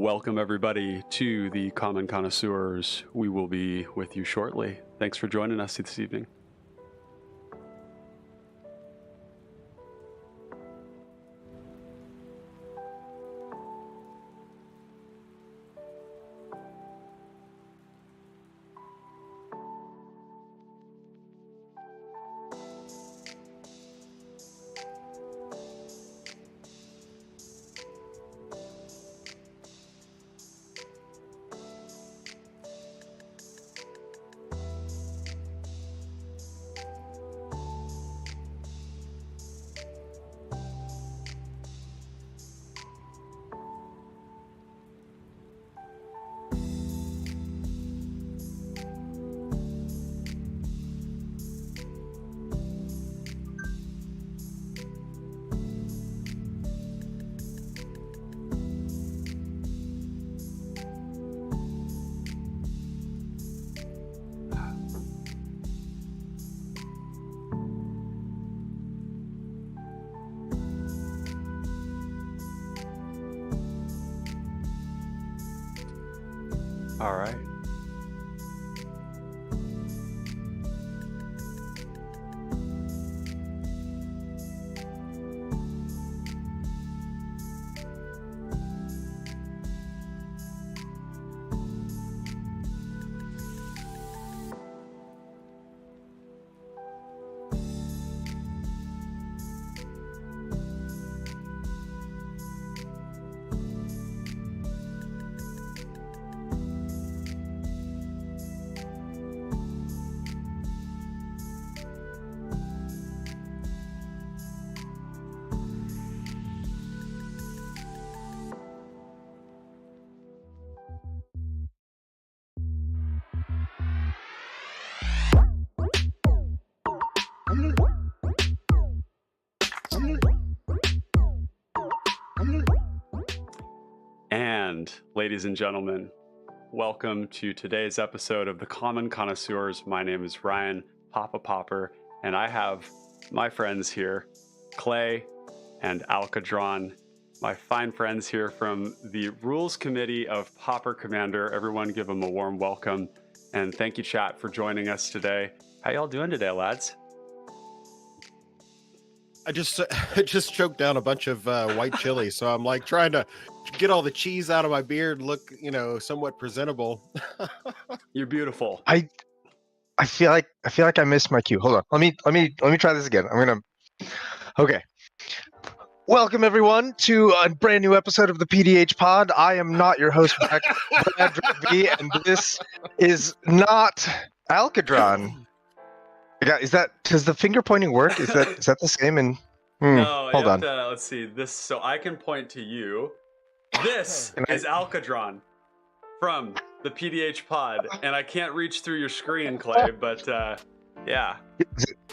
Welcome, everybody, to the Common Connoisseurs. We will be with you shortly. Thanks for joining us this evening. All right. And ladies and gentlemen, welcome to today's episode of the Common Connoisseurs. My name is Ryan Pauper, and I have my friends here, Clay and Alkadron, my fine friends here from the Rules Committee of Pauper Commander. Everyone give them a warm welcome, and thank you, chat, for joining us today. How y'all doing today, lads? I just choked down a bunch of white chili, so I'm like trying to get all the cheese out of my beard, look, somewhat presentable. You're beautiful. I feel like I missed my cue. Hold on. Let me try this again. Okay. Welcome everyone to a brand new episode of the PDH Pod. I am not your host, Brad V, and this is not Alkadron. Does the finger pointing work? Is that the same? And no, hold on. Let's see this. So I can point to you. This is Alkadron from the PDH Pod, and I can't reach through your screen, Clay. But yeah,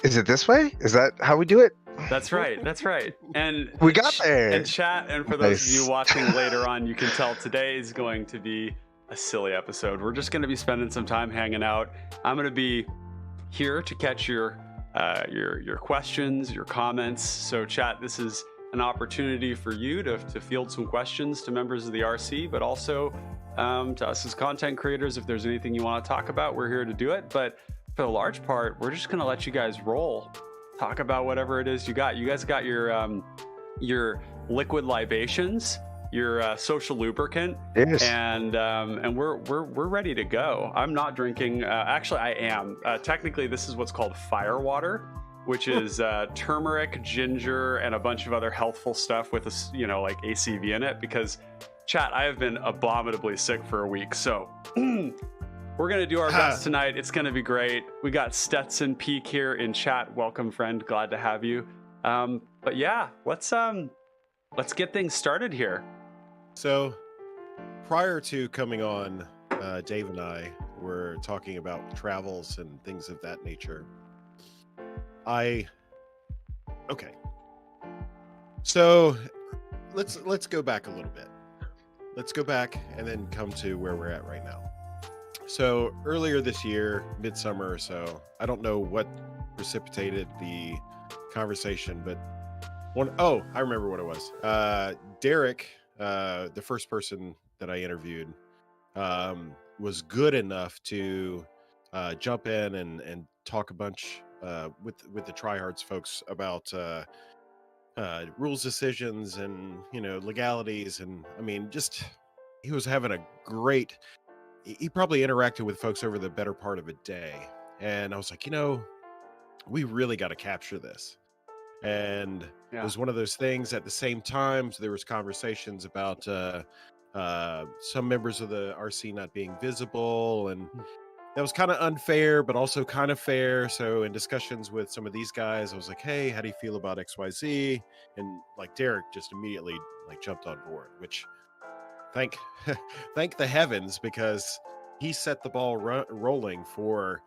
is it this way? Is that how we do it? That's right. That's right. And we got there. And chat. And for those of you watching later on, you can tell today is going to be a silly episode. We're just going to be spending some time hanging out. I'm going to be here to catch your questions, your comments. So chat, this is an opportunity for you to field some questions to members of the RC, but also to us as content creators. If there's anything you want to talk about, we're here to do it. But for the large part, we're just going to let you guys roll, talk about whatever it is you got. You guys got your liquid libations, your social lubricant, yes. and we're ready to go. I'm not drinking. Actually, I am. Technically, this is what's called fire water, which is turmeric, ginger, and a bunch of other healthful stuff with like ACV in it. Because, chat, I have been abominably sick for a week, so we're gonna do our best tonight. It's gonna be great. We got Stetson Peak here in chat. Welcome, friend. Glad to have you. But yeah, let's get things started here. So, prior to coming on, Dave and I were talking about travels and things of that nature. Okay. So, let's go back a little bit. Let's go back and then come to where we're at right now. So, earlier this year, midsummer or so, I don't know what precipitated the conversation, but I remember what it was. Derek, the first person that I interviewed was good enough to jump in and talk a bunch with the tryhards folks about rules decisions and legalities, and I mean, just he was having a great. He probably interacted with folks over the better part of a day, and I was like, we really got to capture this. And it was one of those things. At the same time, so there was conversations about some members of the RC not being visible, and that was kind of unfair, but also kind of fair. So in discussions with some of these guys, I was like, hey, how do you feel about XYZ? And like Derek just immediately like jumped on board, which thank the heavens, because he set the ball rolling for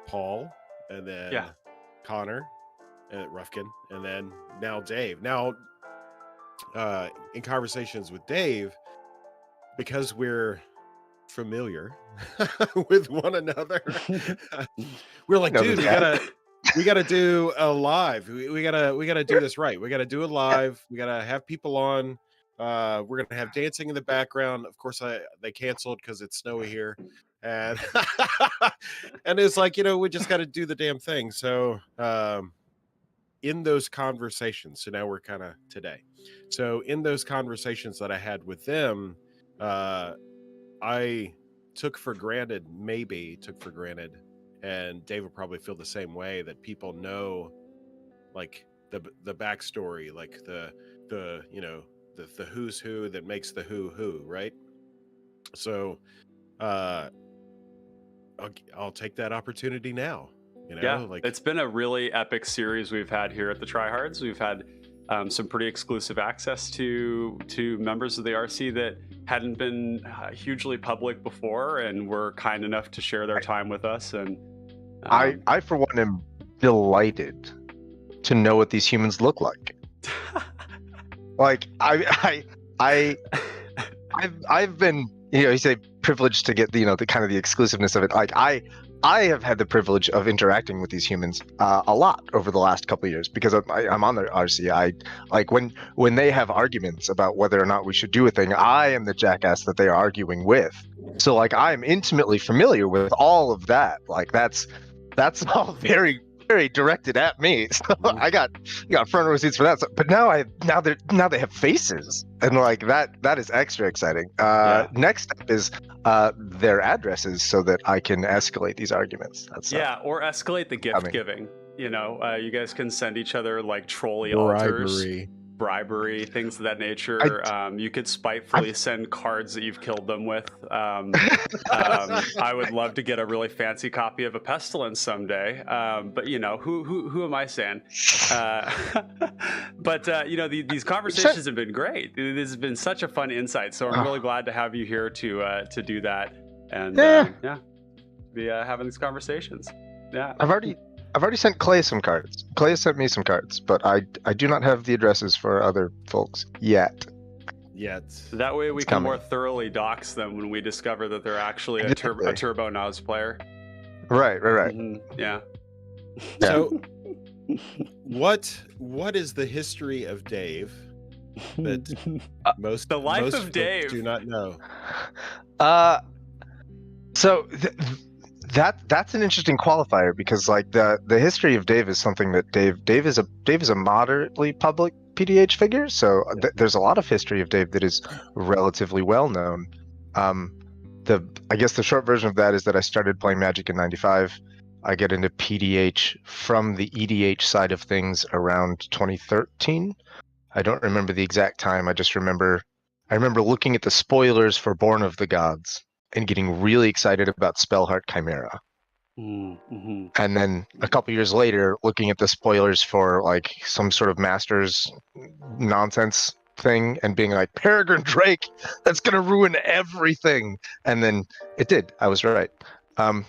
Paul, and then Connor, and Rufkin, and then now Dave. Now in conversations with Dave, because we're familiar with one another, we're like, dude, we gotta do a live. We gotta do this right. We gotta do a live. We gotta have people on. We're gonna have dancing in the background. Of course, they canceled because it's snowy here, and and it's like, we just got to do the damn thing. So in those conversations, so now we're kind of today. So in those conversations that I had with them, I took for granted, and Dave will probably feel the same way, that people know like the backstory, like the who's who that makes the who, right? So I'll take that opportunity now. It's been a really epic series we've had here at the Tryhards. We've had some pretty exclusive access to members of the RC that hadn't been hugely public before, and were kind enough to share their time with us. And I for one am delighted to know what these humans look like. Like I've been, you say privileged to get the kind of the exclusiveness of it. Like I have had the privilege of interacting with these humans a lot over the last couple of years, because I'm on the RC. I like when they have arguments about whether or not we should do a thing, I am the jackass that they are arguing with. So like I'm intimately familiar with all of that. Like that's all very, very directed at me. So I got front row seats for that. So, but now they have faces, and like that is extra exciting. Next step is their addresses, so that I can escalate these arguments. Or escalate the gift giving. You guys can send each other like trolley altars, bribery, things of that nature. You could spitefully send cards that you've killed them with. I would love to get a really fancy copy of a pestilence someday. But who am I saying? But these conversations have been great. This has been such a fun insight. So I'm really glad to have you here to do that, and be having these conversations. Yeah, I've already sent Clay some cards. Clay has sent me some cards, but I do not have the addresses for other folks yet. That way we can more thoroughly dox them when we discover that they're actually a Turbo Nose player. Right. Mm-hmm. Yeah. So what is the history of Dave that most Dave do not know? So that's an interesting qualifier, because like the history of Dave is something that Dave is a moderately public PDH figure, so there's a lot of history of Dave that is relatively well known. I guess the short version of that is that I started playing Magic in '95. I get into PDH from the EDH side of things around 2013. I don't remember the exact time. I remember looking at the spoilers for Born of the Gods and getting really excited about Spellheart Chimera. Mm-hmm. And then a couple years later, looking at the spoilers for like some sort of Masters nonsense thing and being like, Peregrine Drake, that's going to ruin everything. And then it did. I was right. I'm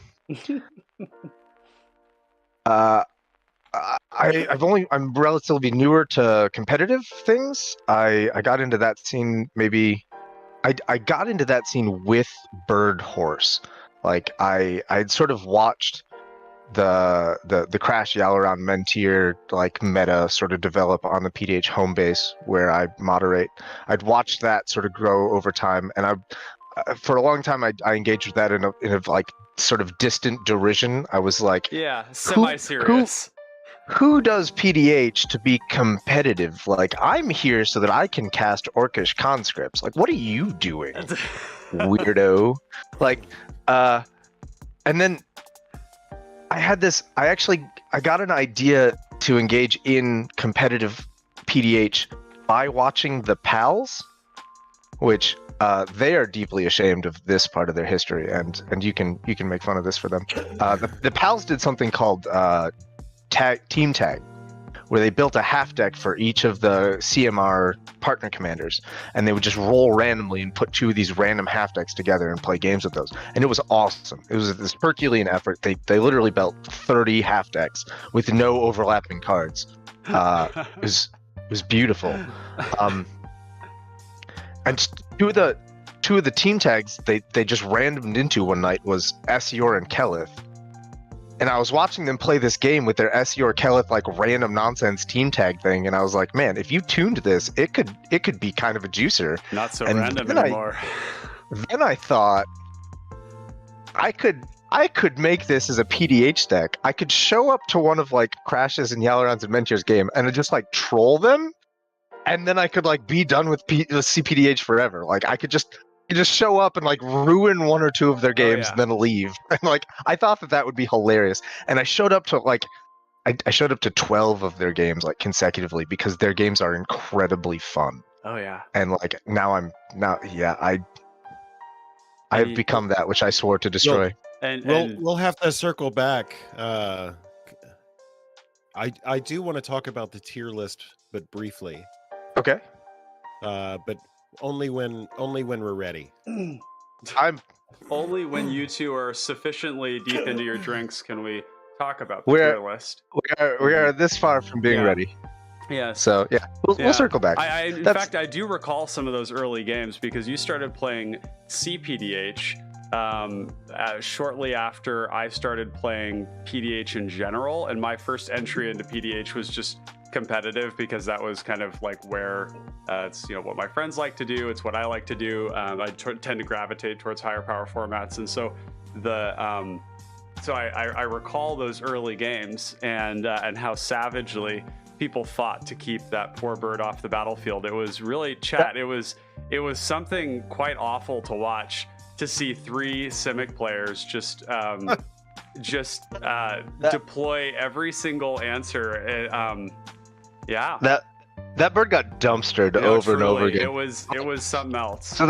relatively newer to competitive things. I got into that scene I got into that scene with Bird Horse. Like I'd sort of watched the Crash Yalaran Mentir like meta sort of develop on the PDH home base where I moderate. I'd watched that sort of grow over time, and for a long time I engaged with that in a like sort of distant derision. I was like, yeah, semi-serious. Who does PDH to be competitive? Like, I'm here so that I can cast Orcish conscripts. Like, what are you doing, weirdo? Like, and then I got an idea to engage in competitive PDH by watching the PALs, which they are deeply ashamed of this part of their history, and you can make fun of this for them. The PALs did something called team tag, where they built a half deck for each of the CMR partner commanders, and they would just roll randomly and put two of these random half decks together and play games with those. And it was awesome. It was this Herculean effort. They literally built 30 half decks with no overlapping cards. It was beautiful. And two of the team tags they just randomed into one night was Essior and Kelith. And I was watching them play this game with their Essior Kelith like random nonsense team tag thing, and I was like, man, if you tuned this, it could be kind of a juicer. Not so random anymore. Then I thought I could make this as a PDH deck. I could show up to one of like Crash's and Yalarans and Mentir's game and just like troll them, and then I could like be done with CPDH forever. Like I could just show up and like ruin one or two of their games and then leave. And like I thought that would be hilarious. And I showed up to like I showed up to 12 of their games like consecutively because their games are incredibly fun. Oh yeah. And like I've become that which I swore to destroy. We'll have to circle back. I do want to talk about the tier list, but briefly. Okay. But only when we're ready. I'm only when you two are sufficiently deep into your drinks can we talk about the tier list. We are this far from being ready. Yeah. So we'll circle back. In fact, I do recall some of those early games because you started playing CPDH shortly after I started playing PDH in general, and my first entry into PDH was just competitive because that was kind of like where it's what my friends like to do, it's what I like to do. I tend to gravitate towards higher power formats, and so I recall those early games and how savagely people fought to keep that poor bird off the battlefield. It was really it was something quite awful to watch, to see 3 Simic players just deploy every single answer. That bird got dumpstered over and over again. It was something else. So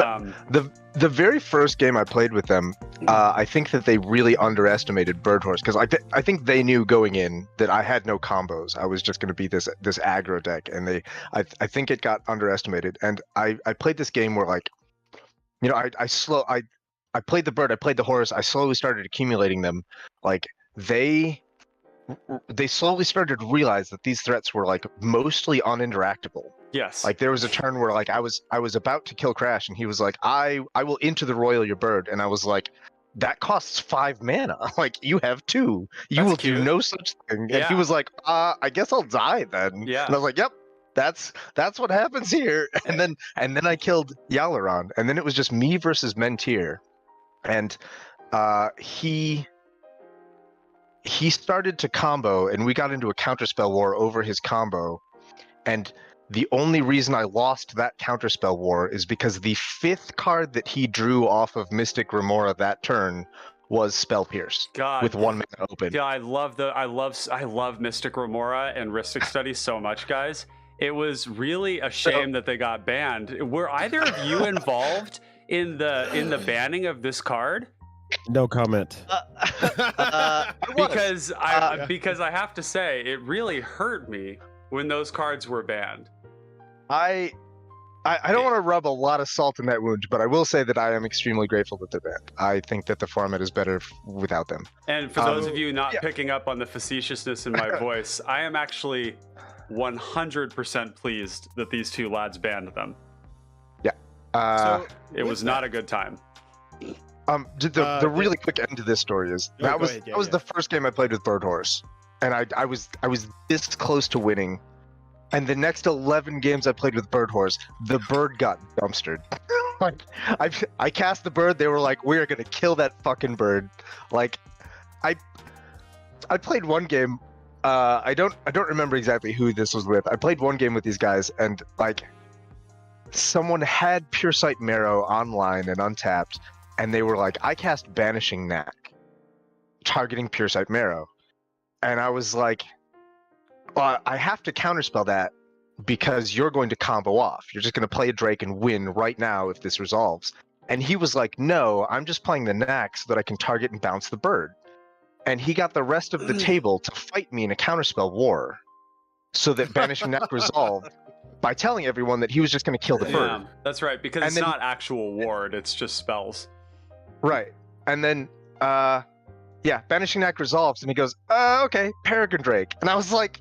the very first game I played with them, I think that they really underestimated Birhorse because I think they knew going in that I had no combos. I was just going to be this aggro deck, and I think it got underestimated. And I played this game where like, I played the bird, I played the horse, I slowly started accumulating them. Like they slowly started to realize that these threats were like mostly uninteractable. Yes. Like there was a turn where like I was about to kill Crash, and he was like, I will into the royal your bird, and I was like, that costs 5 mana. Like you have 2. You will do no such thing. And he was like, I guess I'll die then. Yeah. And I was like, yep. That's what happens here. And then I killed Yalaran, and then it was just me versus Mentir. And he started to combo, and we got into a counterspell war over his combo. And the only reason I lost that counterspell war is because the 5th card that he drew off of Mystic Remora that turn was Spell Pierce with 1 mana open. Yeah, I love Mystic Remora and Rhystic Study so much, guys. It was really a shame that they got banned. Were either of you involved in the banning of this card? No comment. Because I have to say, it really hurt me when those cards were banned. I don't want to rub a lot of salt in that wound, but I will say that I am extremely grateful that they're banned. I think that the format is better without them. And for those of you not picking up on the facetiousness in my voice, I am actually 100% pleased that these 2 lads banned them. Yeah. It was not a good time. The really quick end to this story is that was the first game I played with Birhorse, and I was this close to winning, and the next 11 games I played with Birhorse, the bird got dumpstered. Like I cast the bird, they were like, "We are gonna kill that fucking bird." Like I played one game. I don't remember exactly who this was with. I played one game with these guys, and like someone had Pure Sight Marrow online and untapped. And they were like, I cast Banishing Knack, targeting Pure Sight Marrow. And I was like, well, I have to counterspell that because you're going to combo off. You're just going to play a Drake and win right now if this resolves. And he was like, no, I'm just playing the Knack so that I can target and bounce the bird. And he got the rest of the table to fight me in a counterspell war so that Banishing Knack resolved by telling everyone that he was just going to kill the bird. Yeah, that's right, because it's not actual ward, it's just spells. Right. And then, Banishing Knack resolves, and he goes, okay, Peregrine Drake. And I was like...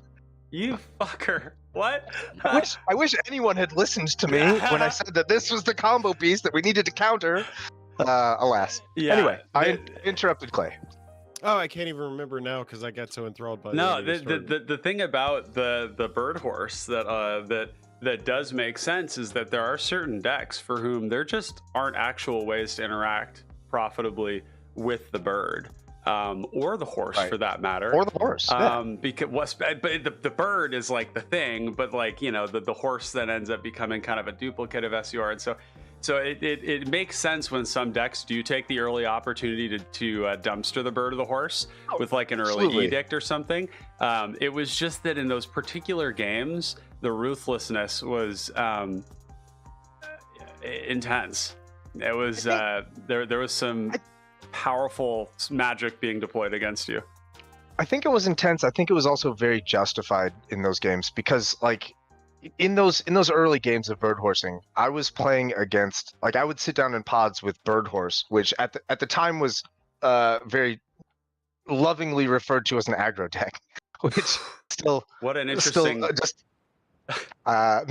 You fucker. What? I wish anyone had listened to me when I said that this was the combo piece that we needed to counter. Alas. Yeah, anyway, I interrupted Clay. Oh, I can't even remember now because I got so enthralled by the thing about the Birhorse that does make sense is that there are certain decks for whom there just aren't actual ways to interact profitably with the bird, or the horse, right, for that matter, or the horse. Because the bird is like the thing, but like the horse then ends up becoming kind of a duplicate of SUR, and so it makes sense when some decks do take the early opportunity to dumpster the bird or the horse with like an early edict or something. It was just that in those particular games, the ruthlessness was intense. It was there was some powerful magic being deployed against you. I think it was intense. I think it was also very justified in those games because, like, in those early games of birdhorsing, I was playing against, like, I would sit down in pods with Birhorse, which at the time was very lovingly referred to as an aggro deck, which still what an interesting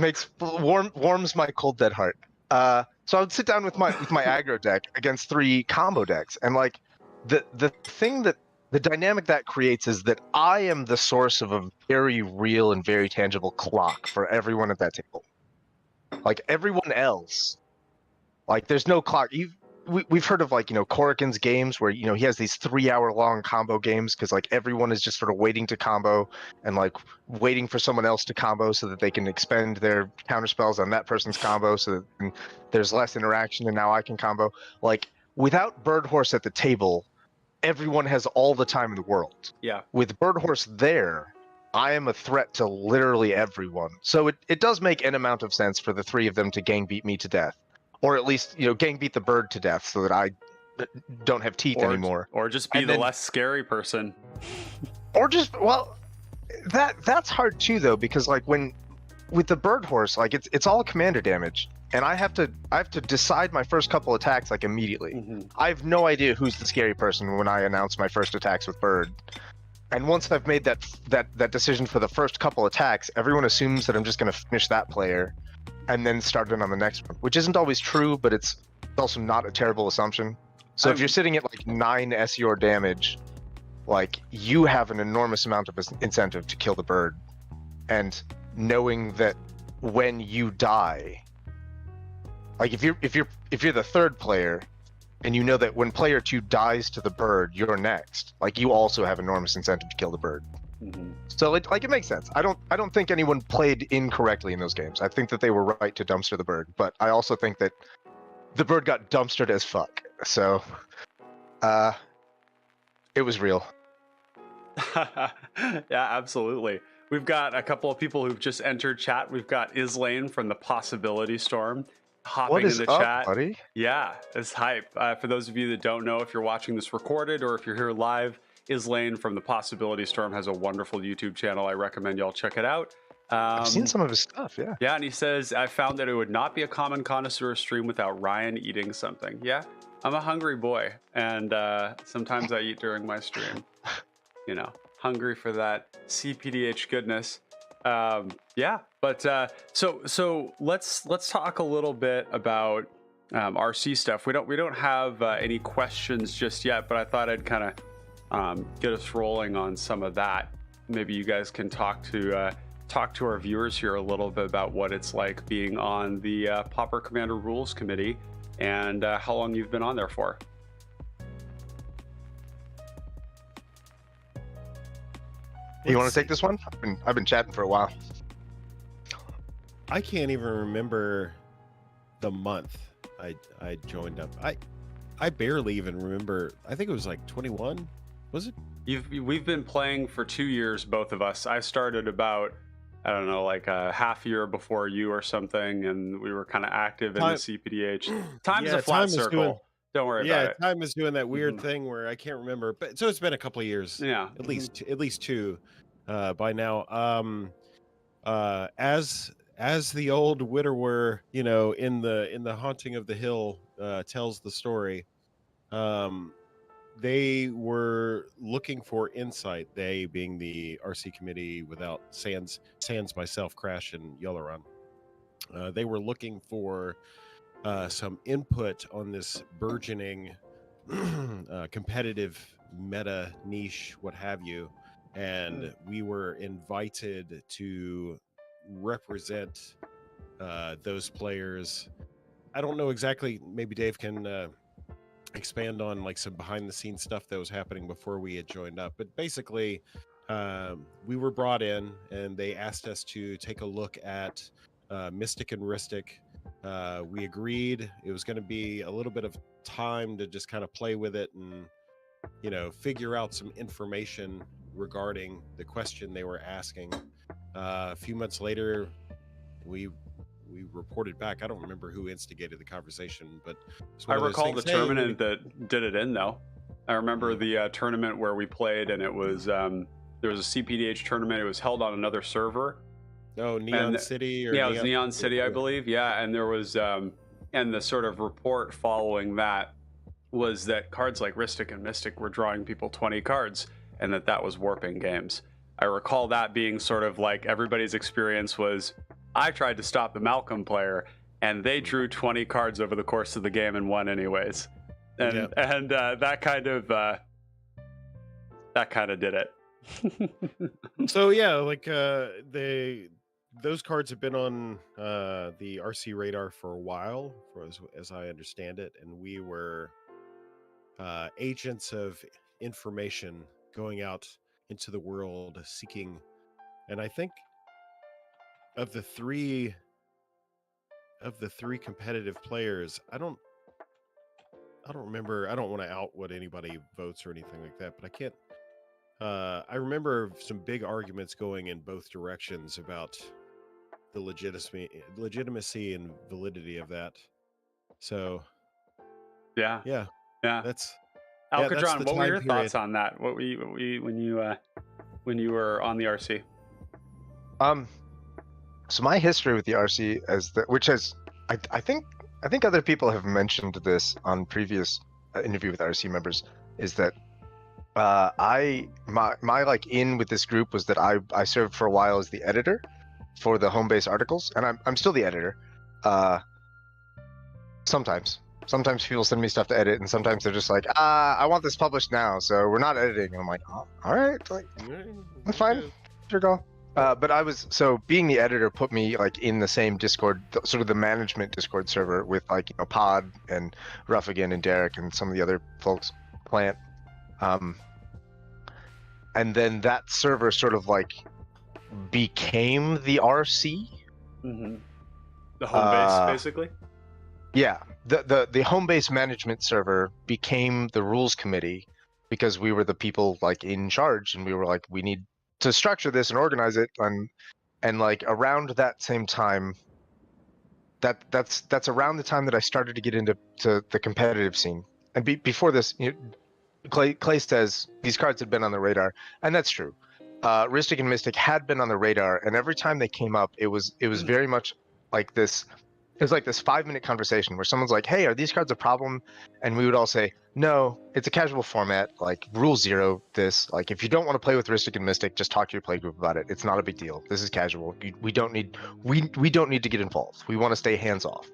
warms my cold dead heart. So I would sit down with my aggro deck against 3 combo decks, and like the thing that the dynamic that creates is that I am the source of a very real and very tangible clock for everyone at that table. Like everyone else, like there's no clock. We've heard of, like, Korakin's games where, he has these 3-hour-long combo games because, like, everyone is just sort of waiting to combo and, like, waiting for someone else to combo so that they can expend their counterspells on that person's combo so that there's less interaction and now I can combo. Like, without Birhorse at the table, everyone has all the time in the world. Yeah. With Birhorse there, I am a threat to literally everyone. So it does make an amount of sense for the 3 of them to gang beat me to death. Or at least, gang beat the bird to death so that I don't have teeth anymore. Or just be the less scary person. Or just, well, that's hard too, though, because, like, with the Birhorse, like, it's all commander damage. And I have to decide my first couple attacks, like, immediately. Mm-hmm. I have no idea who's the scary person when I announce my first attacks with bird. And once I've made that decision for the first couple attacks, everyone assumes that I'm just going to finish that player and then start in on the next one, which isn't always true, but it's also not a terrible assumption. So if you're sitting at like 9 SUR damage, like, you have an enormous amount of incentive to kill the bird. And knowing that when you die, like if you're the 3rd player and you know that when player 2 dies to the bird, you're next, like, you also have enormous incentive to kill the bird. Mm-hmm. So it makes sense. I don't think anyone played incorrectly in those games. I think that they were right to dumpster the bird, but I also think that the bird got dumpstered as fuck. So it was real. Yeah, absolutely. We've got a couple of people who've just entered chat. We've got Islane from the Possibility Storm hopping in the chat. Buddy? Yeah, it's hype. For those of you that don't know, if you're watching this recorded or if you're here live, Islane from the Possibility Storm has a wonderful YouTube channel. I recommend y'all check it out. I've seen some of his stuff, yeah. Yeah, and he says, I found that it would not be a common connoisseur stream without Ryan eating something. Yeah, I'm a hungry boy, and sometimes I eat during my stream. Hungry for that CPDH goodness. Yeah, but so let's talk a little bit about RC stuff. We don't have any questions just yet, but I thought I'd kind of get us rolling on some of that. Maybe you guys can talk to our viewers here a little bit about what it's like being on the Pauper Commander Rules Committee and how long you've been on there for. You want to take this one? I've been chatting for a while. I can't even remember the month I joined up. I barely even remember. I think it was like 21. Was it? We've been playing for 2 years, both of us. I started about, I don't know, like a half year before you or something, and we were kind of active in the CPDH. Time's a flat circle. Don't worry about it. Yeah, time is doing that weird thing where I can't remember. But so it's been a couple of years. Yeah, at least two by now. As the old widower, in the Haunting of the Hill tells the story, they were looking for insight, they being the RC committee without Sans myself, Crash, and Yellow they were looking for some input on this burgeoning competitive meta niche, what have you, and we were invited to represent those players. I don't know exactly, maybe Dave can expand on like some behind the scenes stuff that was happening before we had joined up, but basically we were brought in and they asked us to take a look at Mystic and Ristic. We agreed it was going to be a little bit of time to just kind of play with it and figure out some information regarding the question they were asking. A few months later, we reported back. I don't remember who instigated the conversation, but I recall the tournament that did it in, though. I remember the tournament where we played, and it was there was a CPDH tournament. It was held on another server. Oh, Neon City? It was Neon City, I believe. Yeah, and there was and the sort of report following that was that cards like Ristic and Mystic were drawing people 20 cards, and that was warping games. I recall that being sort of like everybody's experience was, I tried to stop the Malcolm player, and they drew 20 cards over the course of the game and won anyways. And that kind of did it. So yeah, like those cards have been on the RC radar for a while, as I understand it, and we were agents of information going out into the world seeking, and I think of the three competitive players, I don't remember. I don't want to out what anybody votes or anything like that, but I can't. I remember some big arguments going in both directions about the legitimacy and validity of that. So, yeah. That's Alkadron. What were your thoughts on that? What were you when you were on the RC? So my history with the RC which has I think other people have mentioned this on previous interview with RC members, is that my like in with this group was that I served for a while as the editor for the home base articles, and I'm still the editor. Sometimes people send me stuff to edit, and sometimes they're just like, I want this published now, so we're not editing. And I'm like, oh, all right, like, that's fine, sure go. But being the editor put me like in the same Discord, sort of the management Discord server with like, Pod and Ruffigan and Derek and some of the other folks, Plant. And then that server sort of like became the RC. Mm-hmm. The home base, basically. Yeah, the home base management server became the rules committee because we were the people like in charge, and we were like, we need to structure this and organize it, and like around that same time, that's around the time that I started to get into the competitive scene. And before this, Clay says these cards had been on the radar, and that's true. Ristic and Mystic had been on the radar, and every time they came up, it was very much like this. It was like this 5-minute conversation where someone's like, hey, are these cards a problem? And we would all say, no, it's a casual format, like rule 0, this, like if you don't want to play with Ristic and Mystic, just talk to your play group about it. It's not a big deal. This is casual. We don't need to get involved. We want to stay hands off.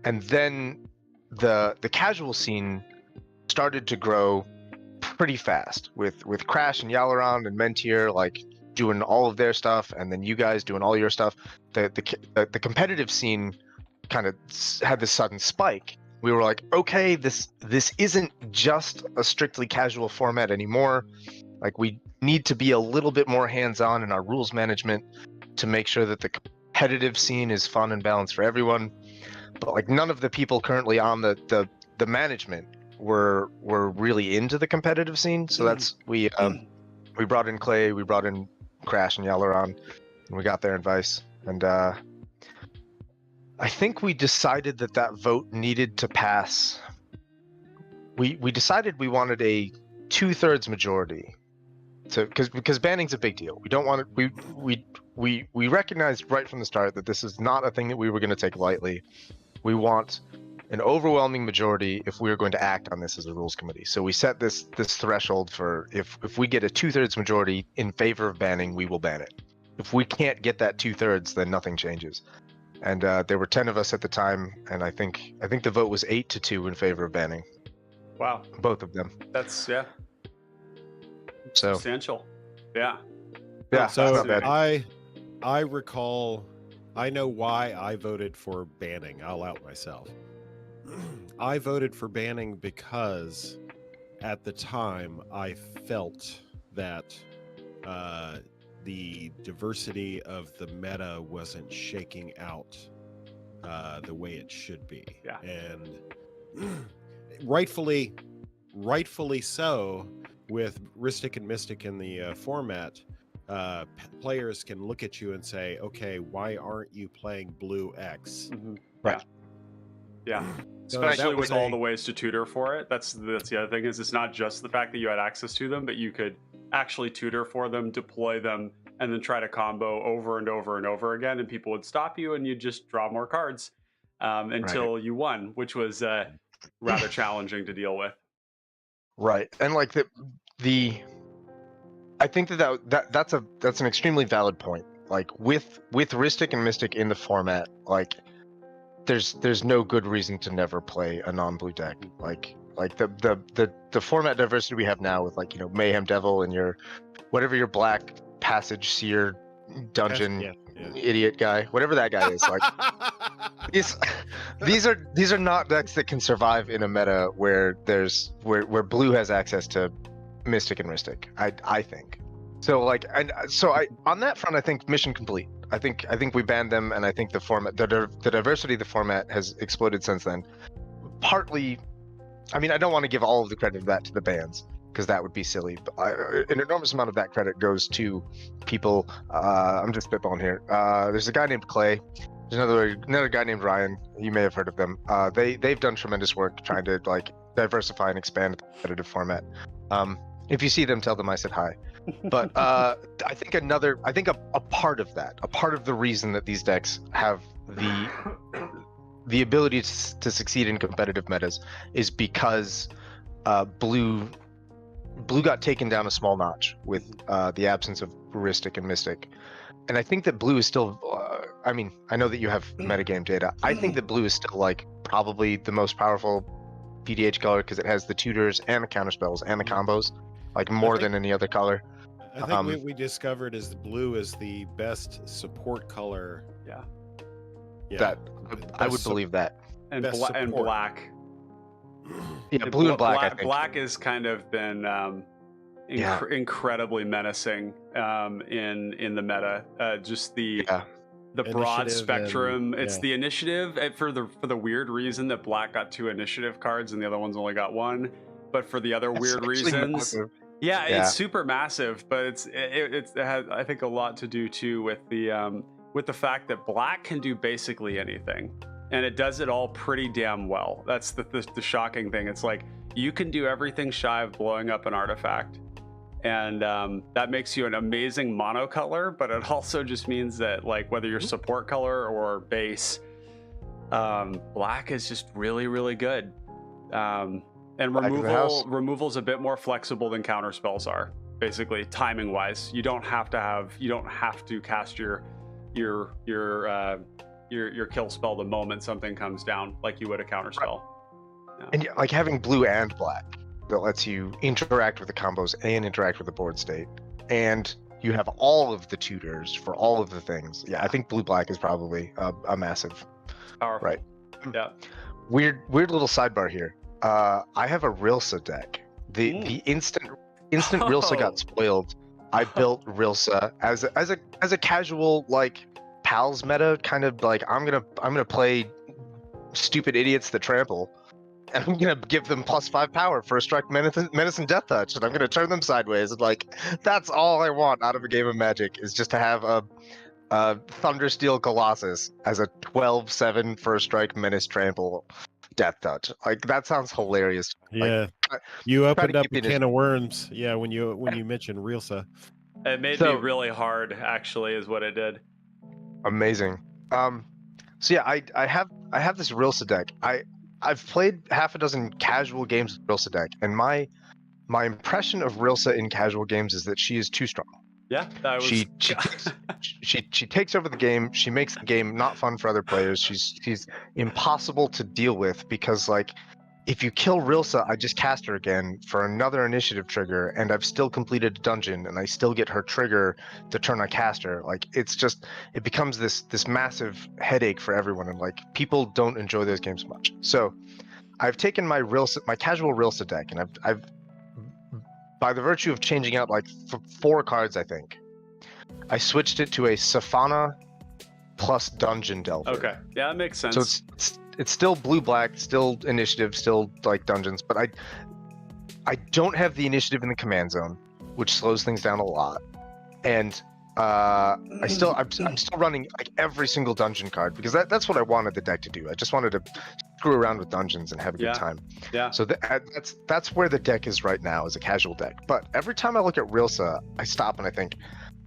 and then the casual scene started to grow pretty fast with Crash and Yalaron and Mentier like doing all of their stuff, and then you guys doing all your stuff. The competitive scene kind of had this sudden spike. We were like, okay, this isn't just a strictly casual format anymore. Like, we need to be a little bit more hands-on in our rules management to make sure that the competitive scene is fun and balanced for everyone. But like, none of the people currently on the management were really into the competitive scene. So that's we brought in Clay, we brought in Crash and Yalaron, and we got their advice. And I think we decided that vote needed to pass. We decided we wanted a 2/3 majority, because banning's a big deal. We don't want it. We recognized right from the start that this is not a thing that we were going to take lightly. We want an overwhelming majority if we are going to act on this as a rules committee. So we set this threshold for if we get a 2/3 majority in favor of banning, we will ban it. If we can't get that 2/3, then nothing changes. And there were 10 of us at the time, and I think the vote was 8-2 in favor of banning. Wow. Both of them. That's So substantial. Yeah. Yeah. So I recall, I know why I voted for banning. I'll out myself. I voted for banning because at the time I felt that the diversity of the meta wasn't shaking out the way it should be. Yeah. And rightfully so, with Ristic and Mystic in the format, players can look at you and say, okay, why aren't you playing Blue X? Mm-hmm. Right. Yeah. So Especially that was with all the ways to tutor for it. That's the other thing, is it's not just the fact that you had access to them, but you could actually tutor for them, deploy them, and then try to combo over and over and over again, and people would stop you and you'd just draw more cards until you won, which was rather challenging to deal with. Right. And like I think that's an extremely valid point. Like with Ristic and Mystic in the format, like there's no good reason to never play a non-blue deck. Like the format diversity we have now with, like, you know, Mayhem Devil and your black passage seer dungeon idiot guy, whatever that guy is, like these are not decks that can survive in a meta where blue has access to Mystic and Ristic. I think. So like, on that front, I think mission complete. I think we banned them, and I think the format, the diversity of the format has exploded since then. Partly, I mean, I don't want to give all of the credit of that to the bans, because that would be silly. But an enormous amount of that credit goes to people. I'm just spitballing here. There's a guy named Clay. There's another guy named Ryan. You may have heard of them. They've done tremendous work trying to like diversify and expand the competitive format. If you see them, tell them I said hi. But I think a part of that, a part of the reason that these decks have the ability to succeed in competitive metas is because blue got taken down a small notch with the absence of Ristic and Mystic. And I think that blue is still, I mean, I know that you have metagame data. I think that blue is still like probably the most powerful PDH color, because it has the tutors and the counterspells and the combos, like more than any other color. I think what we discovered is the blue is the best support color. Yeah. That I would believe that. And black. Yeah, blue and black. I think black has kind of been incredibly menacing in the meta. Just the broad Initiative spectrum. It's the initiative, for the weird reason that black got 2 initiative cards and the other ones only got 1. But for the other weird reasons, massive. It's super massive. But it has, I think, a lot to do too with the fact that black can do basically anything, and it does it all pretty damn well. That's the shocking thing. It's like you can do everything shy of blowing up an artifact, and that makes you an amazing monocolor. But it also just means that, like, whether you're support color or base, black is just really, really good. And removal's a bit more flexible than counter spells are, basically, timing wise. You don't have to cast your your kill spell the moment something comes down, like you would a counter spell. Yeah. And like having blue and black that lets you interact with the combos and interact with the board state, and you have all of the tutors for all of the things. Yeah, I think blue black is probably a massive. Powerful. Right. Yeah. Weird little sidebar here. I have a Rilsa deck. The instant Rilsa got spoiled, I built Rilsa as a casual like pals meta, kind of like I'm gonna play stupid idiots that trample, and I'm gonna give them +5 power, first strike, menace and death touch, and I'm gonna turn them sideways. And like that's all I want out of a game of Magic is just to have a Thundersteel Colossus as a 12/7 first strike, menace, trample, death touch. Like that sounds hilarious. Yeah, Like, you try opened to up keep a it as- can of worms. Yeah, when you mentioned Realsa. It made So- me really hard, actually, is what it did. Amazing. So yeah, I have this Rilsa deck. I've played half a dozen casual games with Rilsa deck, and my impression of Rilsa in casual games is that she is too strong. Yeah, that was. She takes over the game. She makes the game not fun for other players. She's impossible to deal with because like if you kill Rilsa, I just cast her again for another initiative trigger, and I've still completed a dungeon, and I still get her trigger the turn I cast her. Like it becomes this massive headache for everyone, and like people don't enjoy those games much. So I've taken my casual Rilsa deck, and I've by the virtue of changing out like 4 cards, I think, I switched it to a Safana plus Dungeon Delver. Okay, yeah, that makes sense. So it's still blue black, still initiative, still like dungeons, but I don't have the initiative in the command zone, which slows things down a lot, and I'm still running like every single dungeon card because that's what I wanted the deck to do. I just wanted to screw around with dungeons and have a good time. Yeah. So that's where the deck is right now, as a casual deck. But every time I look at Rilsa, I stop and I think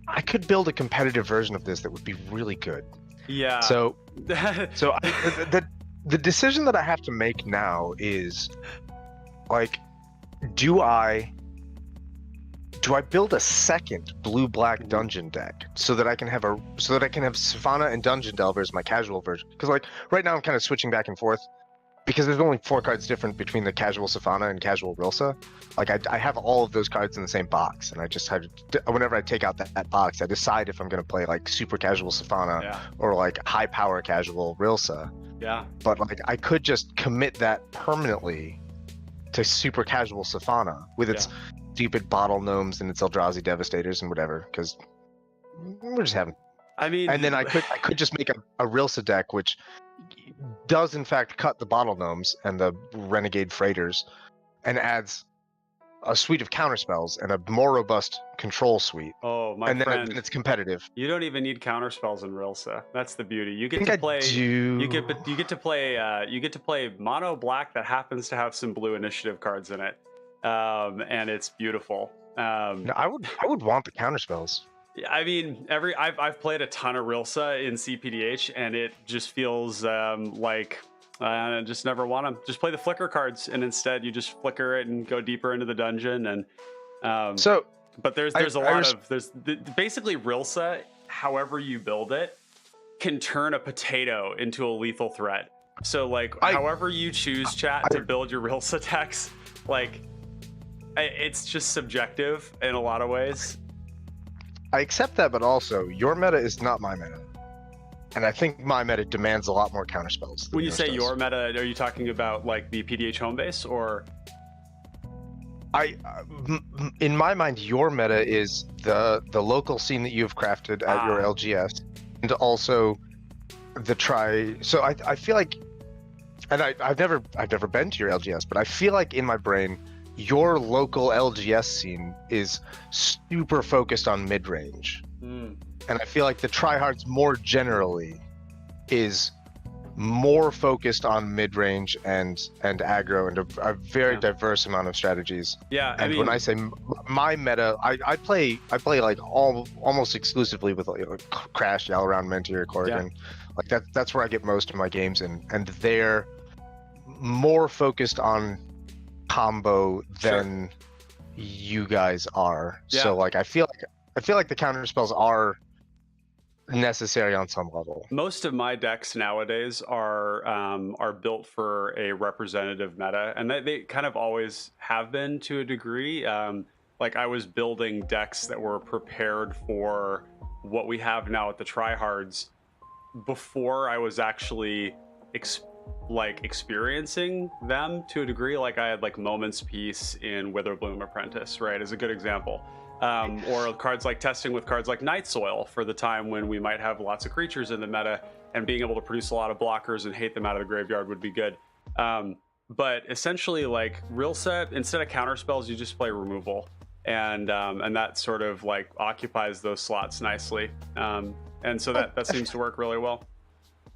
I could build a competitive version of this that would be really good. Yeah. So the decision that I have to make now is like, do I build a second blue-black dungeon deck so that I can have Savannah and Dungeon Delver as my casual version? Because like right now I'm kind of switching back and forth because there's only 4 cards different between the casual Savannah and casual Rilsa. Like I have all of those cards in the same box, and I just have to, whenever I take out that box, I decide if I'm going to play like super casual Savannah or like high power casual Rilsa. Yeah. But like I could just commit that permanently to super casual Savannah with its stupid bottle gnomes and its Eldrazi Devastators and whatever, because we're just having. I mean, and then I could just make a Rilsa deck which does in fact cut the bottle gnomes and the renegade freighters, and adds a suite of counterspells and a more robust control suite. Oh my and then friend, it's competitive. You don't even need counterspells in Rilsa. That's the beauty. You get I to play. do. You get to play mono black that happens to have some blue initiative cards in it, and it's beautiful. No, I would want the counterspells. I mean, I've played a ton of Rilsa in CPDH, and it just feels like I just never want them. Just play the flicker cards, and instead you just flicker it and go deeper into the dungeon. And but there's basically Rilsa, however you build it, can turn a potato into a lethal threat. So like however you choose, chat, to build your Rilsa decks, like it's just subjective in a lot of ways. I accept that, but also your meta is not my meta, and I think my meta demands a lot more counterspells. When you say your meta, are you talking about like the PDH home base, or? In my mind, your meta is the local scene that you've crafted at your LGS, and also the try. So I feel like, and I've never been to your LGS, but I feel like in my brain, your local LGS scene is super focused on mid-range. And I feel like the tryhards more generally is more focused on mid-range and aggro and a very diverse amount of strategies. Yeah, and when I say my meta, I play like almost exclusively with like Crash, Yalaround, Mentir, Corrigan. Like that's where I get most of my games in, and they're more focused on combo than you guys are. So like I feel like the counter spells are necessary on some level. Most of my decks nowadays are built for a representative meta, and they kind of always have been to a degree. Like I was building decks that were prepared for what we have now at the tryhards before I was actually experiencing them to a degree. Like I had like Moment's Peace in Witherbloom Apprentice, right, as a good example. Or cards like testing with cards like Night Soil for the time when we might have lots of creatures in the meta, and being able to produce a lot of blockers and hate them out of the graveyard would be good. But essentially, like real set, instead of counter spells, you just play removal, and that sort of like occupies those slots nicely. And so that seems to work really well.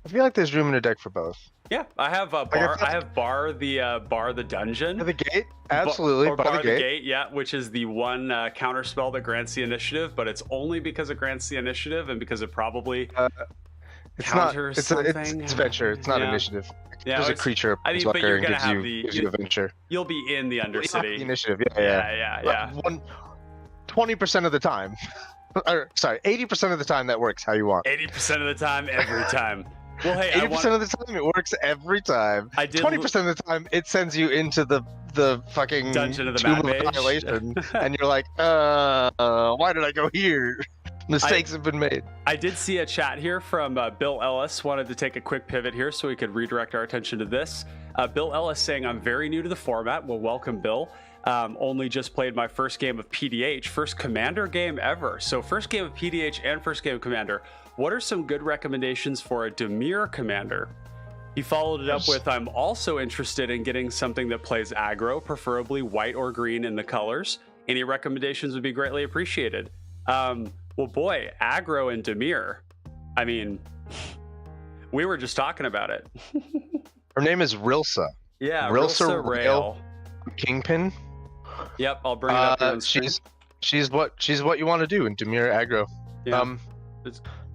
I feel like there's room in a deck for both. Yeah, I have Bar. I have Bar the dungeon. Bar the gate, absolutely. Or Bar the gate, yeah, which is the one counter spell that grants the initiative, but it's only because it grants the initiative and because it probably counters something. It's venture. It's not initiative. Yeah, there's a creature. I mean, but you're gonna have gives you a venture. You'll be in the Undercity. The initiative. Yeah. 20% of the time. Or, sorry, 80% of the time that works how you want. 80% of the time, every time. Well, hey, 80% of the time it works every time. 20% of the time it sends you into the fucking Dungeon of the Tomb of Mad Mage. Annihilation, and you're like, why did I go here? Mistakes have been made. I did see a chat here from Bill Ellis. Wanted to take a quick pivot here so we could redirect our attention to this. Bill Ellis saying, I'm very new to the format. Well, welcome, Bill. Only just played my first game of PDH, first Commander game ever. So first game of PDH and first game of Commander. What are some good recommendations for a Dimir Commander? He followed it up with, I'm also interested in getting something that plays aggro, preferably white or green in the colors. Any recommendations would be greatly appreciated. Well, boy, aggro and Dimir. I mean, we were just talking about it. Her name is Rilsa. Yeah, Rilsa Rail. Kingpin. Yep, I'll bring it up here on screen. She's what you want to do in Dimir aggro. Yeah.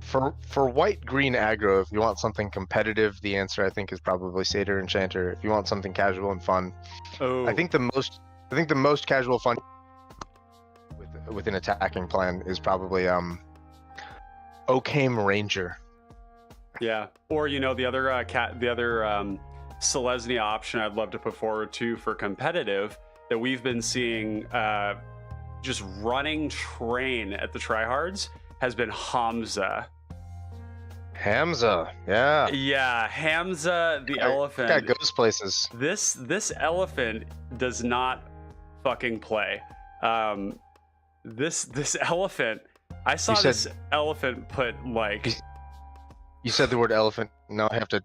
For white green aggro, if you want something competitive, the answer I think is probably Satyr Enchanter. If you want something casual and fun, I think the most casual fun with an attacking plan is probably Occam Ranger. Yeah, or the other Selesnya option I'd love to put forward too for competitive that we've been seeing just running train at the tryhards has been Hamza. Yeah, Hamza the elephant. That goes places. This elephant does not fucking play. This elephant. I saw this elephant put like. You said the word elephant. Now I have to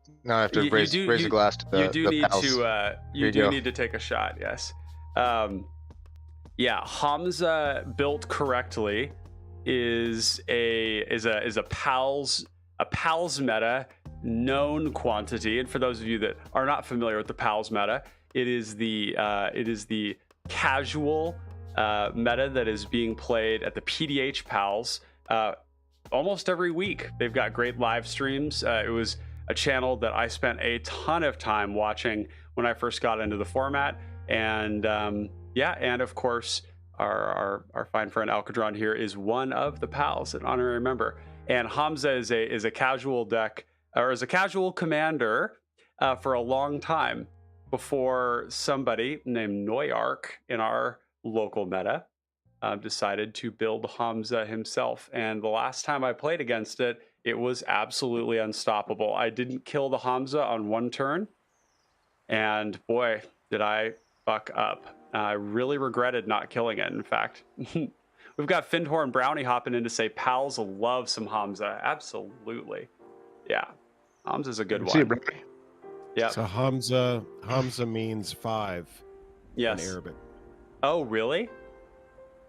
raise a glass to the. You do need to take a shot. Yes. Yeah, Hamza built correctly is a PALS meta known quantity, and for those of you that are not familiar with the PALS meta, it is the casual meta that is being played at the PDH PALS almost every week. They've got great live streams. It was a channel that I spent a ton of time watching when I first got into the format, and and of course our fine friend Alkadron here is one of the pals, an honorary member. And Hamza is a casual deck, or is a casual commander for a long time before somebody named Noyark in our local meta decided to build Hamza himself. And the last time I played against it, it was absolutely unstoppable. I didn't kill the Hamza on one turn, and boy, did I fuck up. I really regretted not killing it, in fact. We've got Findhorn Brownie hopping in to say, pals love some Hamza. Absolutely. Yeah. Hamza's a good one. See you, Brownie. Yeah. So Hamza means 5 in Arabic. Oh, really?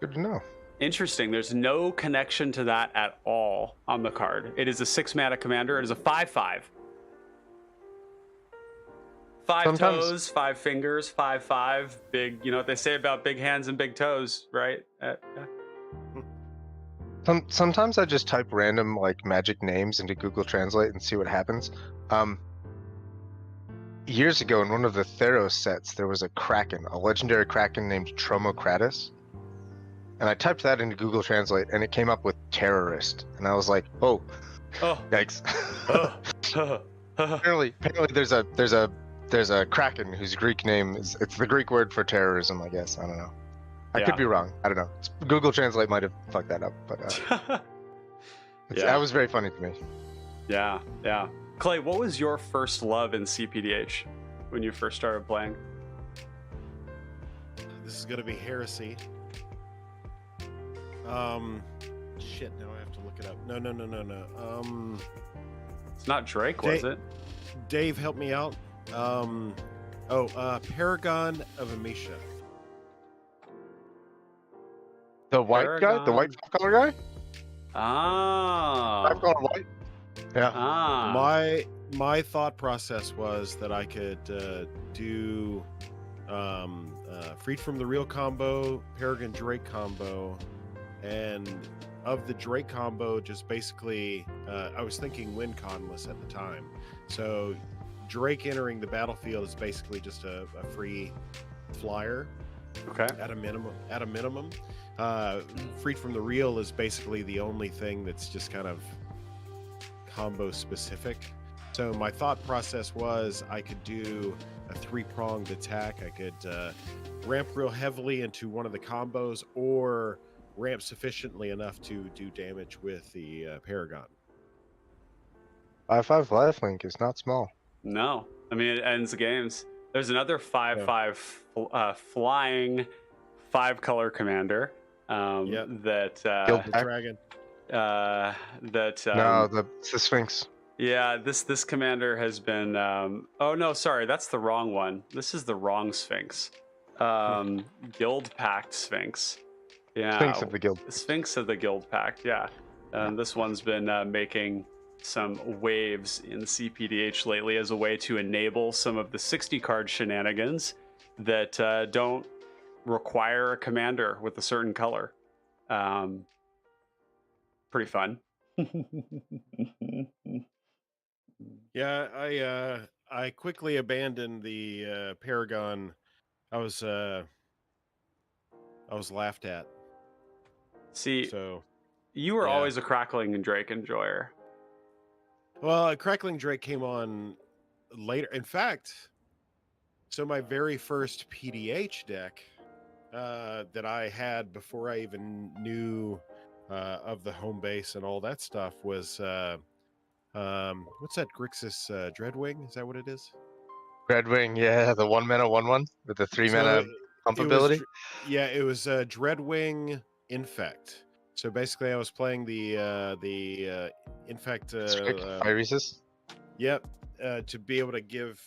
Good to know. Interesting. There's no connection to that at all on the card. It is a 6-mana commander. It is a 5/5. 5 toes, 5 fingers, 5/5. Big, you know what they say about big hands and big toes, right? Yeah. Sometimes I just type random like magic names into Google Translate and see what happens. Years ago in one of the Theros sets, there was a Kraken, a legendary Kraken named Tromokratis. and I typed that into Google Translate, and it came up with terrorist, and I was like, oh, Oh. yikes. Oh. apparently there's a Kraken whose Greek name is, it's the Greek word for terrorism, I guess. I don't know. I could be wrong. I don't know. Google Translate might have fucked that up, but that was very funny to me. Yeah. Clay, what was your first love in CPDH when you first started playing? This is gonna be heresy. Shit. Now I have to look it up. No. It's not Drake, was it? Dave, help me out. Paragon of Amisha. The white guy, the white color guy. Ah. I've gone white. Yeah. Ah. My thought process was that I could do Freed from the Real combo, Paragon Drake combo, and of the Drake combo, just basically, I was thinking win conless at the time. So Drake entering the battlefield is basically just a free flyer. Okay. At a minimum. Freed from the Real is basically the only thing that's just kind of combo specific. So my thought process was I could do a 3-pronged attack. I could ramp real heavily into one of the combos, or ramp sufficiently enough to do damage with the Paragon. 5/5 lifelink is not small. No, I mean it ends the games. There's another 5/5 flying 5-color commander. That Gilded Dragon. No, it's the Sphinx. Yeah, this commander has been. Oh no, sorry, that's the wrong one. This is the wrong Sphinx. Guild Pact Sphinx. Yeah, Sphinx of the Guild. Sphinx of the Guild Pact. Yeah, this one's been making some waves in CPDH lately as a way to enable some of the 60-card shenanigans that don't require a commander with a certain color. Pretty fun. Yeah, I quickly abandoned the Paragon. I was laughed at. See, so you were always a Crackling and Drake enjoyer. Well, Crackling Drake came on later. In fact, so my very first PDH deck that I had before I even knew of the home base and all that stuff was what's that Grixis Dreadwing? Is that what it is? Dreadwing, yeah, the 1-mana 1/1 with the 3-mana pump ability. It was Dreadwing Infect. So basically, I was playing the Infect. Fire Resist. Yep. To be able to give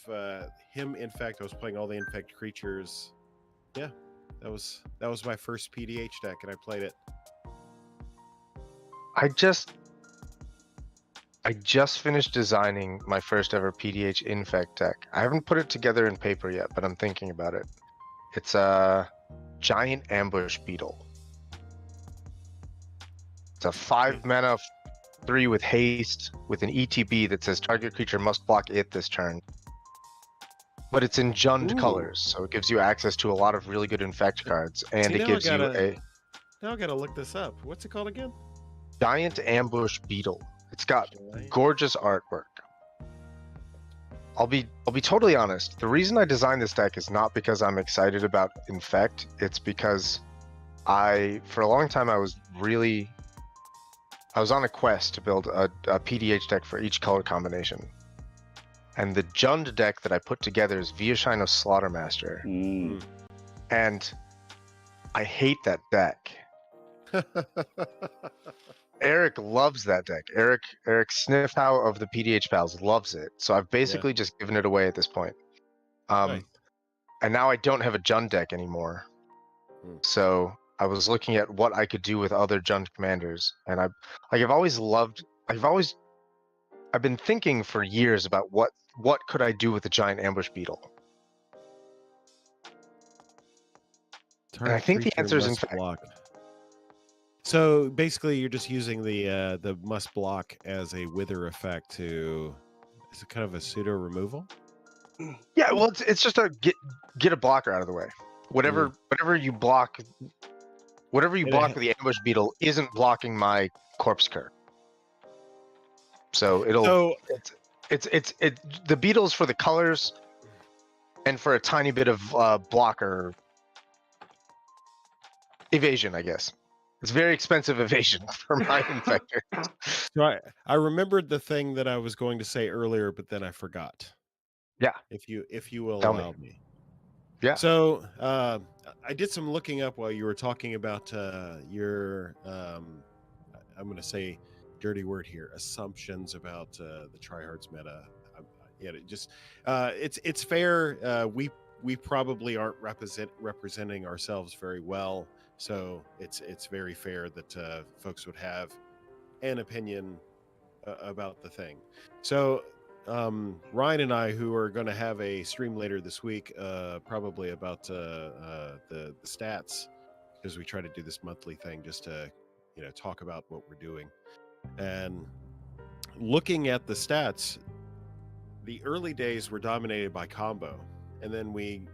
him Infect, I was playing all the Infect creatures. Yeah, that was my first PDH deck, and I played it. I just finished designing my first ever PDH Infect deck. I haven't put it together in paper yet, but I'm thinking about it. It's a giant ambush beetle. It's a 5-mana 3 with haste with an ETB that says target creature must block it this turn. But it's in Jund colors, so it gives you access to a lot of really good Infect cards, and it gives you a. Now I gotta look this up. What's it called again? Giant ambush beetle. It's got gorgeous artwork. I'll be totally honest. The reason I designed this deck is not because I'm excited about Infect. It's because for a long time I was on a quest to build a PDH deck for each color combination. And the Jund deck that I put together is Viashino Slaughtermaster. And I hate that deck. Eric loves that deck. Eric Sniffhow of the PDH Pals loves it. So I've basically just given it away at this point. Nice. And now I don't have a Jund deck anymore. So I was looking at what I could do with other Jund commanders, and I've been thinking for years about what could I do with a giant ambush beetle. And I think the answer is Infect. So basically, you're just using the must block as a wither effect to. Is it kind of a pseudo removal? Yeah, well, it's just a get a blocker out of the way. Whatever you block whatever you block with the ambush beetle isn't blocking my corpse cur. So the beetle's for the colors and for a tiny bit of blocker evasion, I guess. It's very expensive evasion for my infector. So I remembered the thing that I was going to say earlier, but then I forgot. Yeah. If you will Tell allow me. Yeah. So I did some looking up while you were talking about your I'm going to say dirty word here, assumptions about the tryhards meta. It's fair. We probably aren't representing ourselves very well, so it's very fair that folks would have an opinion about the thing. So Ryan and I, who are going to have a stream later this week, probably about the stats, because we try to do this monthly thing just to talk about what we're doing. And looking at the stats, the early days were dominated by combo, and then we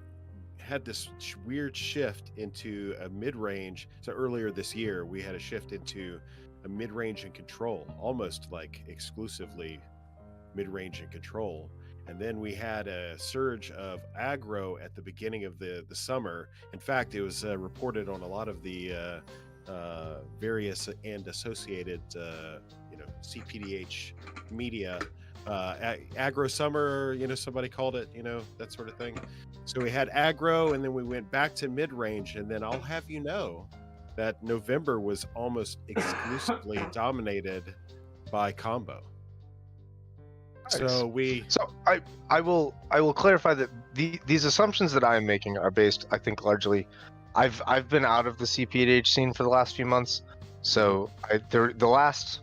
had this weird shift into a mid-range. So earlier this year, we had a shift into a mid-range and control, almost like exclusively mid-range and control. And then we had a surge of aggro at the beginning of the summer. In fact, it was reported on a lot of the various and associated CPDH media, aggro summer, somebody called it, that sort of thing. So we had aggro, and then we went back to mid-range, and then I'll have you know that November was almost exclusively dominated by combo. So I will clarify that these assumptions that I am making are based, I think, largely. I've been out of the CPDH scene for the last few months, so the last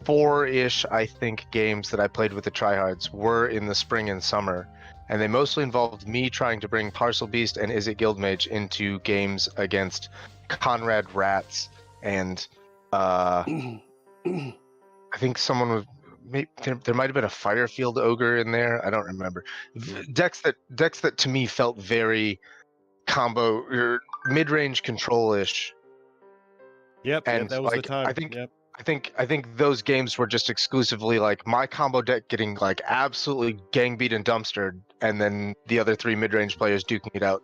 4-ish, I think, games that I played with the tryhards were in the spring and summer, and they mostly involved me trying to bring Parcel Beast and Is It Guildmage into games against Conrad Rats and I think someone was. Maybe there might have been a Firefield Ogre in there. I don't remember. Decks that to me felt very combo or mid-range control-ish. Yep, that was the time. I think those games were just exclusively like my combo deck getting like absolutely gang beat and dumpstered, and then the other 3 mid-range players duking it out.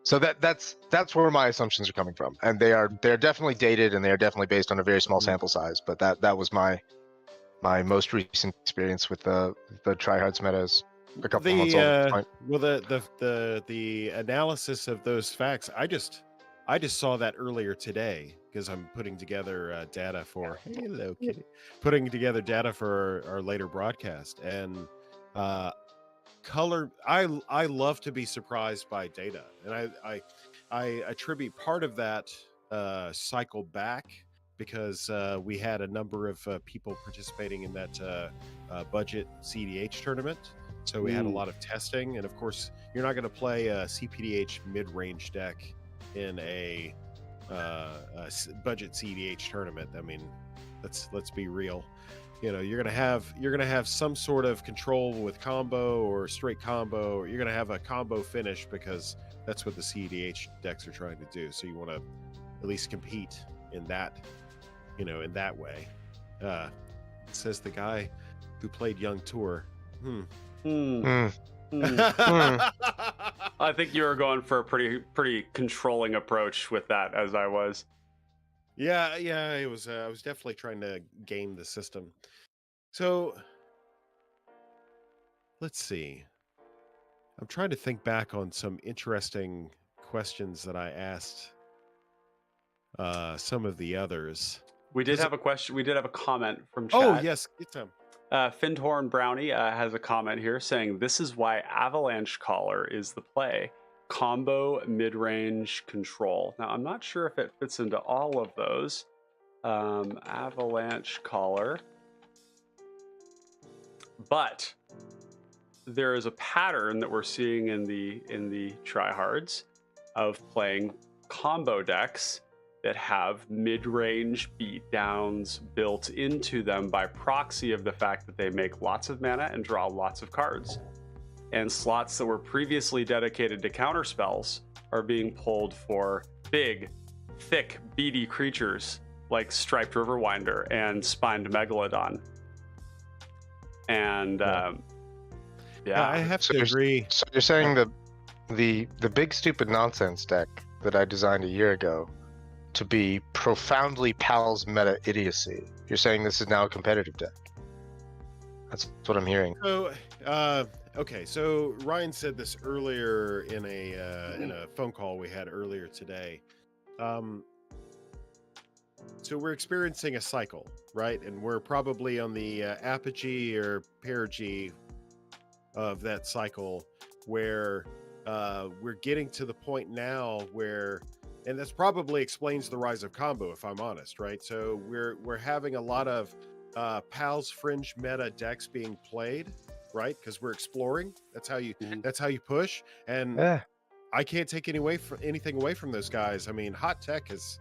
So that's where my assumptions are coming from, and they're definitely dated, and they are definitely based on a very small sample size. But that was my most recent experience with the tryhards metas a couple months old. Well, the analysis of those facts, I just saw that earlier today because I'm putting together data for putting together data for our later broadcast, and color. I love to be surprised by data, and I attribute part of that cycle back because we had a number of people participating in that budget CDH tournament. So we had a lot of testing. And of course, you're not going to play a CPDH mid-range deck in a budget CDH tournament. I mean, let's be real. You're gonna have some sort of control with combo or straight combo, or you're gonna have a combo finish because that's what the CDH decks are trying to do. So you want to at least compete in that, in that way. Says the guy who played Young Tour. I think you were going for a pretty controlling approach with that, as I was. Yeah, it was. I was definitely trying to game the system. So let's see. I'm trying to think back on some interesting questions that I asked some of the others. We did have a question. We did have a comment from chat. Oh yes, get some. Findhorn Brownie has a comment here saying, "This is why Avalanche Caller is the play. Combo, mid-range, control." Now, I'm not sure if it fits into all of those. Avalanche Caller. But there is a pattern that we're seeing in the tryhards of playing combo decks that have mid-range beatdowns built into them by proxy of the fact that they make lots of mana and draw lots of cards. And slots that were previously dedicated to counter spells are being pulled for big thick, beady creatures like Striped Riverwinder and Spined Megalodon. And Yeah, I have to agree. So you're saying the big stupid nonsense deck that I designed a year ago to be profoundly Pal's meta idiocy. You're saying this is now a competitive deck. That's what I'm hearing. So, okay. So Ryan said this earlier in a phone call we had earlier today. So we're experiencing a cycle, right? And we're probably on the apogee or perigee of that cycle, where we're getting to the point now where, and this probably explains the rise of combo, if I'm honest, right? So we're having a lot of Pal's fringe meta decks being played, right? Because we're exploring. That's how you push. And I can't take anything away from those guys. I mean, hot tech is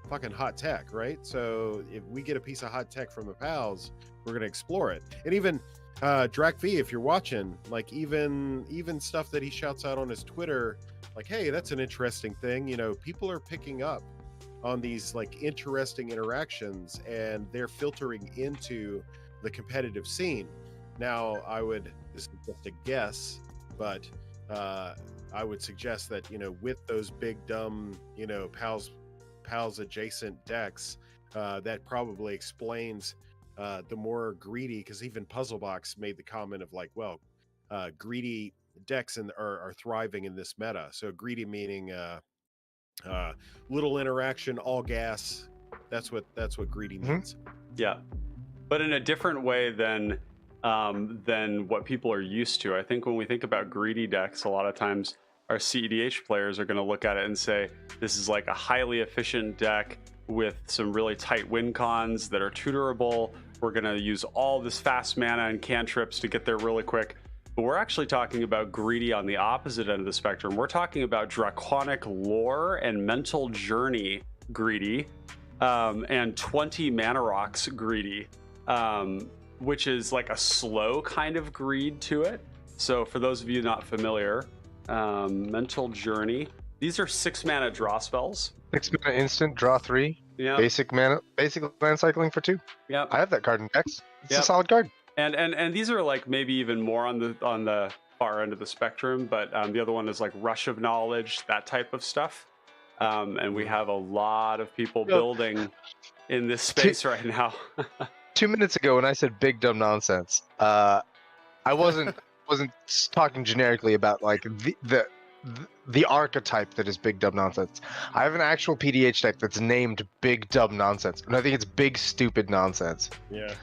fucking hot tech, right? So if we get a piece of hot tech from the Pals, we're gonna explore it. And even Drac V, if you're watching, like even stuff that he shouts out on his Twitter, like, hey, that's an interesting thing. You know, people are picking up on these like interesting interactions, and they're filtering into the competitive scene. Now, this is just a guess, but I would suggest that, you know, with those big dumb, you know, Pals adjacent decks, that probably explains the more greedy, because even Puzzlebox made the comment of like, well, greedy decks are thriving in this meta. So greedy meaning little interaction, all gas. That's what greedy means. Yeah, but in a different way than what people are used to. I think when we think about greedy decks, a lot of times our CEDH players are going to look at it and say, this is like a highly efficient deck with some really tight win cons that are tutorable. We're going to use all this fast mana and cantrips to get there really quick. But we're actually talking about greedy on the opposite end of the spectrum. We're talking about draconic lore and mental journey greedy, and 20 mana rocks greedy, which is like a slow kind of greed to it. So for those of you not familiar, mental journey, these are 6 mana draw spells. 6 mana instant, draw 3. Yeah. Basic land cycling for 2. Yeah. I have that card in decks. It's a solid card. And these are like maybe even more on the far end of the spectrum, but the other one is like Rush of Knowledge, that type of stuff. And we have a lot of people building in this space right now. 2 minutes ago when I said big dumb nonsense, I wasn't talking generically about like the archetype that is big dumb nonsense. I have an actual PDH deck that's named Big Dumb Nonsense, and I think it's Big Stupid Nonsense. Yeah.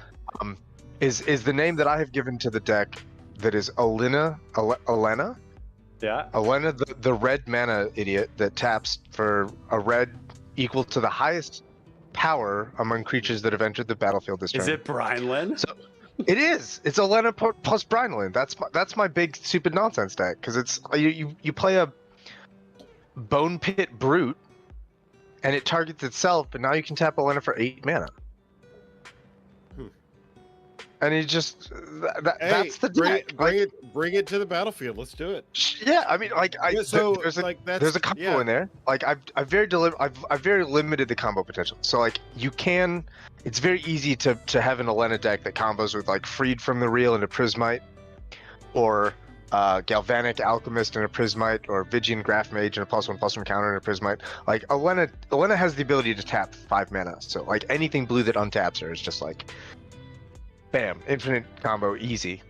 Is the name that I have given to the deck that is Elena? Yeah. Elena, the red mana idiot that taps for a red equal to the highest power among creatures that have entered the battlefield this turn. Is it Brineland? So it is. It's Elena plus Brineland. That's my big stupid nonsense deck, because it's you play a Bone Pit Brute, and it targets itself, but now you can tap Elena for 8 mana. And he just that's the deck. Bring it to the battlefield. Let's do it. Yeah, I mean, like there's a combo in there. Like I've very limited the combo potential. So like it's very easy to have an Elena deck that combos with like Freed from the Real and a Prismite, or Galvanic Alchemist and a Prismite, or Vigian Graph Mage and a +1/+1 counter and a Prismite. Like Elena has the ability to tap 5 mana. So like anything blue that untaps her is just like, bam, infinite combo, easy.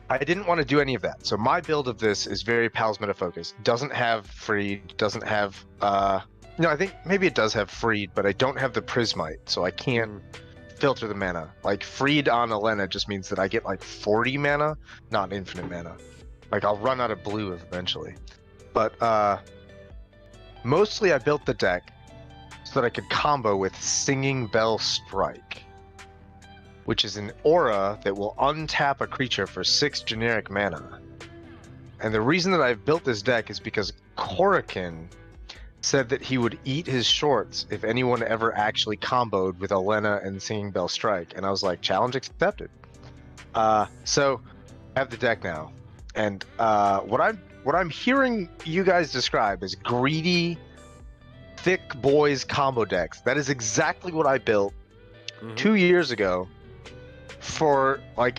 I didn't want to do any of that. So my build of this is very Pals meta focused. Doesn't have Freed, doesn't have, I think maybe it does have Freed, but I don't have the Prismite, so I can't filter the mana. Like Freed on Elena just means that I get like 40 mana, not infinite mana. Like I'll run out of blue eventually. But mostly I built the deck so that I could combo with Singing Bell Strike, which is an aura that will untap a creature for 6 generic mana. And the reason that I've built this deck is because Korakin said that he would eat his shorts if anyone ever actually comboed with Elena and Singing Bell Strike. And I was like, challenge accepted. So I have the deck now. And what I'm hearing you guys describe is greedy, thick boys combo decks. That is exactly what I built 2 years ago for like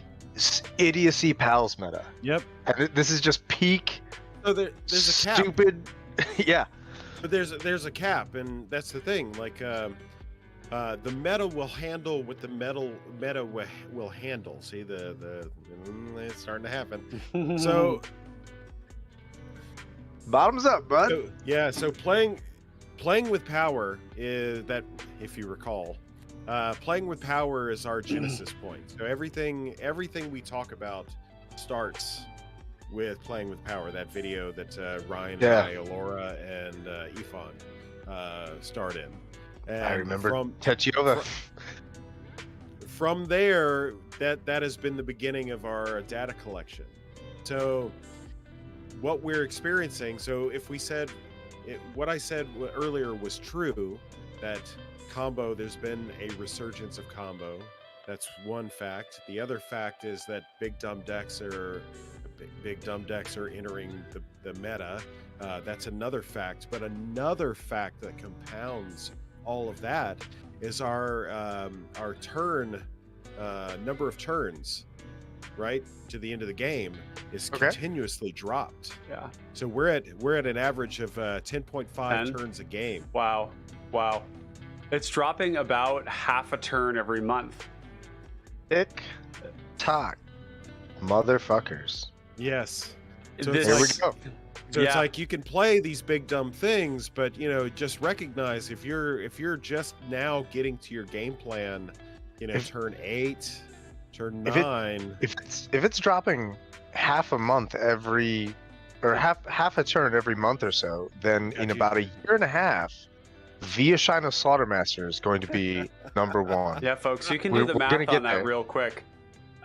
idiocy pals meta. Yep. And this is just peak. So there's a cap. Stupid. Yeah. But there's a cap, and that's the thing. Like the meta will handle what the meta will handle. See it's starting to happen. So bottoms up, bud. So playing with power is that, if you recall, playing with power is our genesis point. So everything we talk about starts with playing with power. That video that Ryan, Alora, and Ifan starred in. And I remember Techiova. From there, that has been the beginning of our data collection. So what we're experiencing, so if we said what I said earlier was true, that combo, there's been a resurgence of combo. That's one fact. The other fact is that big dumb decks are entering the meta. That's another fact. But another fact that compounds all of that is our turn number of turns, right, to the end of the game is continuously dropped. Yeah. So we're at an average of 10.5 turns a game. Wow. It's dropping about half a turn every month. Tick tock, motherfuckers. Yes. So Here we go. So it's like you can play these big dumb things, but just recognize if you're just now getting to your game plan, turn 8, turn 9. If it's dropping half a month half a turn every month or so, then in about a year and a half, Via Shino Slaughtermaster is going to be number 1. Yeah, folks, you can do the math on that real quick.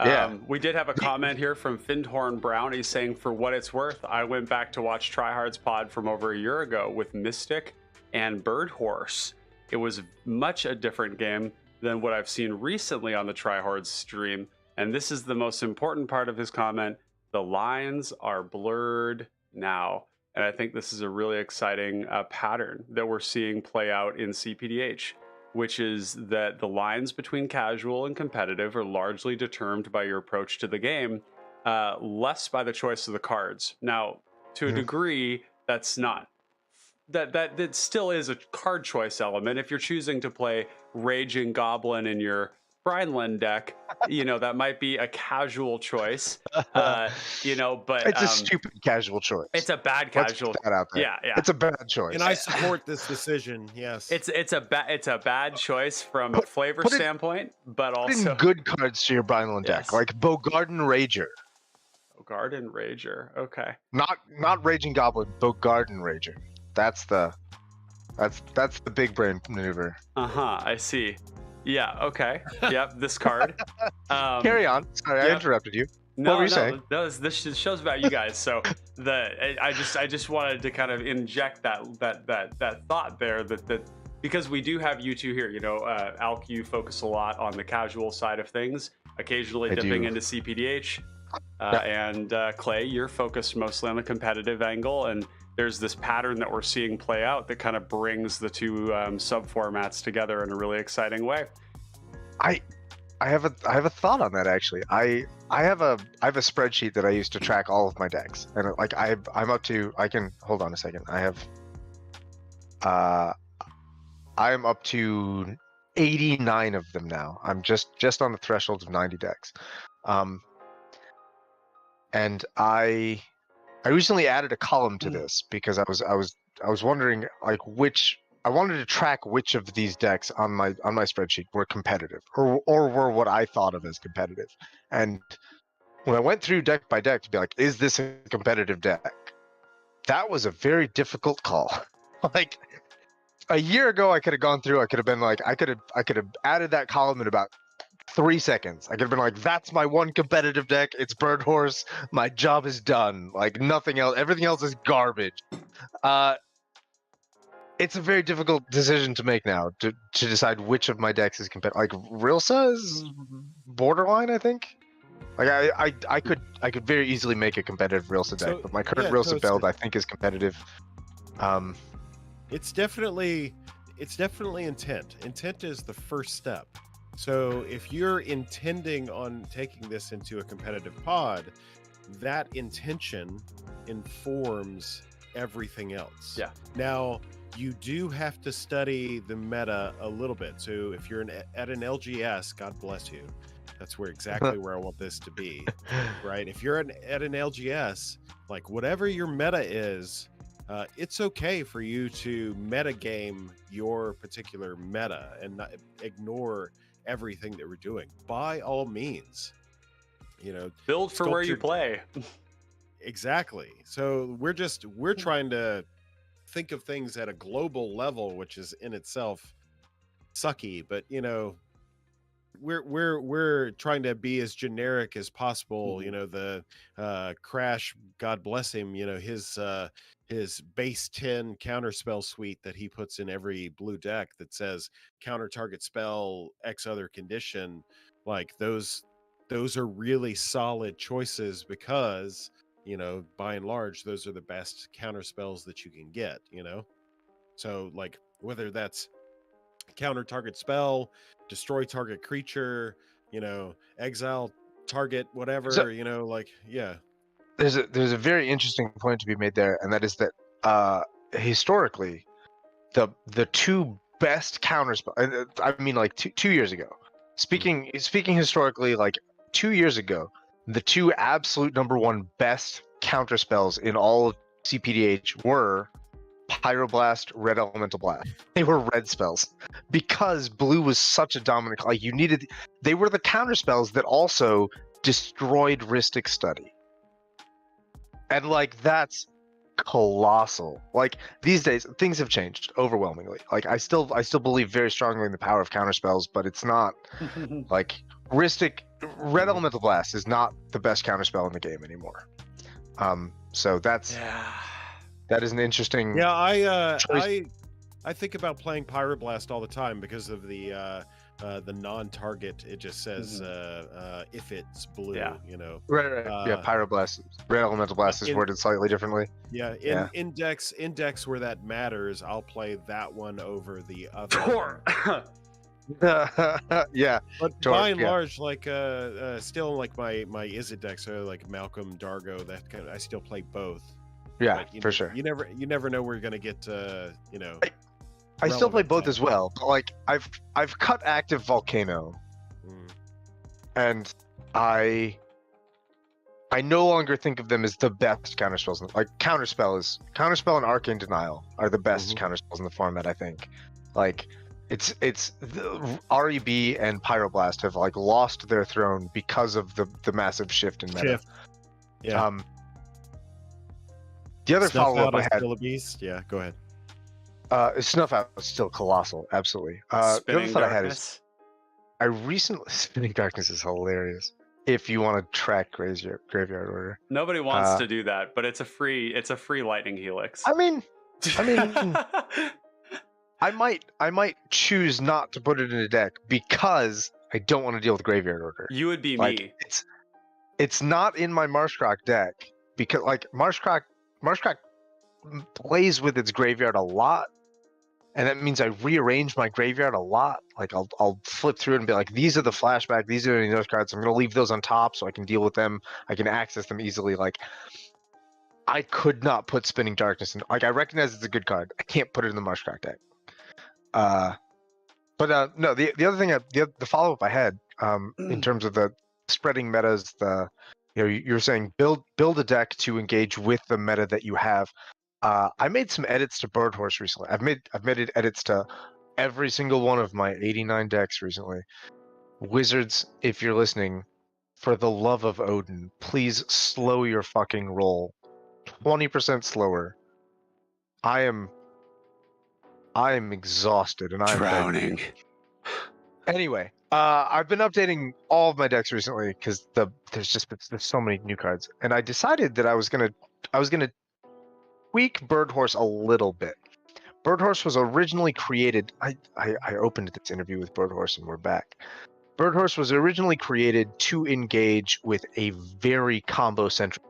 Yeah. We did have a comment here from Findhorn Brown. He's saying, for what it's worth, I went back to watch Tryhard's pod from over a year ago with Mystic and Birhorse. It was much a different game than what I've seen recently on the Tryhard stream. And this is the most important part of his comment. The lines are blurred now. And I think this is a really exciting pattern that we're seeing play out in CPDH, which is that the lines between casual and competitive are largely determined by your approach to the game, less by the choice of the cards. Now, to a degree, that's not. That still is a card choice element. If you're choosing to play Raging Goblin in your Brineland deck, that might be a casual choice, but it's a stupid casual choice. It's a bad casual. Let's put that out there. Yeah, it's a bad choice. And I support this decision. Yes, it's a bad choice from a flavor standpoint, but also put in good cards to your Brineland deck, like Bogarden Rager. Bogarden Rager, okay. Not Raging Goblin, Bogarden Rager. That's the big brain maneuver. I see. Yeah, okay. Yep, this card. Carry on. Sorry, I interrupted you. What were you saying? This show's about you guys. So I just wanted to kind of inject that thought there that because we do have you two here. Alk, you focus a lot on the casual side of things, occasionally dipping into CPDH, and Clay, you're focused mostly on the competitive angle, and there's this pattern that we're seeing play out that kind of brings the two sub-formats together in a really exciting way. I have a thought on that, actually. I have a spreadsheet that I use to track all of my decks, and like I'm up to, I can hold on a second. I'm up to 89 of them now. I'm just on the threshold of 90 decks, and I recently added a column to this because I was wondering I wanted to track which of these decks on my spreadsheet were competitive or were what I thought of as competitive. And when I went through deck by deck to be like, is this a competitive deck? That was a very difficult call. Like a year ago, I could have gone through. I could have been like, I could have added that column in about 3 seconds. I could have been like, that's my one competitive deck. It's Birhorse. My job is done. Like nothing else. Everything else is garbage. It's a very difficult decision to make now to decide which of my decks is competitive. Like Rilsa is borderline, I think. Like I could very easily make a competitive Rilsa deck, but my current Rilsa build I think is competitive. It's definitely intent. Intent is the first step. So if you're intending on taking this into a competitive pod, that intention informs everything else. Yeah. Now, you do have to study the meta a little bit. So if you're at an LGS, God bless you. That's exactly where I want this to be, right? If you're at an LGS, like whatever your meta is, it's okay for you to meta game your particular meta and not ignore everything that we're doing. By all means, build for where you play. Exactly. So we're trying to think of things at a global level, which is in itself sucky, but we're trying to be as generic as possible. The Crash, God bless him, his base 10 counterspell suite that he puts in every blue deck that says counter target spell X other condition, like those are really solid choices because by and large those are the best counter spells that you can get. So like whether that's counter target spell, destroy target creature, exile target whatever, yeah. There's a very interesting point to be made there, and that is that historically the two best counterspell, I mean like two years ago, speaking historically, like 2 years ago, the two absolute number one best counterspells in all of CPDH were Pyroblast, Red Elemental Blast. They were red spells because blue was such a dominant. Like they were the counterspells that also destroyed Rhystic Study, and like that's colossal. Like these days, things have changed overwhelmingly. Like I still believe very strongly in the power of counterspells, but it's not like Red Elemental Blast is not the best counterspell in the game anymore. So that is an interesting. Yeah, I think about playing Pyroblast all the time because of the non-target. It just says if it's blue, Right. Yeah, Pyroblast, Red Elemental Blast is worded slightly differently. Yeah, index where that matters, I'll play that one over the other. Yeah, but by and large, like still like my Izzet decks are like Malcolm, Dargo, that kind of, I still play both. Yeah, for sure. You never know where you're gonna get I still play both as well, but like I've cut active Volcano, and I no longer think of them as the best counterspells. Like Counterspell and Arcane Denial are the best counterspells in the format. I think, like it's the REB and Pyroblast have like lost their throne because of the massive shift in meta. Yeah. The other follow-up I had. Still a beast. Yeah, go ahead. Snuff Out is still colossal, absolutely. The other thought I had is, I recently Spinning Darkness is hilarious. If you want to track Graveyard Order, nobody wants to do that, but it's a free lightning helix. I mean, I might choose not to put it in a deck because I don't want to deal with Graveyard Order. You would be me. It's not in my Marshcroc deck because like Marshcroc plays with its graveyard a lot, and that means I rearrange my graveyard a lot. Like I'll flip through it and be like, these are the flashback, these are those cards. I'm gonna leave those on top so I can deal with them. I can access them easily. Like I could not put Spinning Darkness in. Like I recognize it's a good card. I can't put it in the Marshcroc deck. But no, the other thing, the follow up I had in terms of the spreading metas, you're saying build a deck to engage with the meta that you have. I made some edits to Birhorse recently. I've made edits to every single one of my 89 decks recently. Wizards, if you're listening, for the love of Odin, please slow your fucking roll. 20% slower. I am exhausted and I'm drowning. Anyway, I've been updating all of my decks recently because there's so many new cards, and I decided that I was gonna tweak Birhorse a little bit. Birhorse was originally created. I opened this interview with Birhorse and we're back. Birhorse was originally created to engage with a very combo centric.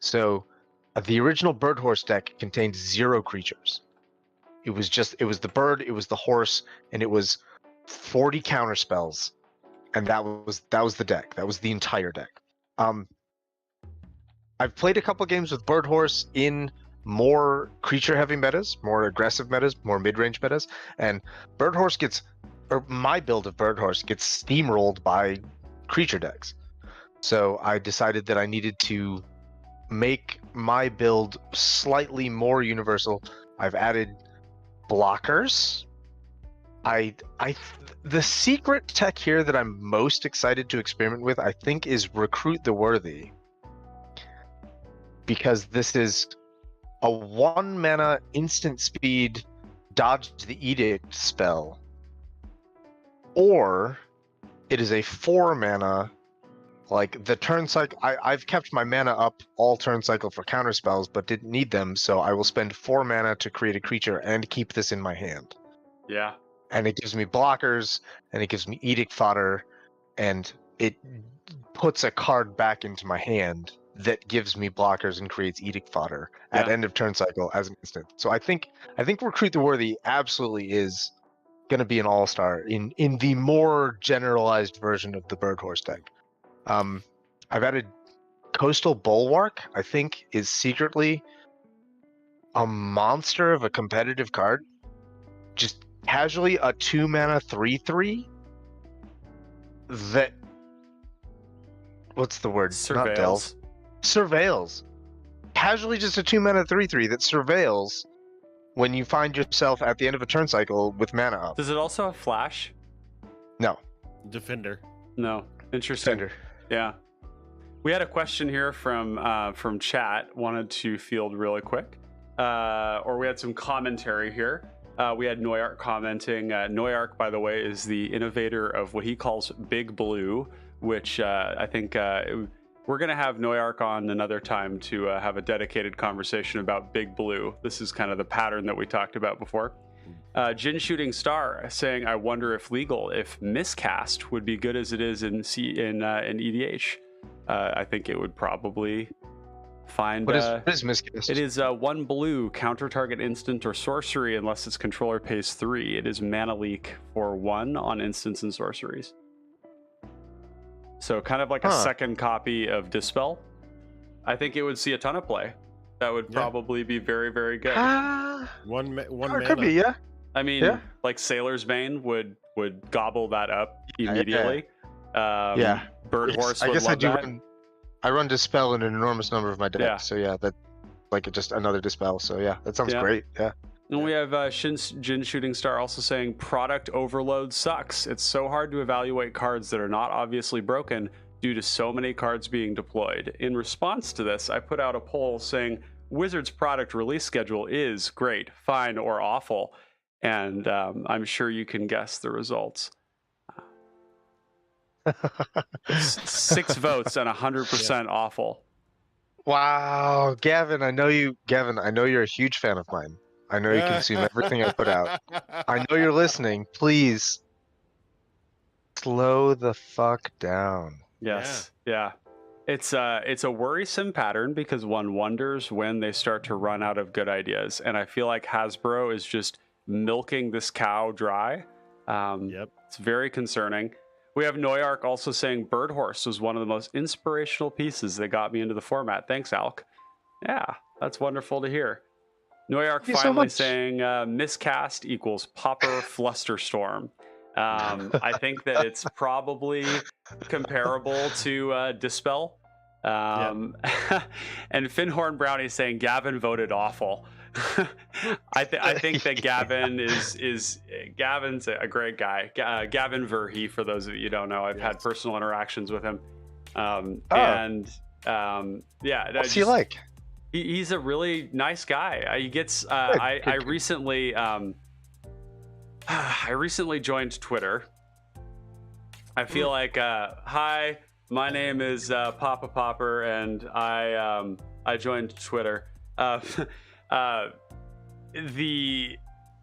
So, the original Birhorse deck contained 0 creatures. It was the bird, it was the horse, and it was 40 counter spells, and that was the deck. That was the entire deck. I've played a couple games with Bird Horse in more creature heavy metas, more aggressive metas, more mid-range metas, and my build of Bird Horse gets steamrolled by creature decks. So I decided that I needed to make my build slightly more universal. I've added blockers. The secret tech here that I'm most excited to experiment with, I think, is Recruit the Worthy, because this is a 1 mana instant speed dodge the edict spell, or it is a 4 mana, like the turn cycle. I've kept my mana up all turn cycle for counter spells, but didn't need them, so I will spend 4 mana to create a creature and keep this in my hand. Yeah. And it gives me blockers, and it gives me edict fodder, and it puts a card back into my hand that gives me blockers and creates edict fodder at end of turn cycle as an instant. So I think Recruit the Worthy absolutely is going to be an all-star in the more generalized version of the Bird Horse deck. I've added Coastal Bulwark. I think is secretly a monster of a competitive card. Just casually a 2 mana 3/3 that, what's the word? Not delve. Surveils. Casually just a 2 mana 3/3 that surveils when you find yourself at the end of a turn cycle with mana up. Does it also have flash? No. Defender. No. Interesting. Defender. Yeah. We had a question here from chat, wanted to field really quick. Or we had some commentary here. We had Noyark commenting. Noyark, by the way, is the innovator of what he calls Big Blue, which I think we're going to have Noyark on another time to have a dedicated conversation about Big Blue. This is kind of the pattern that we talked about before. Jin Shooting Star saying, I wonder if miscast would be good as it is in EDH. I think it would probably find... What is miscast? It is 1 blue, counter target instant or sorcery unless its controller pays 3. It is mana leak for 1 on instants and sorceries. So kind of like a second copy of Dispel. I think it would see a ton of play. That would probably be very, very good. One mana. Could be, yeah. I mean, like Sailor's Bane would gobble that up immediately. Bird Horse would love that. I run Dispel in an enormous number of my decks, so yeah, that like just another Dispel. So yeah, that sounds great. Yeah. And we have Jin Shooting Star also saying product overload sucks. It's so hard to evaluate cards that are not obviously broken due to so many cards being deployed. In response to this, I put out a poll saying Wizards product release schedule is great, fine, or awful. And I'm sure you can guess the results. 6 votes and 100% awful. Wow, Gavin, I know you're a huge fan of mine. I know you consume everything I put out. I know you're listening. Please slow the fuck down. Yes. Yeah. It's a worrisome pattern because one wonders when they start to run out of good ideas. And I feel like Hasbro is just milking this cow dry. It's very concerning. We have Noyark also saying Bird Horse was one of the most inspirational pieces that got me into the format. Thanks, Alk. Yeah, that's wonderful to hear. Noyark finally saying miscast equals Pauper Flusterstorm. I think that it's probably comparable to Dispel. And Finhorn Brownie saying Gavin voted awful. I think that Gavin Gavin's a great guy. Gavin Verhey, for those of you who don't know, I've had personal interactions with him. What's he like? He's a really nice guy. He gets. I recently joined Twitter. I feel like, hi, my name is Pauper, and I joined Twitter. The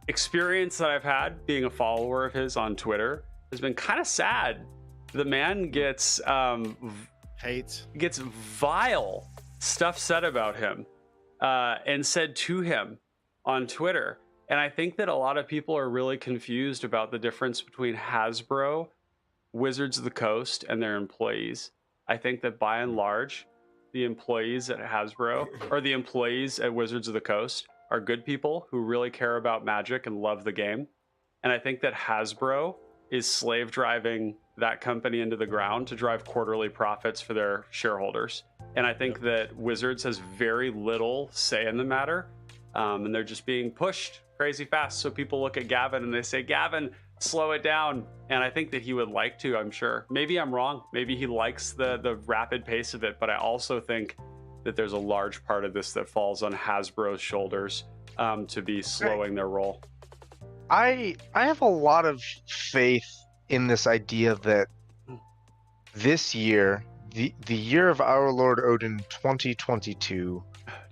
experience that I've had being a follower of his on Twitter has been kind of sad. The man gets vile stuff said about him and said to him on Twitter. And I think that a lot of people are really confused about the difference between Hasbro, Wizards of the Coast, and their employees. I think that by and large, the employees at Hasbro or the employees at Wizards of the Coast are good people who really care about Magic and love the game. And I think that Hasbro is slave driving that company into the ground to drive quarterly profits for their shareholders. And I think that Wizards has very little say in the matter. And they're just being pushed crazy fast. So people look at Gavin and they say, Gavin, slow it down. And I think that he would like to, I'm sure. Maybe I'm wrong. Maybe he likes the rapid pace of it. But I also think that there's a large part of this that falls on Hasbro's shoulders to be slowing their roll. I have a lot of faith in this idea that this year, the year of our Lord Odin 2022,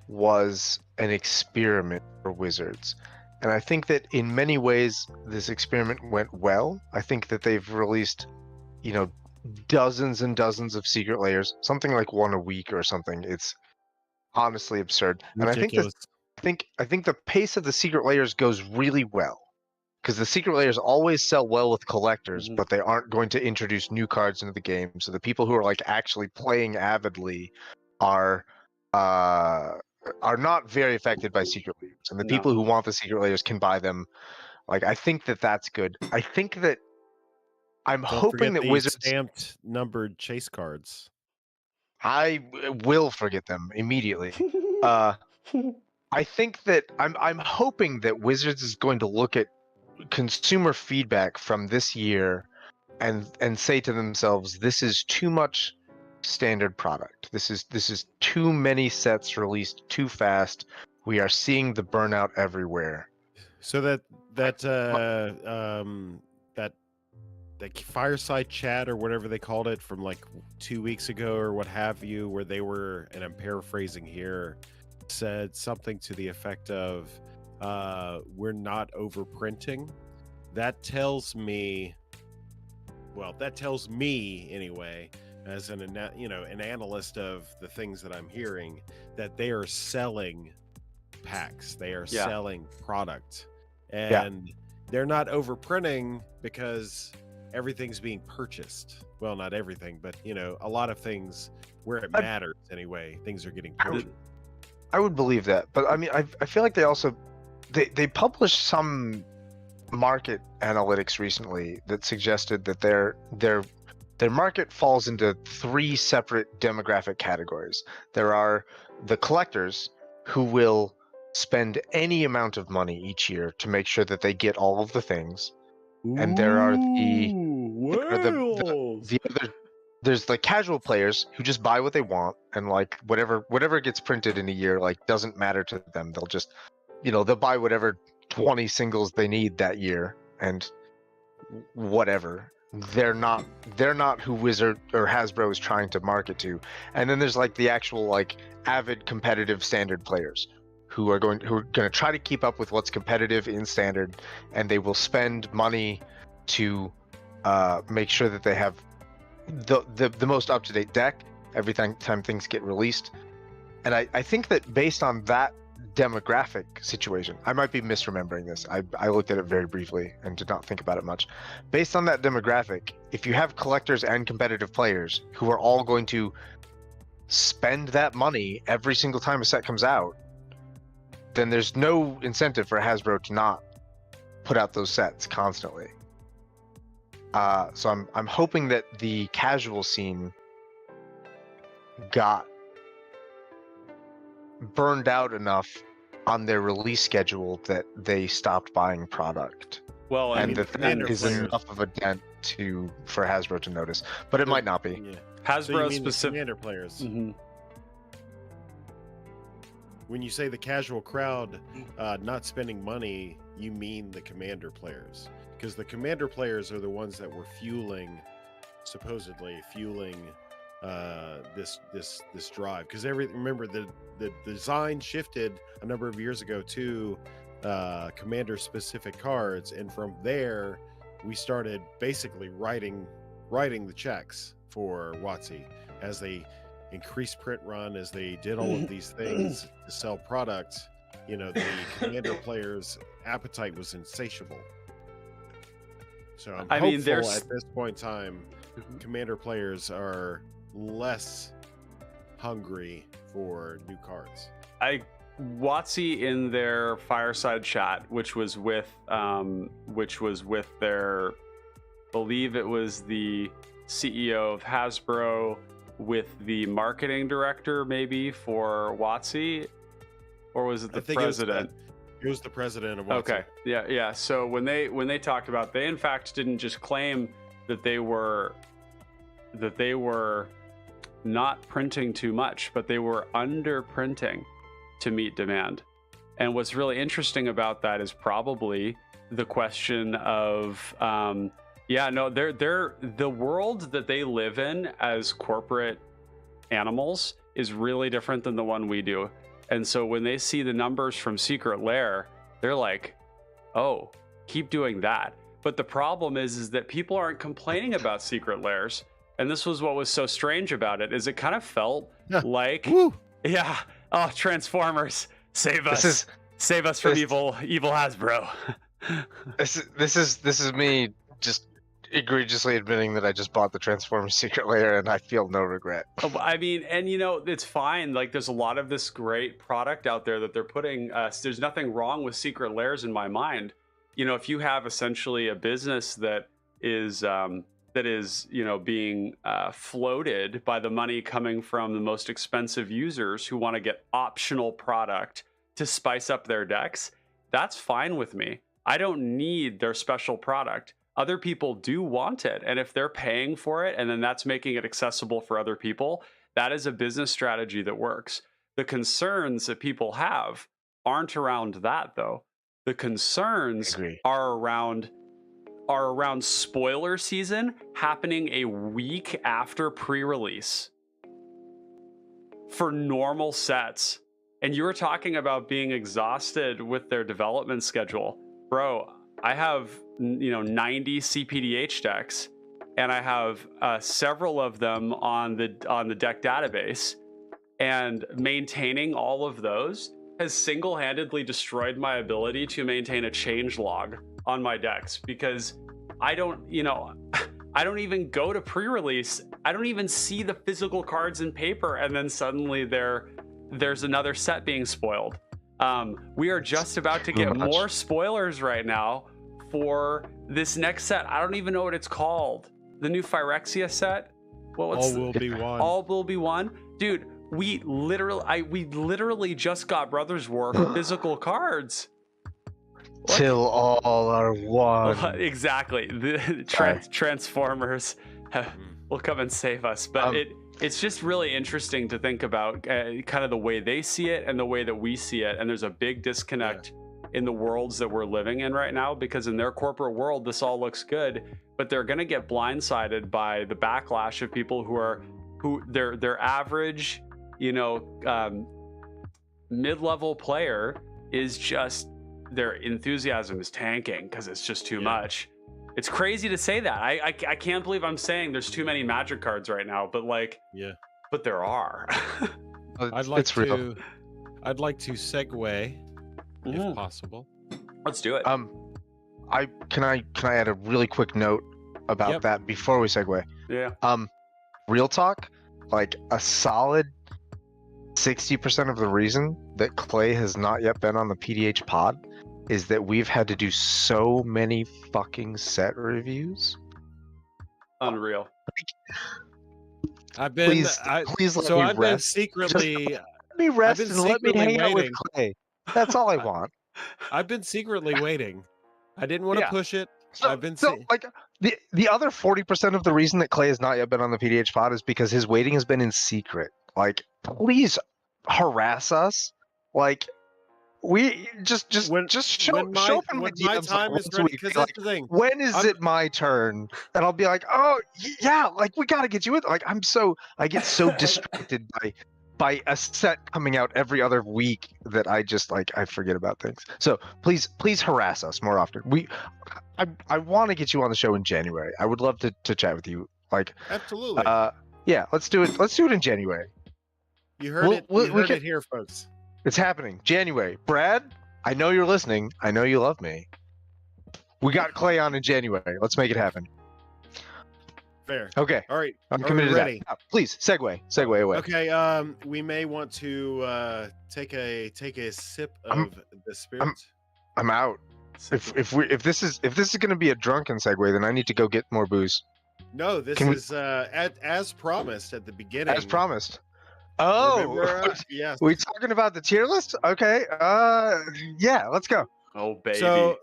was an experiment for Wizards. And I think that in many ways, this experiment went well. I think that they've released, dozens and dozens of secret layers, something like one a week or something. It's honestly absurd. Ridiculous. And I think the pace of the secret layers goes really well. Because the secret layers always sell well with collectors, but they aren't going to introduce new cards into the game. So the people who are like actually playing avidly are not very affected by secret layers, and the people who want the secret layers can buy them. Like, I think that that's good. I think that I'm hoping that Wizards stamped numbered chase cards. I will forget them immediately. I think that I'm hoping that Wizards is going to look at consumer feedback from this year and say to themselves, this is too much standard product. This is too many sets released too fast. We are seeing the burnout everywhere. So that fireside chat or whatever they called it from like 2 weeks ago or what have you, where they were, and I'm paraphrasing here, said something to the effect of, we're not overprinting. That tells me anyway, as an analyst of the things that I'm hearing, that they are selling packs, they are selling product, and they're not overprinting because everything's being purchased. Well, not everything, but a lot of things where it matters anyway, things are getting purchased. I would believe that, but I mean, I feel like they also they published some market analytics recently that suggested that their market falls into 3 separate demographic categories. There are the collectors who will spend any amount of money each year to make sure that they get all of the things, and there are there's the casual players who just buy what they want, and like whatever gets printed in a year like doesn't matter to them. They'll just they'll buy whatever 20 singles they need that year, and whatever. They're not who Wizard or Hasbro is trying to market to. And then there's like the actual like avid competitive standard players who are going to try to keep up with what's competitive in standard, and they will spend money to make sure that they have the most up-to-date deck every time things get released. And I think that based on that demographic situation, I might be misremembering this. I looked at it very briefly and did not think about it much. Based on that demographic, if you have collectors and competitive players who are all going to spend that money every single time a set comes out, then there's no incentive for Hasbro to not put out those sets constantly. So I'm hoping that the casual scene got burned out enough on their release schedule that they stopped buying product. Well, that is enough of a dent for Hasbro to notice, but it might not be. Yeah. Hasbro specific commander players. Mm-hmm. When you say the casual crowd not spending money, you mean the commander players, because the commander players are the ones that were supposedly fueling this drive. Because remember the design shifted a number of years ago to commander specific cards, and from there we started basically writing the checks for WotC as they increased print run, as they did all of these things to sell product. the commander players' appetite was insatiable. So I'm hopeful there's at this point in time, commander players are less hungry for new cards. WotC in their fireside chat, which was with their, believe it was the CEO of Hasbro with the marketing director maybe for WotC, or was it the president? It was the president of WotC. Okay, yeah. So when they talked about, they in fact didn't just claim that they were not printing too much, but they were under printing to meet demand. And what's really interesting about that is probably the question of they're the world that they live in as corporate animals is really different than the one we do. And so when they see the numbers from Secret Lair, they're like, oh, keep doing that. But the problem is that people aren't complaining about Secret Lairs. And this was what was so strange about it, is it kind of felt like, oh, Transformers, save us. Save us from evil Hasbro. This is me just egregiously admitting that I just bought the Transformers Secret Lair and I feel no regret. And it's fine. Like, there's a lot of this great product out there that they're putting. There's nothing wrong with Secret Lairs in my mind. If you have essentially a business that is being floated by the money coming from the most expensive users who want to get optional product to spice up their decks, that's fine with me. I don't need their special product. Other people do want it. And if they're paying for it and then that's making it accessible for other people, that is a business strategy that works. The concerns that people have aren't around that, though. The concerns are around spoiler season happening a week after pre-release for normal sets. And you were talking about being exhausted with their development schedule. Bro, I have 90 CPDH decks, and I have several of them on the deck database, and maintaining all of those has single-handedly destroyed my ability to maintain a change log on my decks, because I don't even go to pre-release. I don't even see the physical cards in paper, and then suddenly there's another set being spoiled. We are just about to get more spoilers right now for this next set. I don't even know what it's called. The new Phyrexia set. All will be one. Dude, we literally just got Brothers War physical cards. Till all are one. Exactly. The Transformers will come and save us. But it's just really interesting to think about kind of the way they see it and the way that we see it. And there's a big disconnect in the worlds that we're living in right now, because in their corporate world, this all looks good, but they're going to get blindsided by the backlash of people who their average, mid-level player is just, their enthusiasm is tanking because it's just too much. It's crazy to say that. I can't believe I'm saying there's too many Magic cards right now, but but there are. I'd like to segue if possible. Let's do it. Can I add a really quick note about that before we segue? Yeah. Real talk, like a solid 60% of the reason that Clay has not yet been on the PDH pod is that we've had to do so many fucking set reviews. Unreal. I've been please let me rest. Been secretly let me rest and let me hang out with Clay. That's all I want. I've been secretly waiting. I didn't want to push it. The other 40% of the reason that Clay has not yet been on the PDH pod is because his waiting has been in secret. Like, please harass us. Like, we just show up in my DMs time is ready, because that's the thing. When is it my turn? And I'll be like, oh yeah, like we gotta get you in. Like I get so distracted by a set coming out every other week that I just I forget about things. So please harass us more often. I want to get you on the show in January. I would love to chat with you. Like, absolutely. Yeah, let's do it. Let's do it in January. You heard it. You heard it here, folks. It's happening. January. Brad, I know you're listening. I know you love me. We got Clay on in January. Let's make it happen. Fair. Okay. All right. I'm Are committed we to ready? that. Please, segue away. Okay. We may want to take a sip of the spirit. I'm out. If this is going to be a drunken segue, then I need to go get more booze. No, this is as promised at the beginning. As promised. Oh, Remember, yes. We talking about the tier list? Okay. Yeah, let's go. Oh, baby. So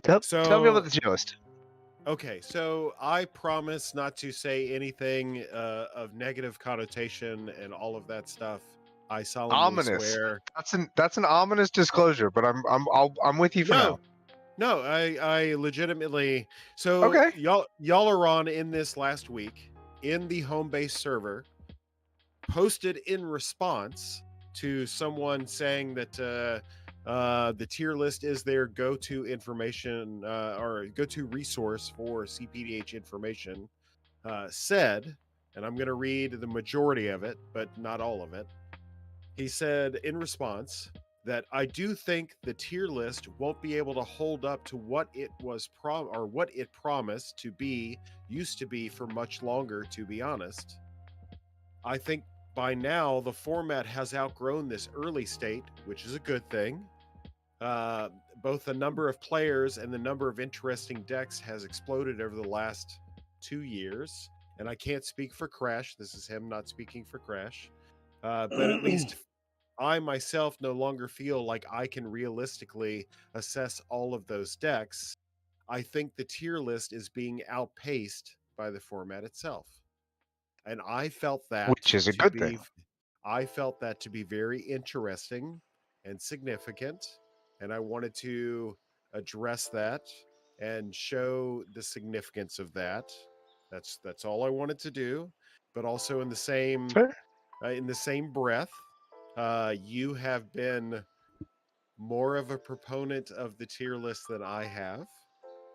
Tell me about the tier list. Okay, so I promise not to say anything of negative connotation and all of that stuff. I solemnly swear. That's an ominous disclosure, but I'm with you for now. No, I legitimately. So okay. y'all are on in this last week in the home base server, posted in response to someone saying that the tier list is their go-to information or go-to resource for CPDH information. Said, and I'm going to read the majority of it, but not all of it. He said in response that I do think the tier list won't be able to hold up to what it was what it promised to be, used to be for much longer, to be honest. I think by now the format has outgrown this early state, which is a good thing. Both the number of players and the number of interesting decks has exploded over the last 2 years. And I can't speak for Crash. This is him not speaking for Crash. But at least I myself no longer feel like I can realistically assess all of those decks. I think the tier list is being outpaced by the format itself. And I felt that, which is a good thing. I felt that to be very interesting and significant. And I wanted to address that and show the significance of that. That's all I wanted to do. But also in the same breath, you have been more of a proponent of the tier list than I have.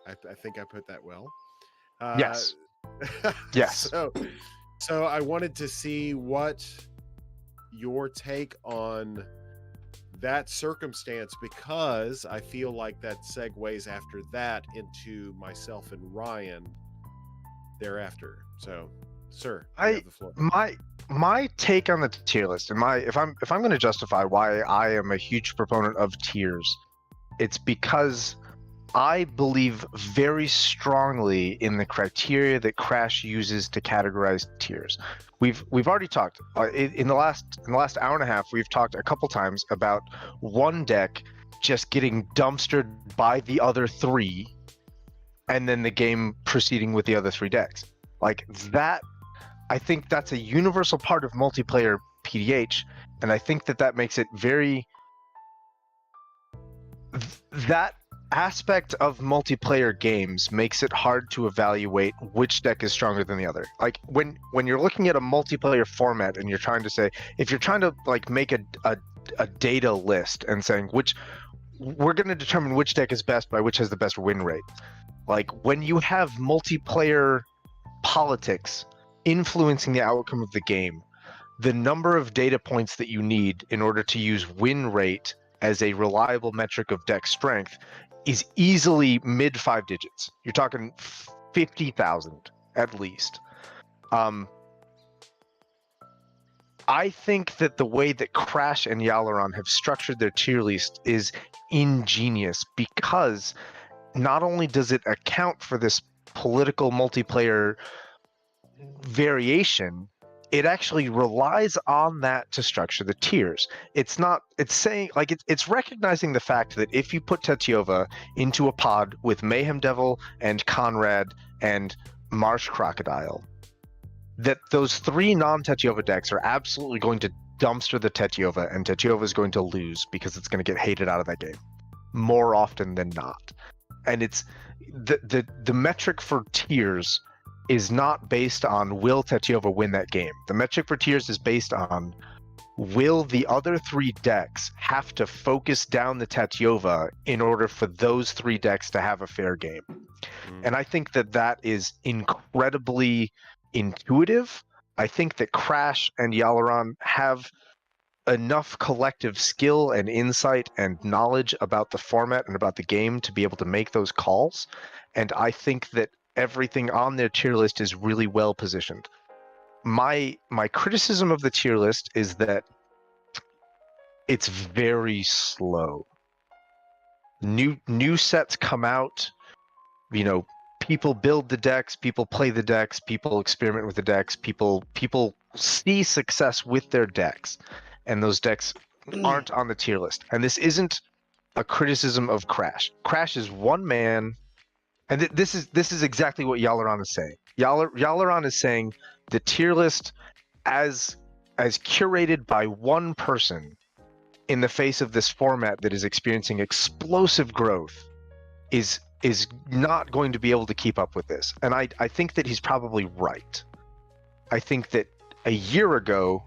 I think I put that well. Yes. Yes. So I wanted to see what your take on that circumstance, because I feel like that segues after that into myself and Ryan thereafter. So, sir, you have the floor. My take on the tier list, and if I'm going to justify why I am a huge proponent of tiers, it's because I believe very strongly in the criteria that Crash uses to categorize tiers. We've already talked in the last hour and a half. We've talked a couple times about one deck just getting dumpstered by the other three, and then the game proceeding with the other three decks. Like that, I think that's a universal part of multiplayer PDH, and I think that makes it very. That aspect of multiplayer games makes it hard to evaluate which deck is stronger than the other. Like when you're looking at a multiplayer format and you're trying to say, if you're trying to like make a data list and saying we're going to determine which deck is best by which has the best win rate. Like when you have multiplayer politics influencing the outcome of the game, the number of data points that you need in order to use win rate as a reliable metric of deck strength is easily mid 5 digits. You're talking 50,000 at least. I think that the way that Crash and Yalaron have structured their tier list is ingenious, because not only does it account for this political multiplayer variation, it actually relies on that to structure the tiers. It's recognizing the fact that if you put Tetiova into a pod with Mayhem Devil and Conrad and Marsh Crocodile, that those three non-Tetiova decks are absolutely going to dumpster the Tetiova, and Tetiova is going to lose because it's going to get hated out of that game more often than not. And it's the metric for tiers is not based on will Tetiova win that game. The metric for tiers is based on will the other three decks have to focus down the Tetiova in order for those three decks to have a fair game. And I think that is incredibly intuitive. I think that Crash and Yalaron have enough collective skill and insight and knowledge about the format and about the game to be able to make those calls. And I think that everything on their tier list is really well positioned. My criticism of the tier list is that it's very slow. New sets come out, people build the decks, people play the decks, people experiment with the decks, people see success with their decks, and those decks aren't on the tier list. And this isn't a criticism of Crash. Crash is one man, and this is exactly what Yalaran is saying. Yalaran is saying the tier list as curated by one person in the face of this format that is experiencing explosive growth is not going to be able to keep up with this. And I think that he's probably right. I think that a year ago,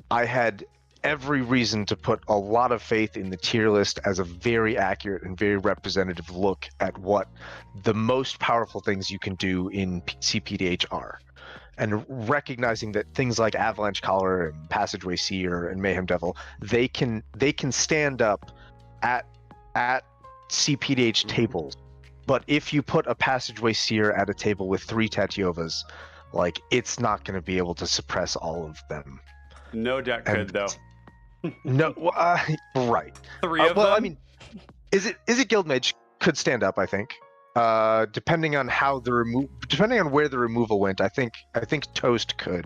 I had every reason to put a lot of faith in the tier list as a very accurate and very representative look at what the most powerful things you can do in CPDH are. And recognizing that things like Avalanche Collar and Passageway Seer and Mayhem Devil, they can stand up at CPDH tables. But if you put a Passageway Seer at a table with 3 Tatiovas, like, it's not going to be able to suppress all of them. No deck could, though. No, right. 3 of them? I mean, is it Guildmage could stand up, I think. Depending on where the removal went, I think Toast could.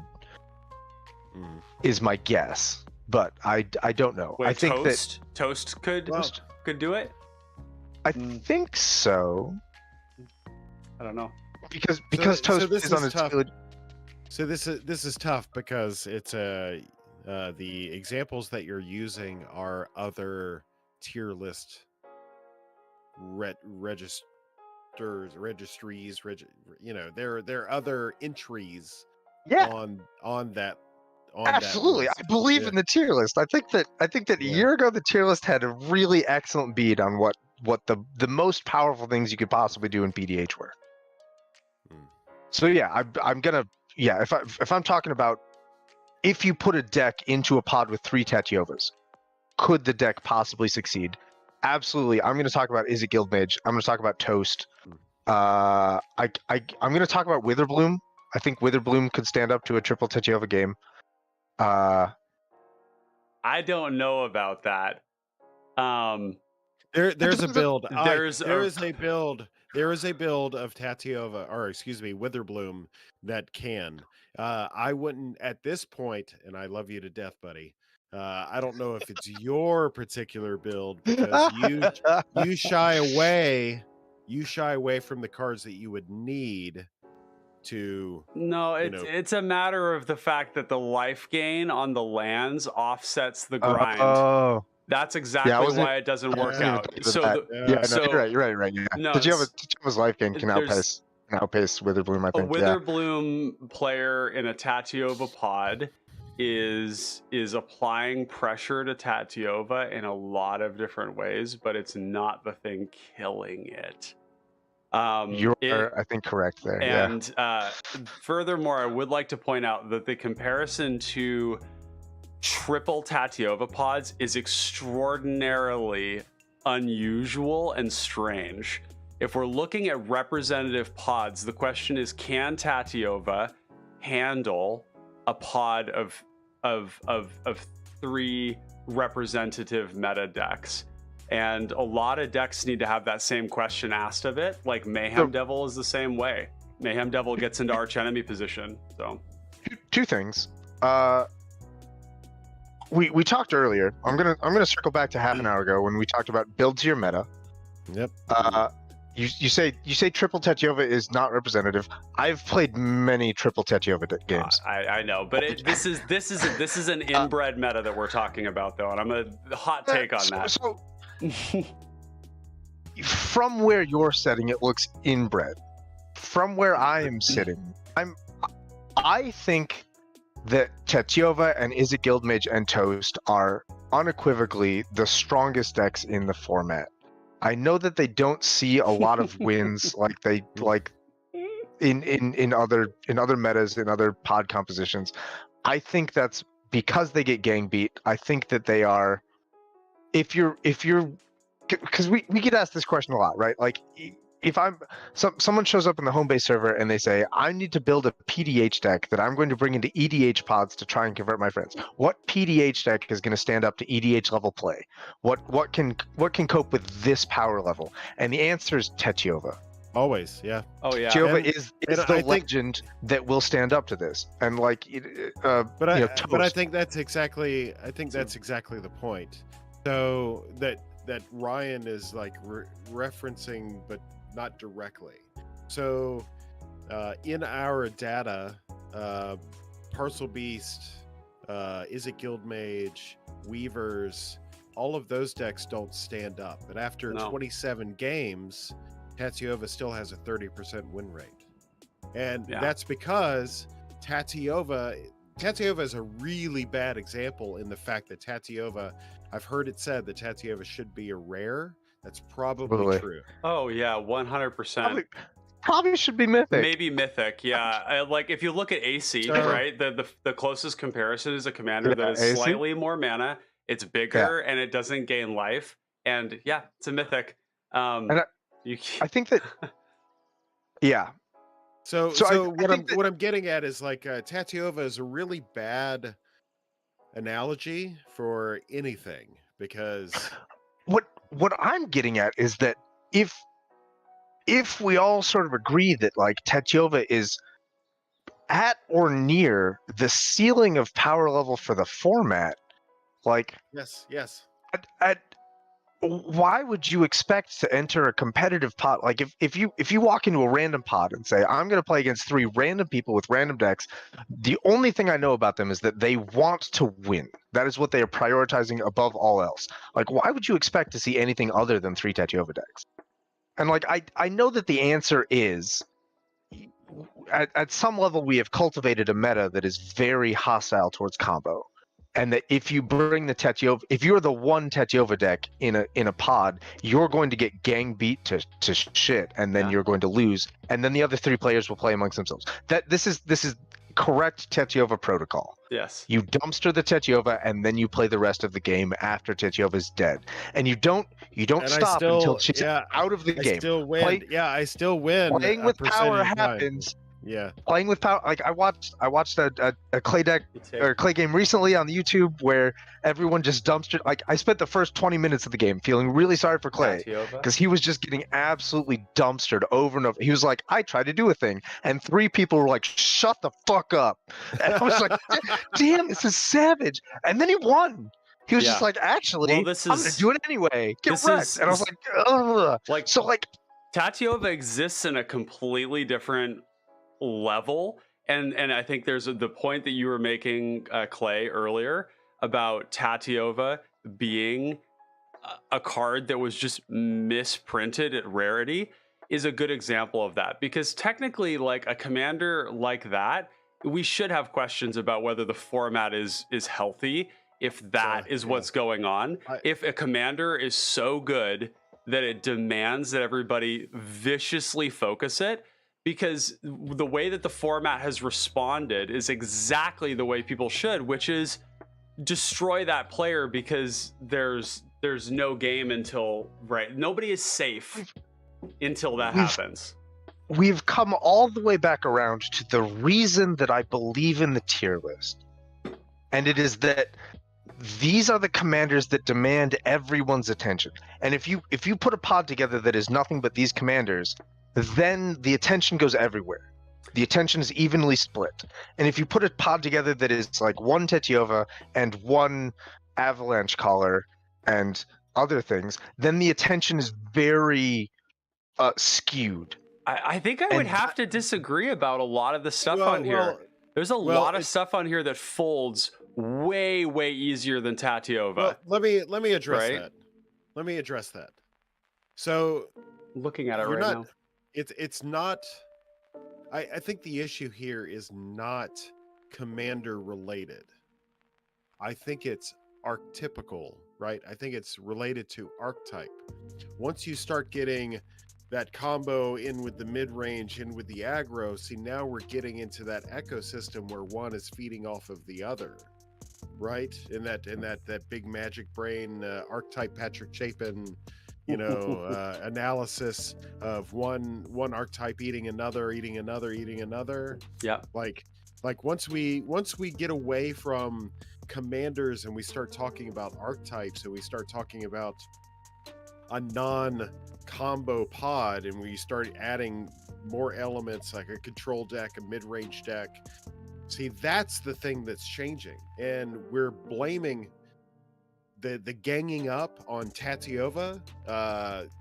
Is my guess, but I don't know. Wait, I think Toast could do it. I think so. I don't know because Toast this is on is its tough. So this is tough because it's the examples that you're using are other tier list registries. There are other entries. Yeah. On that. Absolutely, I believe in the tier list. I think that a year ago the tier list had a really excellent bead on what the most powerful things you could possibly do in PDH were. So yeah, I'm gonna if I'm talking about if you put a deck into a pod with 3 Tatiovas, could the deck possibly succeed? Absolutely. I'm going to talk about Is It Guildmage. I'm going to talk about Toast. I'm going to talk about Witherbloom. I think Witherbloom could stand up to a triple Tatiova game. I don't know about that. There's a build. There is a build of Tatiova, or excuse me, Witherbloom that can. I wouldn't at this point, and I love you to death, buddy. I don't know if it's your particular build because you shy away from the cards that you would need to. No, it's a matter of the fact that the life gain on the lands offsets the grind. Oh. That's exactly why it doesn't work out. You're right. Yeah. No, Tatiovan's life gain can outpace Witherbloom, I think. A Witherbloom player in a Tatiova pod is applying pressure to Tatiova in a lot of different ways, but it's not the thing killing it. You're, I think, correct there. And furthermore, I would like to point out that the comparison to triple Tatiova pods is extraordinarily unusual and strange. If we're looking at representative pods, the question is, can Tatiova handle a pod of 3 representative meta decks? And a lot of decks need to have that same question asked of it. Like Mayhem Devil is the same way. Mayhem Devil gets into arch enemy position. So, two things. We talked earlier. I'm gonna circle back to half an hour ago when we talked about build to your meta. Yep. You say triple Tatiova is not representative. I've played many triple Tatiova games. I know, but this is an inbred meta that we're talking about, though, and I'm a hot take on that. So from where you're setting, it looks inbred. From where I am sitting, I think that Tatiova and Is It Guildmage and Toast are unequivocally the strongest decks in the format. I know that they don't see a lot of wins like in other metas, in other pod compositions. I think that's because they get gang beat, I think that they are. If you're, because we get asked this question a lot, right? Like, if someone shows up in the home base server and they say, I need to build a PDH deck that I'm going to bring into EDH pods to try and convert my friends. What PDH deck is going to stand up to EDH level play? What can cope with this power level? And the answer is Tetiova. Always, yeah. Oh yeah. Tetiova is the I legend that will stand up to this. And like, but I Toast. think that's exactly the point. So that Ryan is like referencing, but not directly. So in our data, Parcel Beast, Is It Guildmage, Weavers, all of those decks don't stand up. But after 27 games, Tatiova still has a 30% win rate. And that's because Tatiova is a really bad example in the fact that Tatiova, I've heard it said that Tatiova should be a rare. That's probably true. Oh yeah, 100%. Probably should be mythic. Maybe mythic, yeah. Like if you look at AC, right? The closest comparison is a commander that is AC? slightly more mana. It's bigger and it doesn't gain life. And yeah, it's a mythic. I think that. Yeah. So what I'm getting at is like Tatiova is a really bad analogy for anything, because what I'm getting at is that if we all sort of agree that like Tatiova is at or near the ceiling of power level for the format, like yes. Why would you expect to enter a competitive pod? Like if you walk into a random pod and say, I'm going to play against 3 random people with random decks, the only thing I know about them is that they want to win. That is what they are prioritizing above all else. Like, why would you expect to see anything other than 3 Tatiova decks? And like, I know that the answer is, at some level, we have cultivated a meta that is very hostile towards combo. And that if you bring the Tetiova, if you're the one Tetiova deck in a pod, you're going to get gang beat to shit, and then you're going to lose, and then the other 3 players will play amongst themselves. This is correct Tetiova protocol. Yes. You dumpster the Tetiova, and then you play the rest of the game after Tetiova's dead, and you don't stop until she's out of the game. I still win. I still win. Playing with power happens. Yeah, playing with power. Like I watched a clay deck or clay game recently on the YouTube where everyone just dumpstered. Like I spent the first 20 minutes of the game feeling really sorry for Clay because he was just getting absolutely dumpstered over and over. He was like, I tried to do a thing, and 3 people were like, shut the fuck up. And I was like, damn, this is savage. And then he won. He was just like, actually, I'm gonna do it anyway. Get wrecked. And I was like, ugh. Like Tatiova exists in a completely different level, and I think there's the point that you were making, Clay, earlier about Tatiova being a card that was just misprinted at rarity is a good example of that, because technically, like a commander like that, we should have questions about whether the format is healthy if that is what's going on. If a commander is so good that it demands that everybody viciously focus it, because the way that the format has responded is exactly the way people should, which is destroy that player, because there's no game until nobody is safe until that happens. We've come all the way back around to the reason that I believe in the tier list, and it is that these are the commanders that demand everyone's attention. And if you put a pod together that is nothing but these commanders, then the attention goes everywhere. The attention is evenly split. And if you put a pod together that is like 1 Tetiova and 1 Avalanche Caller and other things, then the attention is very skewed. I think I would have to disagree about a lot of the stuff on here. There's a lot of stuff on here that folds way easier than Tatiova. Let me address that. Let me address that. So, looking at it right now, it's not. I think the issue here is not commander related. I think it's archetypical, right? I think it's related to archetype. Once you start getting that combo in with the mid-range, in with the aggro, see, now we're getting into that ecosystem where one is feeding off of the other. right? In that big magic brain archetype Patrick Chapin, analysis of one archetype eating another. Yeah. Like once we get away from commanders and we start talking about archetypes and we start talking about a non-combo pod and we start adding more elements like a control deck, a mid-range deck. See, that's the thing that's changing, and we're blaming the ganging up on Tatiova.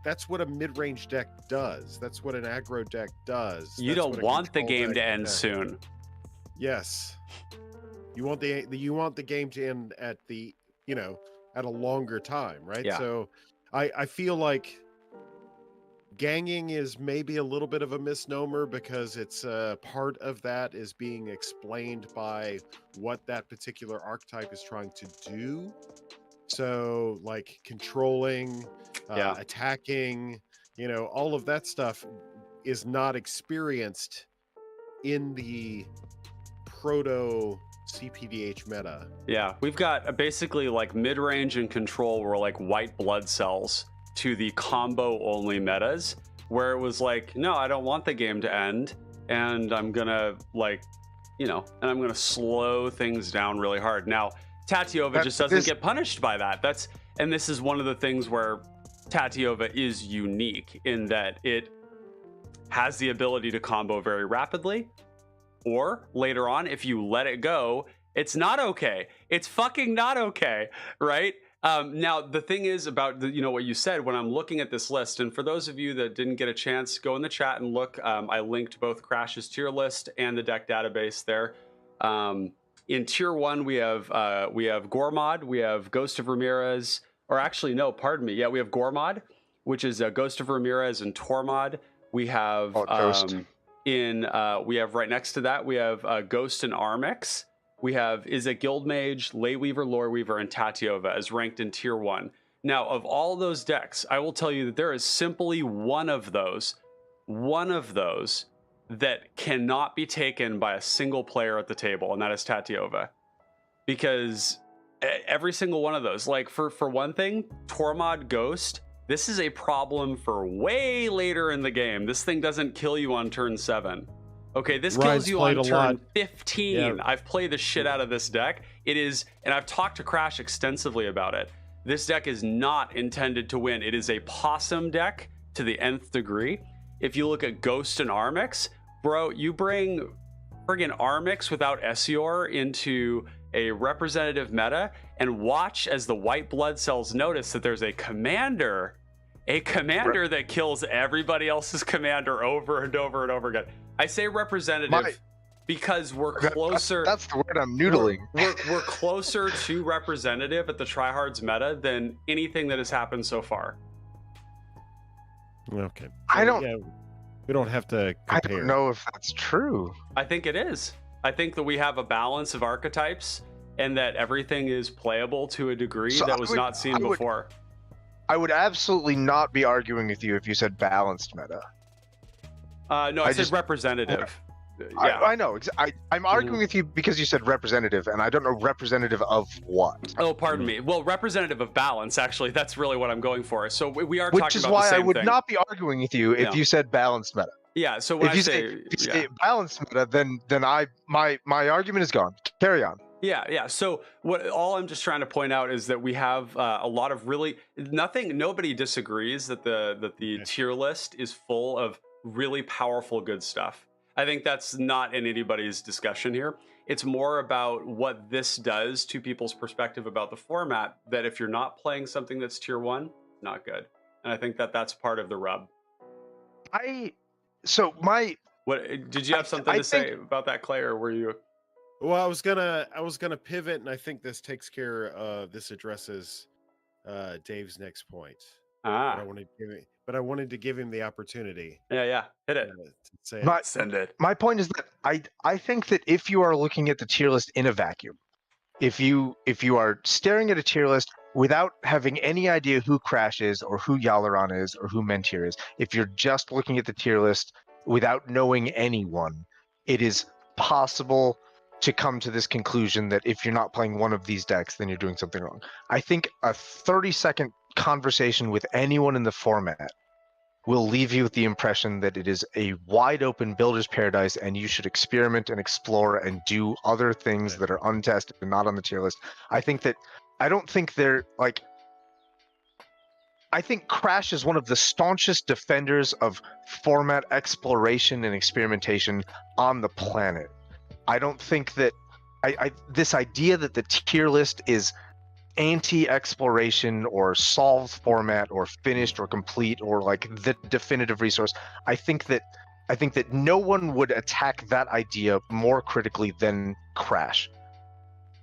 That's what a mid-range deck does. That's what an aggro deck does. You That's don't what a want the control game deck to end does. soon. Yes, you want the game to end at at a longer time, right? Yeah. So I feel like ganging is maybe a little bit of a misnomer because it's part of that is being explained by what that particular archetype is trying to do. So like controlling, attacking, all of that stuff is not experienced in the proto CPDH meta. Yeah, we've got basically like mid-range and control were like white blood cells to the combo only metas, where it was like, no, I don't want the game to end, and I'm gonna and I'm gonna slow things down really hard. Now, Tatiova just doesn't get punished by that. And this is one of the things where Tatiova is unique in that it has the ability to combo very rapidly, or later on, if you let it go, it's not okay. It's fucking not okay, right? Now, the thing is about what you said when I'm looking at this list, and for those of you that didn't get a chance, go in the chat and look. I linked both Crash's tier list and the deck database there. In tier 1, we have Gormod, we have Ghost of Ramirez, or actually, no, pardon me. Yeah, we have Gormod, which is Ghost of Ramirez and Tormod. We have Ghost. We have right next to that, we have Ghost and Armix. We have Guildmage, Layweaver, Loreweaver, and Tatiova as ranked in tier 1. Now, of all those decks, I will tell you that there is simply one of those that cannot be taken by a single player at the table, and that is Tatiova. Because every single one of those, like for one thing, Tormod Ghost, this is a problem for way later in the game. This thing doesn't kill you on turn 7. Okay, this kills you on turn 15. Yeah. I've played the shit out of this deck. It is, and I've talked to Crash extensively about it. This deck is not intended to win. It is a possum deck to the nth degree. If you look at Ghost and Armix, bro, you bring friggin' Armix without Esior into a representative meta and watch as the white blood cells notice that there's a commander that kills everybody else's commander over and over and over again. I say representative because we're closer. That's the word I'm noodling. We're closer to representative at the tryhards meta than anything that has happened so far. Okay. We don't have to compare. I don't know if that's true. I think it is. I think that we have a balance of archetypes and that everything is playable to a degree that was not seen before. I would absolutely not be arguing with you if you said balanced meta. No, I said representative. Yeah. I know. I'm arguing with you because you said representative, and I don't know representative of what. Oh, pardon me. Well, representative of balance, actually. That's really what I'm going for. So we are talking about the same thing. Which is why I would not be arguing with you if you said balanced meta. Yeah, so when if you say balanced meta, then my argument is gone. Carry on. Yeah. So all I'm just trying to point out is that we have a lot of nobody disagrees that the tier list is full of really powerful good stuff. I think that's not in anybody's discussion here. It's more about what this does to people's perspective about the format, that if you're not playing something that's tier 1, not good. And I think that that's part of the rub. What did you have something to say about that, Clay, or were you? Well, I was gonna pivot, and I think this takes care of this addresses Dave's next point. But I wanted to give him the opportunity. Yeah, hit it. Send it. My point is that I think that if you are looking at the tier list in a vacuum, if you are staring at a tier list without having any idea who Crash is or who Yalaran is or who Mentir is, if you're just looking at the tier list without knowing anyone, it is possible to come to this conclusion that if you're not playing one of these decks, then you're doing something wrong. I think a 30-second conversation with anyone in the format will leave you with the impression that it is a wide open builder's paradise and you should experiment and explore and do other things that are untested and not on the tier list. I don't think they're like, I think Crash is one of the staunchest defenders of format exploration and experimentation on the planet. I don't think that this idea that the tier list is anti-exploration or solved format or finished or complete or like the definitive resource. I think that no one would attack that idea more critically than Crash.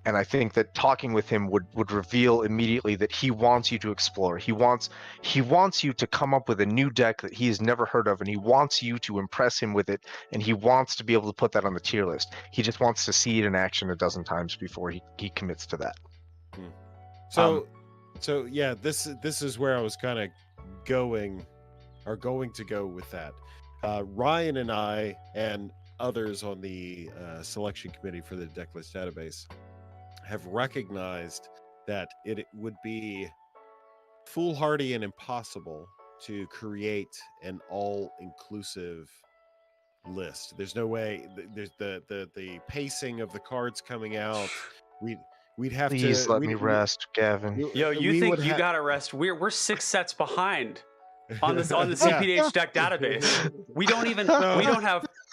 And I think that talking with him would reveal immediately that he wants you to explore. He wants you to come up with a new deck that he has never heard of, and he wants you to impress him with it, and he wants to be able to put that on the tier list. He just wants to see it in action a dozen times before he commits to that. So yeah, this is where I was kind of going to go with that. Ryan and I and others on the selection committee for the decklist database have recognized that it would be foolhardy and impossible to create an all-inclusive list. There's no way. There's the pacing of the cards coming out. We'd have to. Please let me rest, Gavin. Yo, you think you gotta rest? We're 6 sets behind on the CPDH deck database. We don't even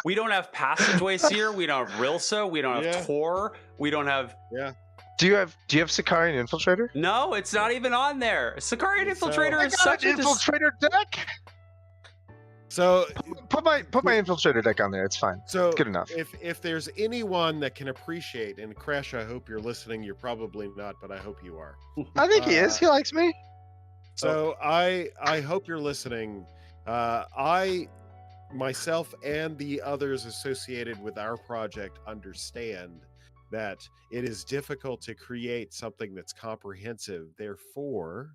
we don't have passageways here. We don't have Rilsa. We don't have Tor. We don't have. Yeah. Do you have Sicarian Infiltrator? No, it's not even on there. Sicarian Infiltrator is such an Infiltrator deck. So put my Infiltrator deck on there. It's fine. So it's good enough. If there's anyone that can appreciate, and Crash, I hope you're listening. You're probably not, but I hope you are. I think he is. He likes me. So I hope you're listening. I myself and the others associated with our project understand that it is difficult to create something that's comprehensive. Therefore,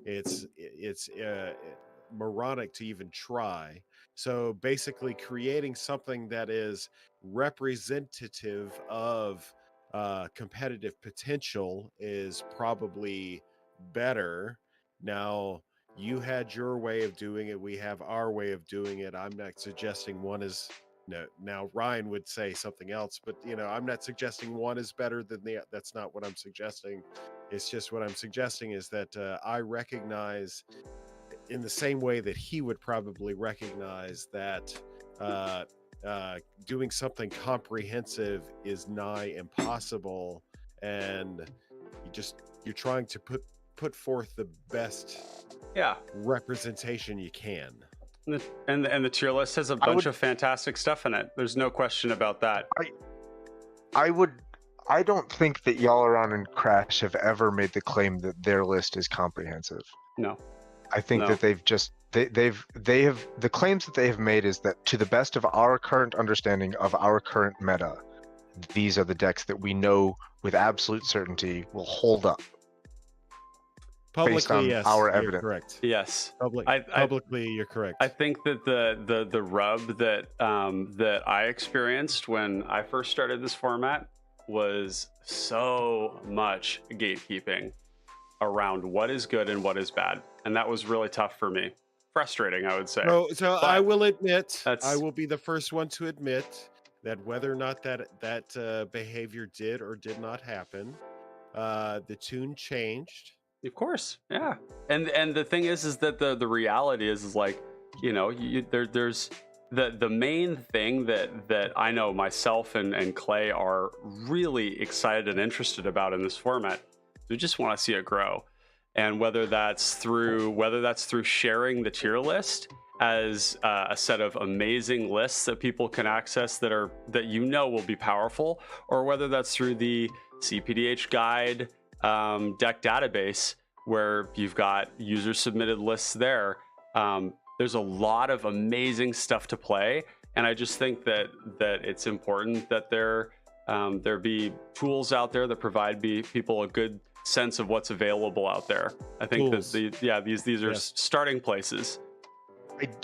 it's moronic to even try. So basically creating something that is representative of competitive potential is probably better. Now, you had your way of doing it, we have our way of doing it. I'm not suggesting one is no. Now Ryan would say something else, but I'm not suggesting one is better than the. That's not what I'm suggesting. It's just what I'm suggesting is that I recognize, in the same way that he would probably recognize that doing something comprehensive is nigh impossible, and you're trying to put forth the best representation you can. And the tier list has a bunch of fantastic stuff in it. There's no question about that. I don't think that Yalaran and Crash have ever made the claim that their list is comprehensive. No. I think that they have the claims that they have made is that, to the best of our current understanding of our current meta, these are the decks that we know with absolute certainty will hold up. Publicly, based on yes, our you're evidence. correct. Yes. Publicly, you're correct. I think that the rub that I experienced when I first started this format was so much gatekeeping around what is good and what is bad, and that was really tough for me. Frustrating, I would say. So I will admit, I will be the first one to admit that whether or not that behavior did or did not happen, the tune changed. Of course, yeah. And the thing is that the reality is like, there's the main thing that I know myself and Clay are really excited and interested about in this format. We just want to see it grow. And whether that's through sharing the tier list as a set of amazing lists that people can access that will be powerful, or whether that's through the CPDH guide deck database where you've got user submitted lists there. There's a lot of amazing stuff to play, and I just think that it's important that there be tools out there that provide people a good sense of what's available out there. I think tools. These are starting places.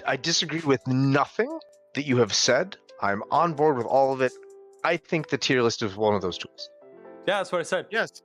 I disagree with nothing that you have said. I'm on board with all of it. I think the tier list is one of those tools. Yeah, that's what I said. Yes.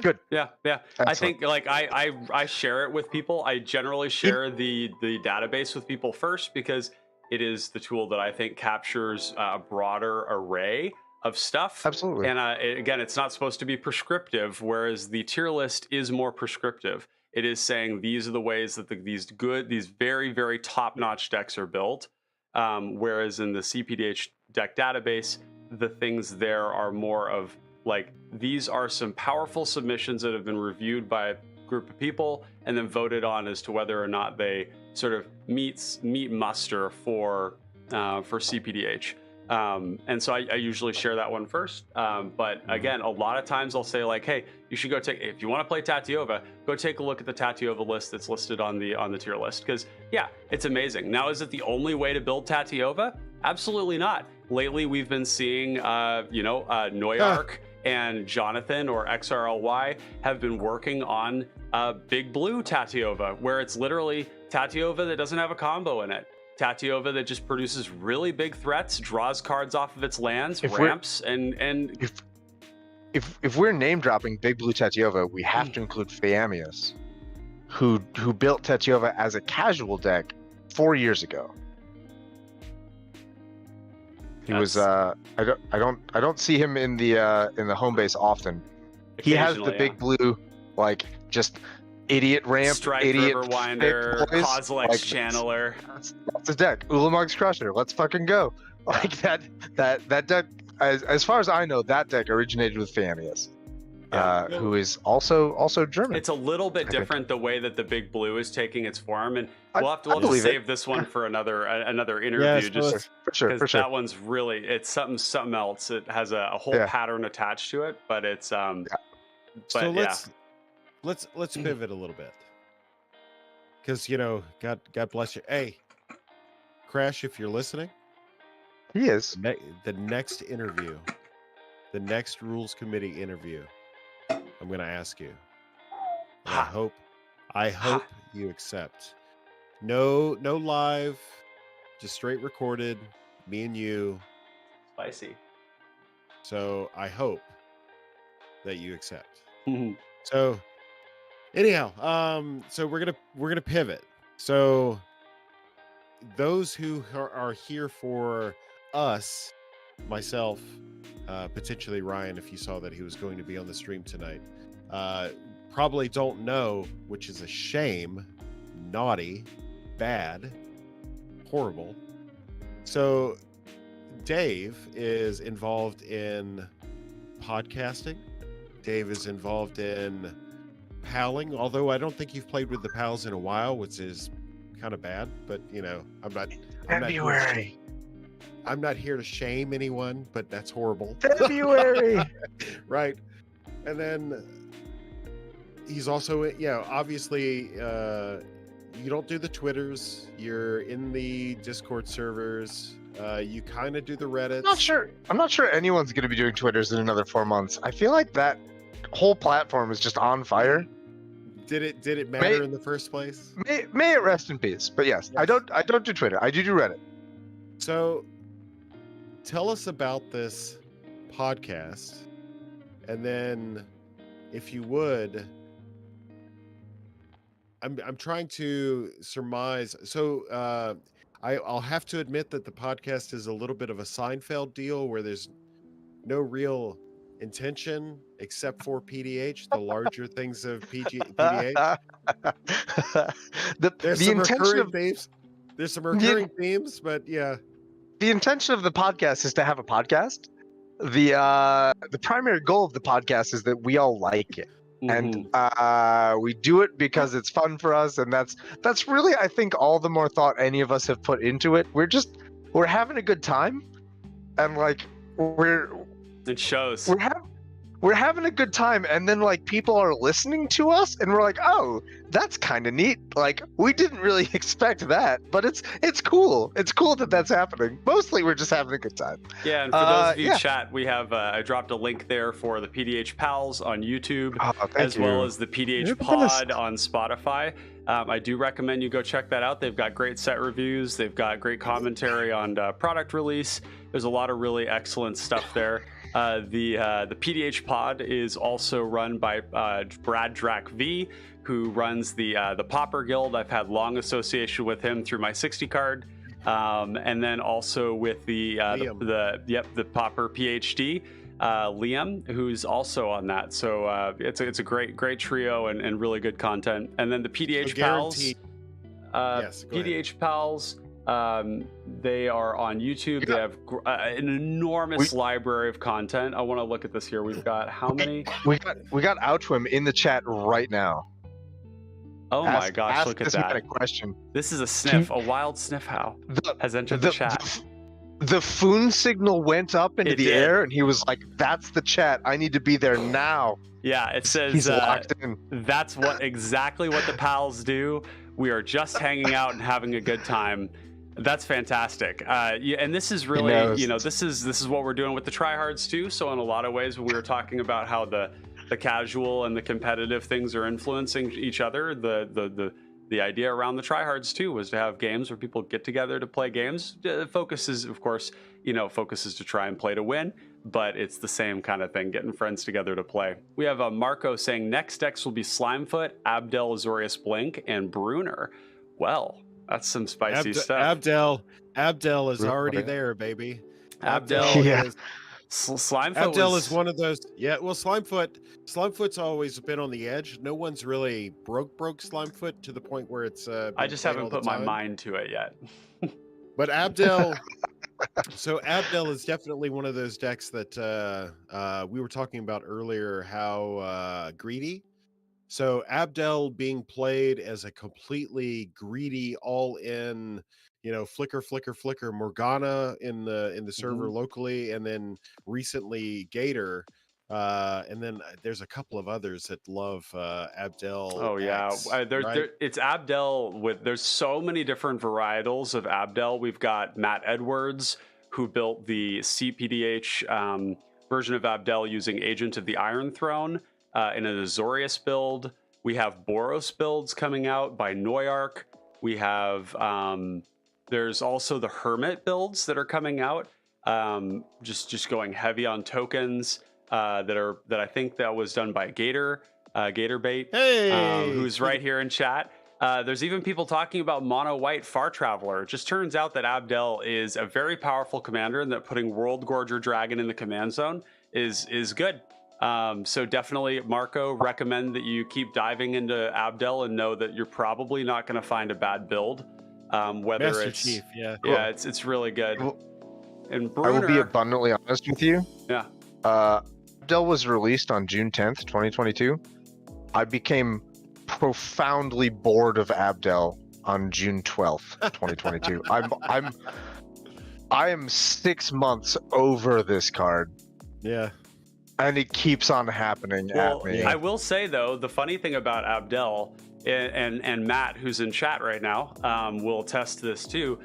Good. Yeah. Excellent. I think like I share it with people. I generally share the database with people first because it is the tool that I think captures a broader array of stuff. Absolutely. And again, it's not supposed to be prescriptive, whereas the tier list is more prescriptive. It is saying these are the ways that these very, very top-notch decks are built. Whereas in the CPDH deck database, the things there are more of like, these are some powerful submissions that have been reviewed by a group of people and then voted on as to whether or not they sort of meet muster for CPDH. And so I usually share that one first. But again, a lot of times I'll say like, hey, you should go if you want to play Tatiova, go take a look at the Tatiova list that's listed on the tier list. Because yeah, it's amazing. Now, is it the only way to build Tatiova? Absolutely not. Lately, we've been seeing, Noyark and Jonathan or XRLY have been working on Big Blue Tatiova, where it's literally Tatiova that doesn't have a combo in it. Tatiova that just produces really big threats, draws cards off of its lands, ramps, and if we're name dropping Big Blue Tatiova, we have to include Fayamius, who built Tatiova as a casual deck 4 years ago. He was I don't see him in the home base often. He has the Big Blue, like, just idiot ramp, Strike idiot Riverwinder, Kozilek's like, Channeler. That's his deck. Ulamog's Crusher. Let's fucking go. Like that deck. As far as I know, that deck originated with Fayamius, who is also German. It's a little bit different the way that the Big Blue is taking its form, and we'll have to save this one for another interview. Yes, for sure. That one's really, it's something else. It has a whole pattern attached to it, but it's So let's pivot a little bit, because God bless you. Hey, Crash, if you're listening, he is. The next interview, the next rules committee interview, I'm going to ask you. And I hope you accept. No live, just straight recorded, me and you. Spicy. So I hope that you accept. So anyhow, so we're gonna pivot. So those who are here for us, myself, potentially Ryan, if you saw that he was going to be on the stream tonight, probably don't know, which is a shame, naughty, bad, horrible. So Dave is involved in podcasting. Dave is involved in palling, although I don't think you've played with the pals in a while, which is kind of bad, but I'm not here to shame anyone, but that's horrible. February. Right. And then he's also, obviously, you don't do the Twitters. You're in the Discord servers. You kind of do the Reddits. I'm not sure anyone's going to be doing Twitters in another 4 months. I feel like that whole platform is just on fire. Did it matter in the first place? May it rest in peace. But yes, I don't do Twitter. I do Reddit. So tell us about this podcast, and then if you would, I'm trying to surmise. So I'll have to admit that the podcast is a little bit of a Seinfeld deal, where there's no real intention except for PDH, the larger things of PDH. There's some recurring themes. There's some recurring themes, but yeah. The intention of the podcast is to have a podcast. The primary goal of the podcast is that we all like it. And we do it because it's fun for us, and that's really, I think, all the more thought any of us have put into it. We're having a good time, and like it shows. We're having a good time, and then like people are listening to us, and we're like, oh, that's kind of neat. Like, we didn't really expect that, but it's cool. It's cool that that's happening. Mostly, we're just having a good time. Yeah, and for those of you chat, we have I dropped a link there for the PDH Pals on YouTube, as well as the PDH Pod on Spotify. I do recommend you go check that out. They've got great set reviews. They've got great commentary on product release. There's a lot of really excellent stuff there. The PDH pod is also run by Brad Drac V, who runs the Pauper Guild. I've had long association with him through my 60 card, and then also with the Pauper PhD, Liam, who's also on that. So it's a great trio and really good content. And then the PDH Pals, PDH Pals. They are on YouTube. They have an enormous library of content. I want to look at this here. We've got how many? We got Outwim in the chat right now. Oh my gosh! Look at that. Man a question. This is a sniff. A wild sniff. How has entered the chat. The Foon signal went up into the air, and he was like, "That's the chat. I need to be there now." Yeah, it says he's locked in. That's exactly what the pals do. We are just hanging out and having a good time. That's fantastic. And this is really, this is what we're doing with the tryhards too. So in a lot of ways, when we were talking about how the casual and the competitive things are influencing each other, the idea around the tryhards too was to have games where people get together to play games. The focus is, of course, focus is to try and play to win, but it's the same kind of thing, getting friends together to play. We have Marco saying next decks will be Slimefoot, Abdel, Azorius Blink, and Bruner. Well, that's some spicy stuff. Abdel is already there, baby. Abdel is Slimefoot. Abdel is one of those. Yeah, well, Slimefoot's always been on the edge. No one's really broke Slimefoot to the point where it's. I just haven't put my mind to it yet. But Abdel. So Abdel is definitely one of those decks that we were talking about earlier. How greedy. So Abdel being played as a completely greedy, all-in, flicker Morgana in the server locally, and then recently Gator, and then there's a couple of others that love Abdel. Oh yeah, it's Abdel there's so many different varietals of Abdel. We've got Matt Edwards, who built the CPDH version of Abdel using Agent of the Iron Throne. In an Azorius build. We have Boros builds coming out by Noyark. We have there's also the Hermit builds that are coming out. Just going heavy on tokens that I think that was done by Gator Bait, who's right here in chat. There's even people talking about mono white Far Traveler. It just turns out that Abdel is a very powerful commander, and that putting World Gorger Dragon in the command zone is good. So definitely, Marco, recommend that you keep diving into Abdel and know that you're probably not going to find a bad build. Whether Master it's Chief, yeah, it's really good. Well, and Bruner, I will be abundantly honest with you. Yeah, Abdel was released on June 10th, 2022. I became profoundly bored of Abdel on June 12th, 2022. I am 6 months over this card. Yeah. And it keeps on happening at me. I will say, though, the funny thing about Abdel, and Matt, who's in chat right now, will attest to this too.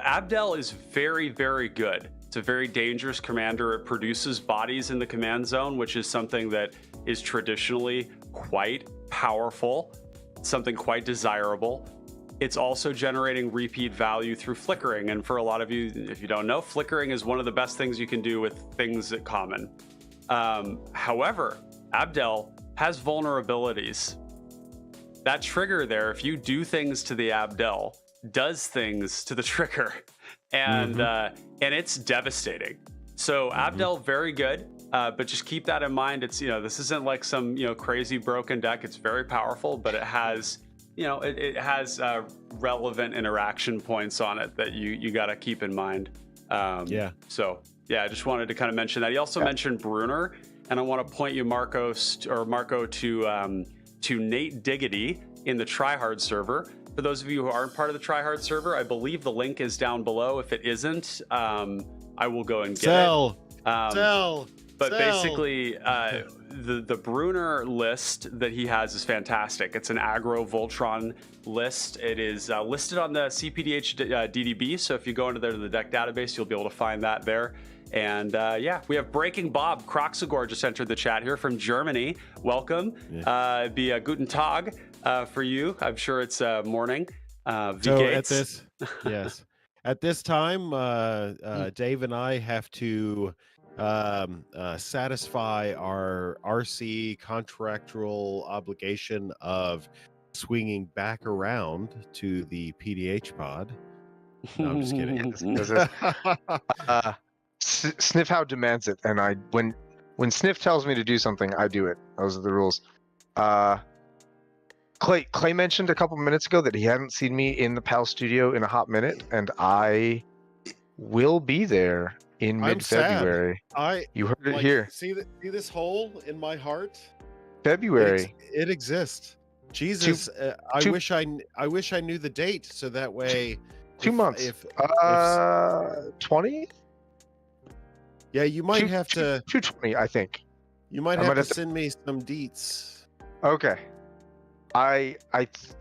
Abdel is very, very good. It's a very dangerous commander. It produces bodies in the command zone, which is something that is traditionally quite powerful, something quite desirable. It's also generating repeat value through flickering. And for a lot of you, if you don't know, flickering is one of the best things you can do with things at common. However, Abdel has vulnerabilities. That trigger there, if you do things to the Abdel, does things to the trigger. And it's devastating. So Abdel, very good. But just keep that in mind. It's, this isn't like some, crazy broken deck. It's very powerful, but it has... it has relevant interaction points on it that you got to keep in mind. So I just wanted to kind of mention that. He also mentioned Bruner, and I want to point you, Marco, to Nate Diggity in the Tryhard server. For those of you who aren't part of the Tryhard server, I believe the link is down below. If it isn't, I will go and get it. But basically, the Bruner list that he has is fantastic. It's an aggro Voltron list. It is listed on the CPDH DDB, so if you go into the deck database, you'll be able to find that there. And we have Breaking Bob. Croxagor just entered the chat here from Germany. Welcome. Be a Guten Tag for you. I'm sure it's morning. So at this, yes. at this time, Dave and I have to satisfy our RC contractual obligation of swinging back around to the PDH pod. No, I'm just kidding. Sniff how demands it, and when Sniff tells me to do something, I do it. Those are the rules. Clay mentioned a couple minutes ago that he hadn't seen me in the PAL studio in a hot minute, and I will be there in mid-February. You heard it here. See this hole in my heart? February. It exists. Jesus, I wish I knew the date so that way. 2 months. 20. Yeah, you might have to. 220, I think. You might have to send me some deets. Okay. I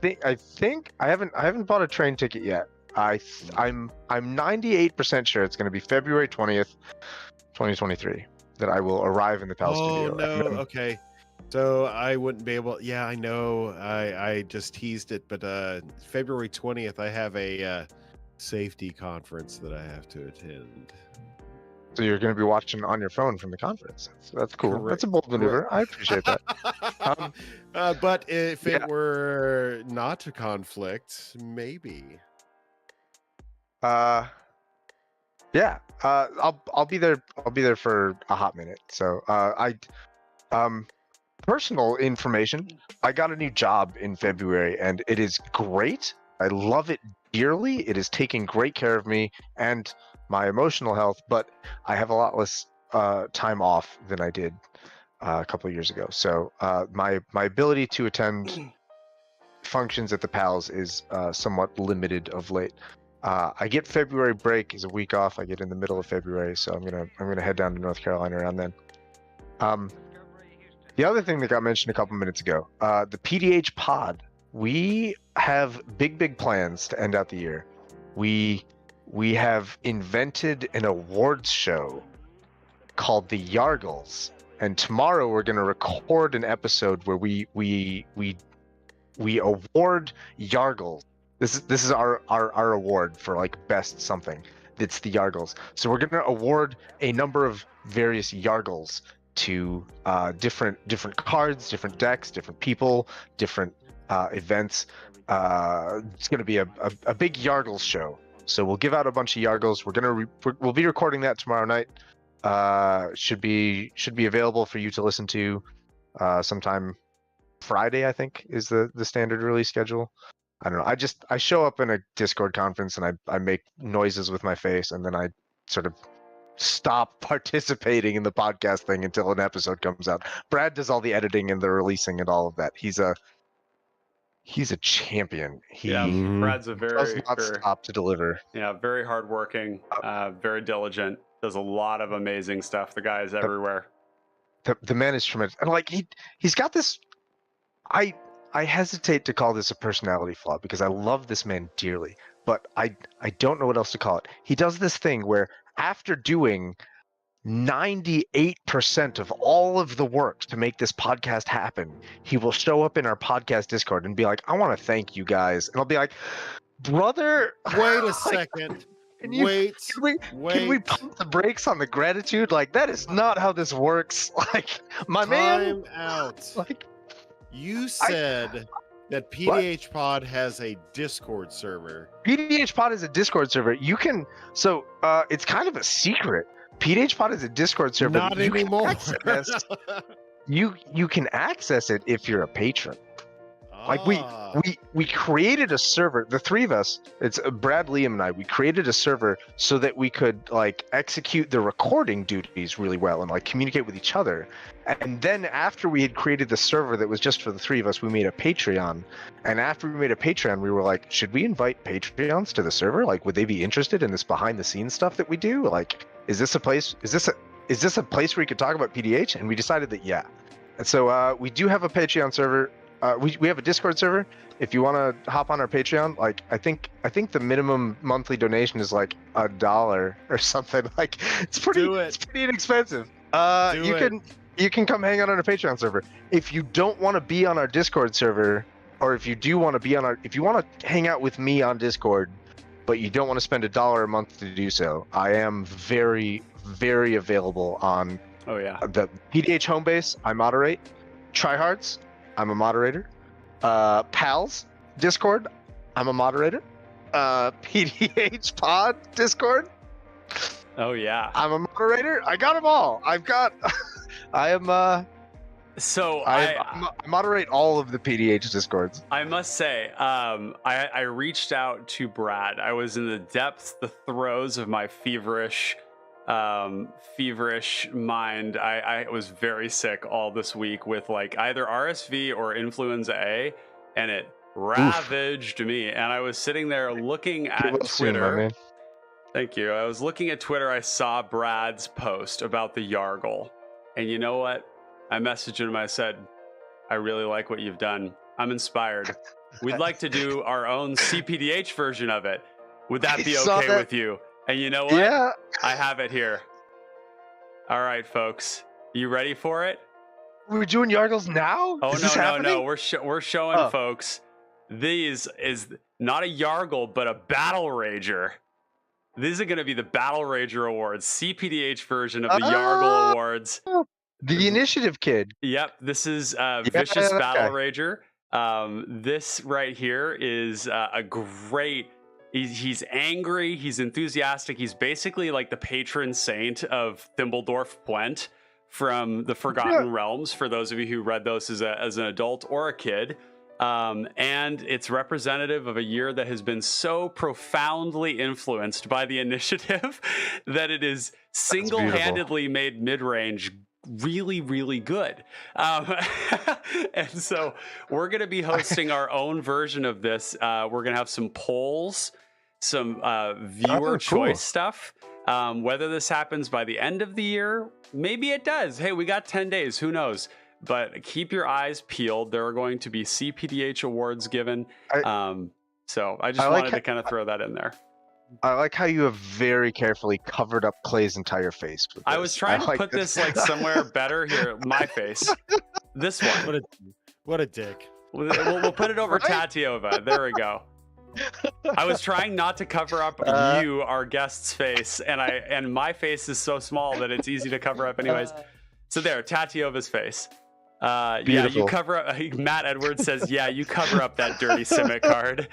think I haven't bought a train ticket yet. I'm 98% sure it's going to be February 20th, 2023 that I will arrive in the PAL studio. Oh no, okay. So I wouldn't be able. Yeah, I know. I just teased it, but February 20th, I have a safety conference that I have to attend. So you're going to be watching on your phone from the conference. That's cool. Correct. That's a bold maneuver. I appreciate that. But if it were not a conflict, maybe. I'll be there. I'll be there for a hot minute. So personal information. I got a new job in February, and it is great. I love it dearly. It is taking great care of me and my emotional health, but I have a lot less time off than I did a couple of years ago. So my ability to attend functions at the PALs is somewhat limited of late. I get February break is a week off. I get in the middle of February, so I'm gonna head down to North Carolina around then. The other thing that got mentioned a couple minutes ago, the PDH pod. We have big plans to end out the year. We have invented an awards show called the Yargles, and tomorrow we're going to record an episode where we award Yargles. This is our award for like best something. It's the Yargles. So we're going to award a number of various Yargles to different cards, different decks, different people, different events. It's going to be a big Yargles show. So we'll give out a bunch of Yargles. We'll be recording that tomorrow night. Should be available for you to listen to sometime Friday, I think, is the standard release schedule. I don't know. I show up in a Discord conference and I make noises with my face, and then I sort of stop participating in the podcast thing until an episode comes out. Brad does all the editing and the releasing and all of that. He's a champion. Brad's a does not stop to deliver. Yeah, very hardworking, very diligent. Does a lot of amazing stuff. The guy is everywhere. The man is tremendous, and like he's got this. I hesitate to call this a personality flaw because I love this man dearly, but I don't know what else to call it. He does this thing where after doing 98% of all of the work to make this podcast happen, he will show up in our podcast Discord and be like, I want to thank you guys. And I'll be like, brother, wait a second. Can we pump the brakes on the gratitude? Like, that is not how this works. Like, my man. Time out. Like, you said that PDH Pod has a Discord server. PDH Pod is a Discord server. You can, it's kind of a secret. PDH Pod is a Discord server. Not anymore. You can access it if you're a patron. Like we created a server. The three of us, it's Brad, Liam, and I. We created a server so that we could like execute the recording duties really well and like communicate with each other. And then after we had created the server that was just for the three of us, we made a Patreon. And after we made a Patreon, we were like, should we invite Patreons to the server? Like, would they be interested in this behind the scenes stuff that we do? Like, is this a place? Is this a place where we could talk about PDH? And we decided that yeah. And so we do have a Patreon server. We have a Discord server. If you want to hop on our Patreon, like I think the minimum monthly donation is like $1 or something. Like it's pretty inexpensive. You can come hang out on our Patreon server. If you don't want to be on our Discord server, or if you do want to be on if you want to hang out with me on Discord, but you don't want to spend $1 a month to do so, I am very, very available on the PDH home base. I moderate. Tryhards, I'm a moderator. Pals, Discord, I'm a moderator. PDH Pod, Discord. Oh yeah. I'm a moderator. I got them all. I am. So I moderate all of the PDH Discords. I must say, I reached out to Brad. I was in the depths, the throes of my feverish mind. I was very sick all this week with like either RSV or influenza A, and it ravaged me. And I was sitting there looking at Twitter. Thank you. I was looking at Twitter. I saw Brad's post about the Yargle, and you know what? I messaged him. I said, I really like what you've done. I'm inspired. We'd like to do our own CPDH version of it. Would that be okay with you? And you know what? Yeah. I have it here. All right, folks. You ready for it? We're doing Yargles now? Oh, no. We're showing folks. These is not a Yargle, but a Battle Rager. These are going to be the Battle Rager Awards, CPDH version of the Yargle Awards. The Initiative Kid. Yep, this is Vicious Battle Rager. This right here is a great... He's angry, he's enthusiastic, he's basically like the patron saint of Thimbledorf Gwent from the Forgotten Realms, for those of you who read those as an adult or a kid. And it's representative of a year that has been so profoundly influenced by the initiative that it is single-handedly made mid-range really, really good. And so we're going to be hosting our own version of this. We're going to have some polls, some viewer choice stuff. Whether this happens by the end of the year, maybe it does. Hey, we got 10 days. Who knows? But keep your eyes peeled. There are going to be CPDH awards given. So I just wanted to kind of throw that in there. I like how you have very carefully covered up Clay's entire face. With this. I was trying to put this like somewhere better here. My face. This one. What a dick. We'll put it over Tatiova. There we go. I was trying not to cover up you, our guest's face, and my face is so small that it's easy to cover up anyways. So there, Tatiova's face. Yeah, you cover up. Matt Edwards says, "Yeah, you cover up that dirty Simic card."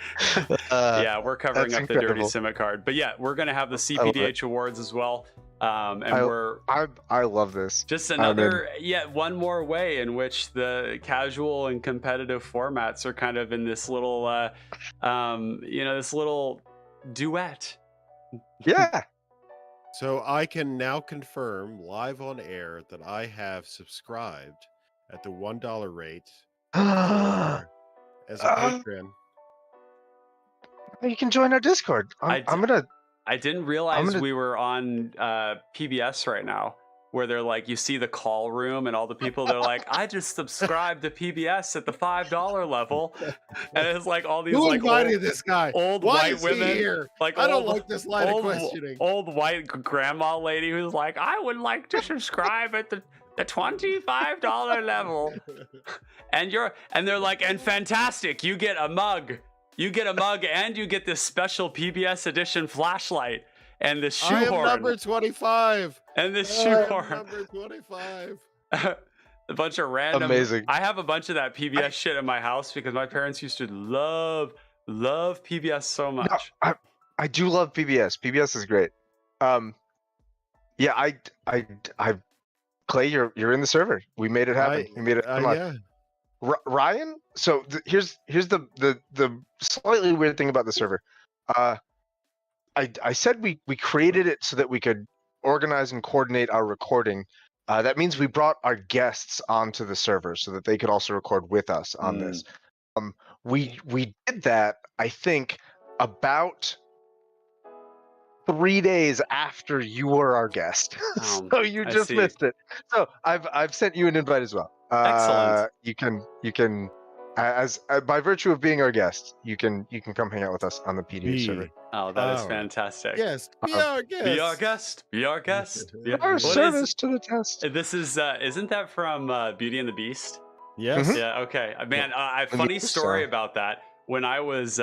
Yeah, we're covering up the dirty Simic card. But yeah, we're gonna have the CPDH awards as well. And I love this. Just another, one more way in which the casual and competitive formats are kind of in this little, this little duet. Yeah. So I can now confirm live on air that I have subscribed at the $1 rate as a patron. You can join our Discord. I didn't realize we were on PBS right now, where they're like, you see the call room and all the people, they're like, I just subscribed to PBS at the $5 level. And it's like all these Who invited this guy? Old Why white is women. He here? Like I don't like this line of questioning. Old white grandma lady who's like, I would like to subscribe at the $25 level. And they're like, and fantastic, you get a mug. You get a mug and you get this special PBS edition flashlight and the shoehorn. I am number 25. And the shoehorn. Number 25. A bunch of random. Amazing. I have a bunch of that PBS shit in my house because my parents used to love PBS so much. No, I do love PBS. PBS is great. Yeah, Clay, you're in the server. We made it happen. We made it. Come on. Yeah. Ryan, so here's the slightly weird thing about the server. I said we created it so that we could organize and coordinate our recording. That means we brought our guests onto the server so that they could also record with us on this. We did that, I think, about 3 days after you were our guest. So you just missed it. So I've sent you an invite as well. Excellent. You can as by virtue of being our guest, you can come hang out with us on the PDH server. Oh, that is fantastic. Yes, be our guest. Be our guest. Be our guest. Our service to the test. This is isn't that from Beauty and the Beast? Yes. Yeah. Okay. Man, funny story about that. when I was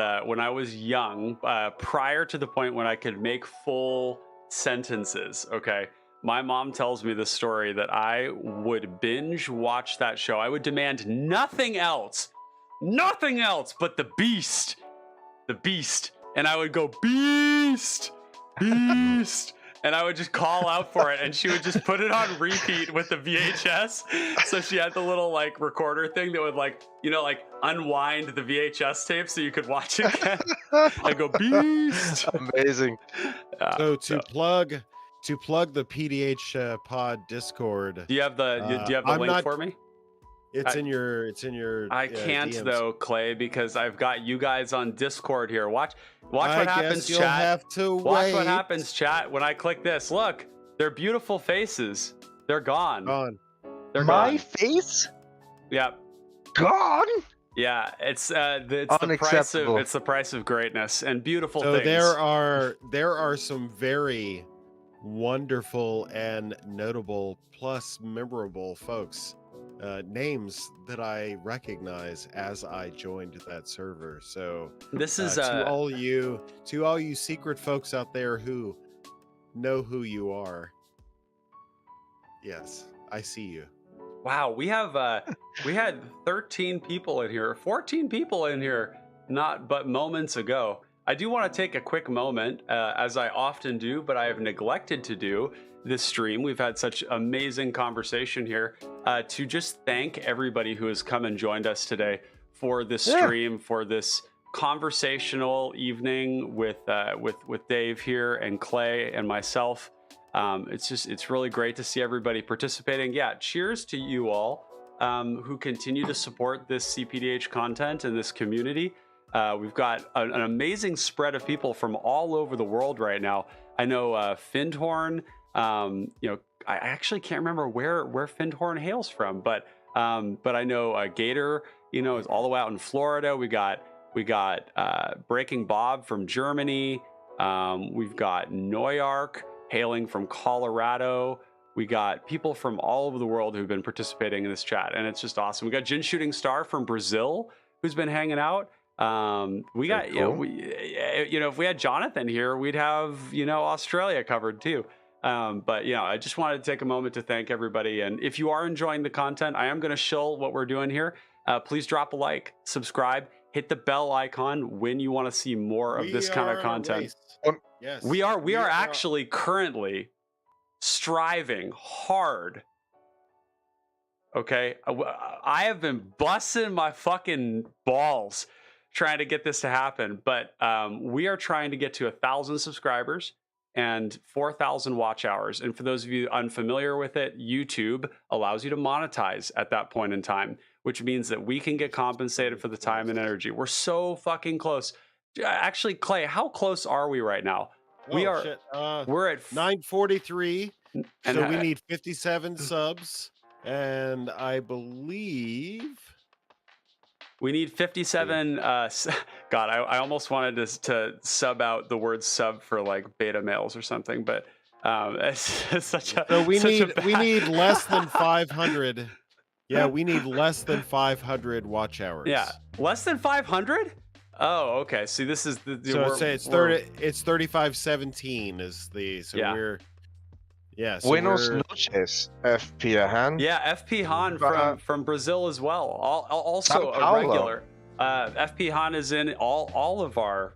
young, prior to the point when I could make full sentences. Okay, my mom tells me the story that I would binge watch that show. I would demand nothing else but the Beast, and I would go Beast, Beast. And I would just call out for it, and she would just put it on repeat with the VHS. So she had the little like recorder thing that would like unwind the VHS tape so you could watch it again. I go Beast. Amazing. So to plug the PDH pod Discord. Do you have the link for me? It's in your. I can't DMs. though, Clay, because I've got you guys on Discord here. Watch what I happens, guess you'll chat. have to Watch wait. what happens, chat. When I click this, look, they're beautiful faces. They're gone. They're My gone. face Yeah, gone. yeah. It's the price of greatness and beautiful So things. there are some very wonderful and notable plus memorable folks. Names that I recognize as I joined that server. So This is to all you secret folks out there who know who you are. Yes, I see you. wow. We had 13 people in here, 14 people in here, not but moments ago. I do want to take a quick moment, as I often do, but I have neglected to do this stream. We've had such amazing conversation here, to just thank everybody who has come and joined us today for this stream, for this conversational evening with Dave here and Clay and myself. It's really great to see everybody participating. Yeah, cheers to you all who continue to support this CPDH content and this community. We've got an amazing spread of people from all over the world right now. I know Findhorn. I actually can't remember where Findhorn hails from, but I know Gator, is all the way out in Florida. We got Breaking Bob from Germany. We've got Neuark hailing from Colorado. We got people from all over the world who've been participating in this chat, and it's just awesome. We got Jin Shooting Star from Brazil who's been hanging out. We got, cool. if we had Jonathan here, we'd have, Australia covered too. But I just wanted to take a moment to thank everybody. And if you are enjoying the content, I am going to shill what we're doing here. Please drop a like, subscribe, hit the bell icon when you want to see more of this kind of content. Yes, We are actually currently striving hard. Okay. I have been busting my fucking balls trying to get this to happen, but we are trying to get to 1,000 subscribers and 4,000 watch hours. And for those of you unfamiliar with it, YouTube allows you to monetize at that point in time, which means that we can get compensated for the time and energy. We're so fucking close. Actually, Clay, how close are we right now? We're at 943, and so we need 57 subs, and I believe we need 57. God, I almost wanted to sub out the word sub for like beta males or something, but it's such a. So we such need less than 500. Yeah, we need less than 500 watch hours. Yeah, less than 500. Oh, okay. See, this is the. So say it's 30. It's 3517 is the. So Yeah. we're. Yeah. So Buenos we're, noches, FP Han. Yeah, FP Han from Brazil as well. Also Sao a Paulo. regular. FP Han is in all of our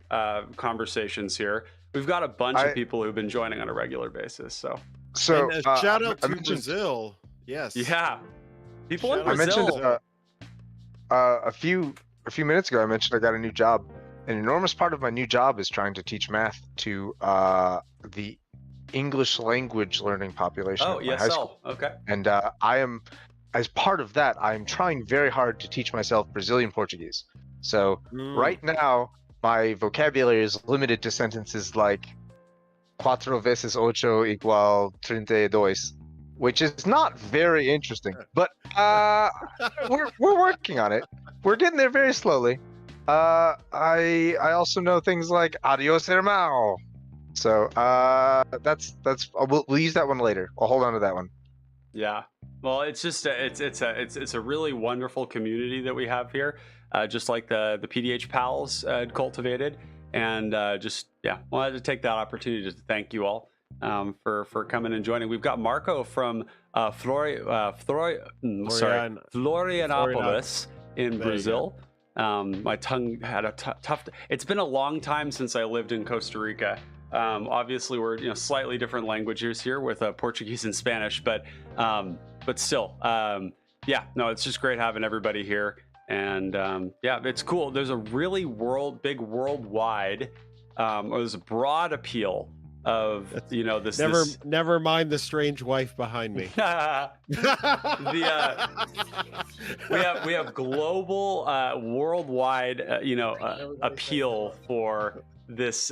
conversations here. We've got a bunch of people who've been joining on a regular basis. So and shout out I to mentioned- Brazil. Yes. yeah, people in Shout out- I Brazil. mentioned a few minutes ago. I mentioned I got a new job. An enormous part of my new job is trying to teach math to the English language learning population Oh, of my high ESL. school. Okay. And I am, as part of that, I'm trying very hard to teach myself Brazilian Portuguese. So right now, my vocabulary is limited to sentences like cuatro vezes ocho igual 32, which is not very interesting. But we're working on it. We're getting there very slowly. I also know things like adios hermano. So we'll use that one later. I'll hold on to that one. Yeah. Well, it's just it's a really wonderful community that we have here. just like the PDH pals had cultivated. And wanted to take that opportunity to thank you all for coming and joining. We've got Marco from Florianopolis in Brazil. My tongue had a tough. It's been a long time since I lived in Costa Rica. Obviously, we're slightly different languages here with Portuguese and Spanish, but still, it's just great having everybody here. And it's cool. There's a really big worldwide, there's a broad appeal of this. Never mind the strange wife behind me. We have global, worldwide, appeal for this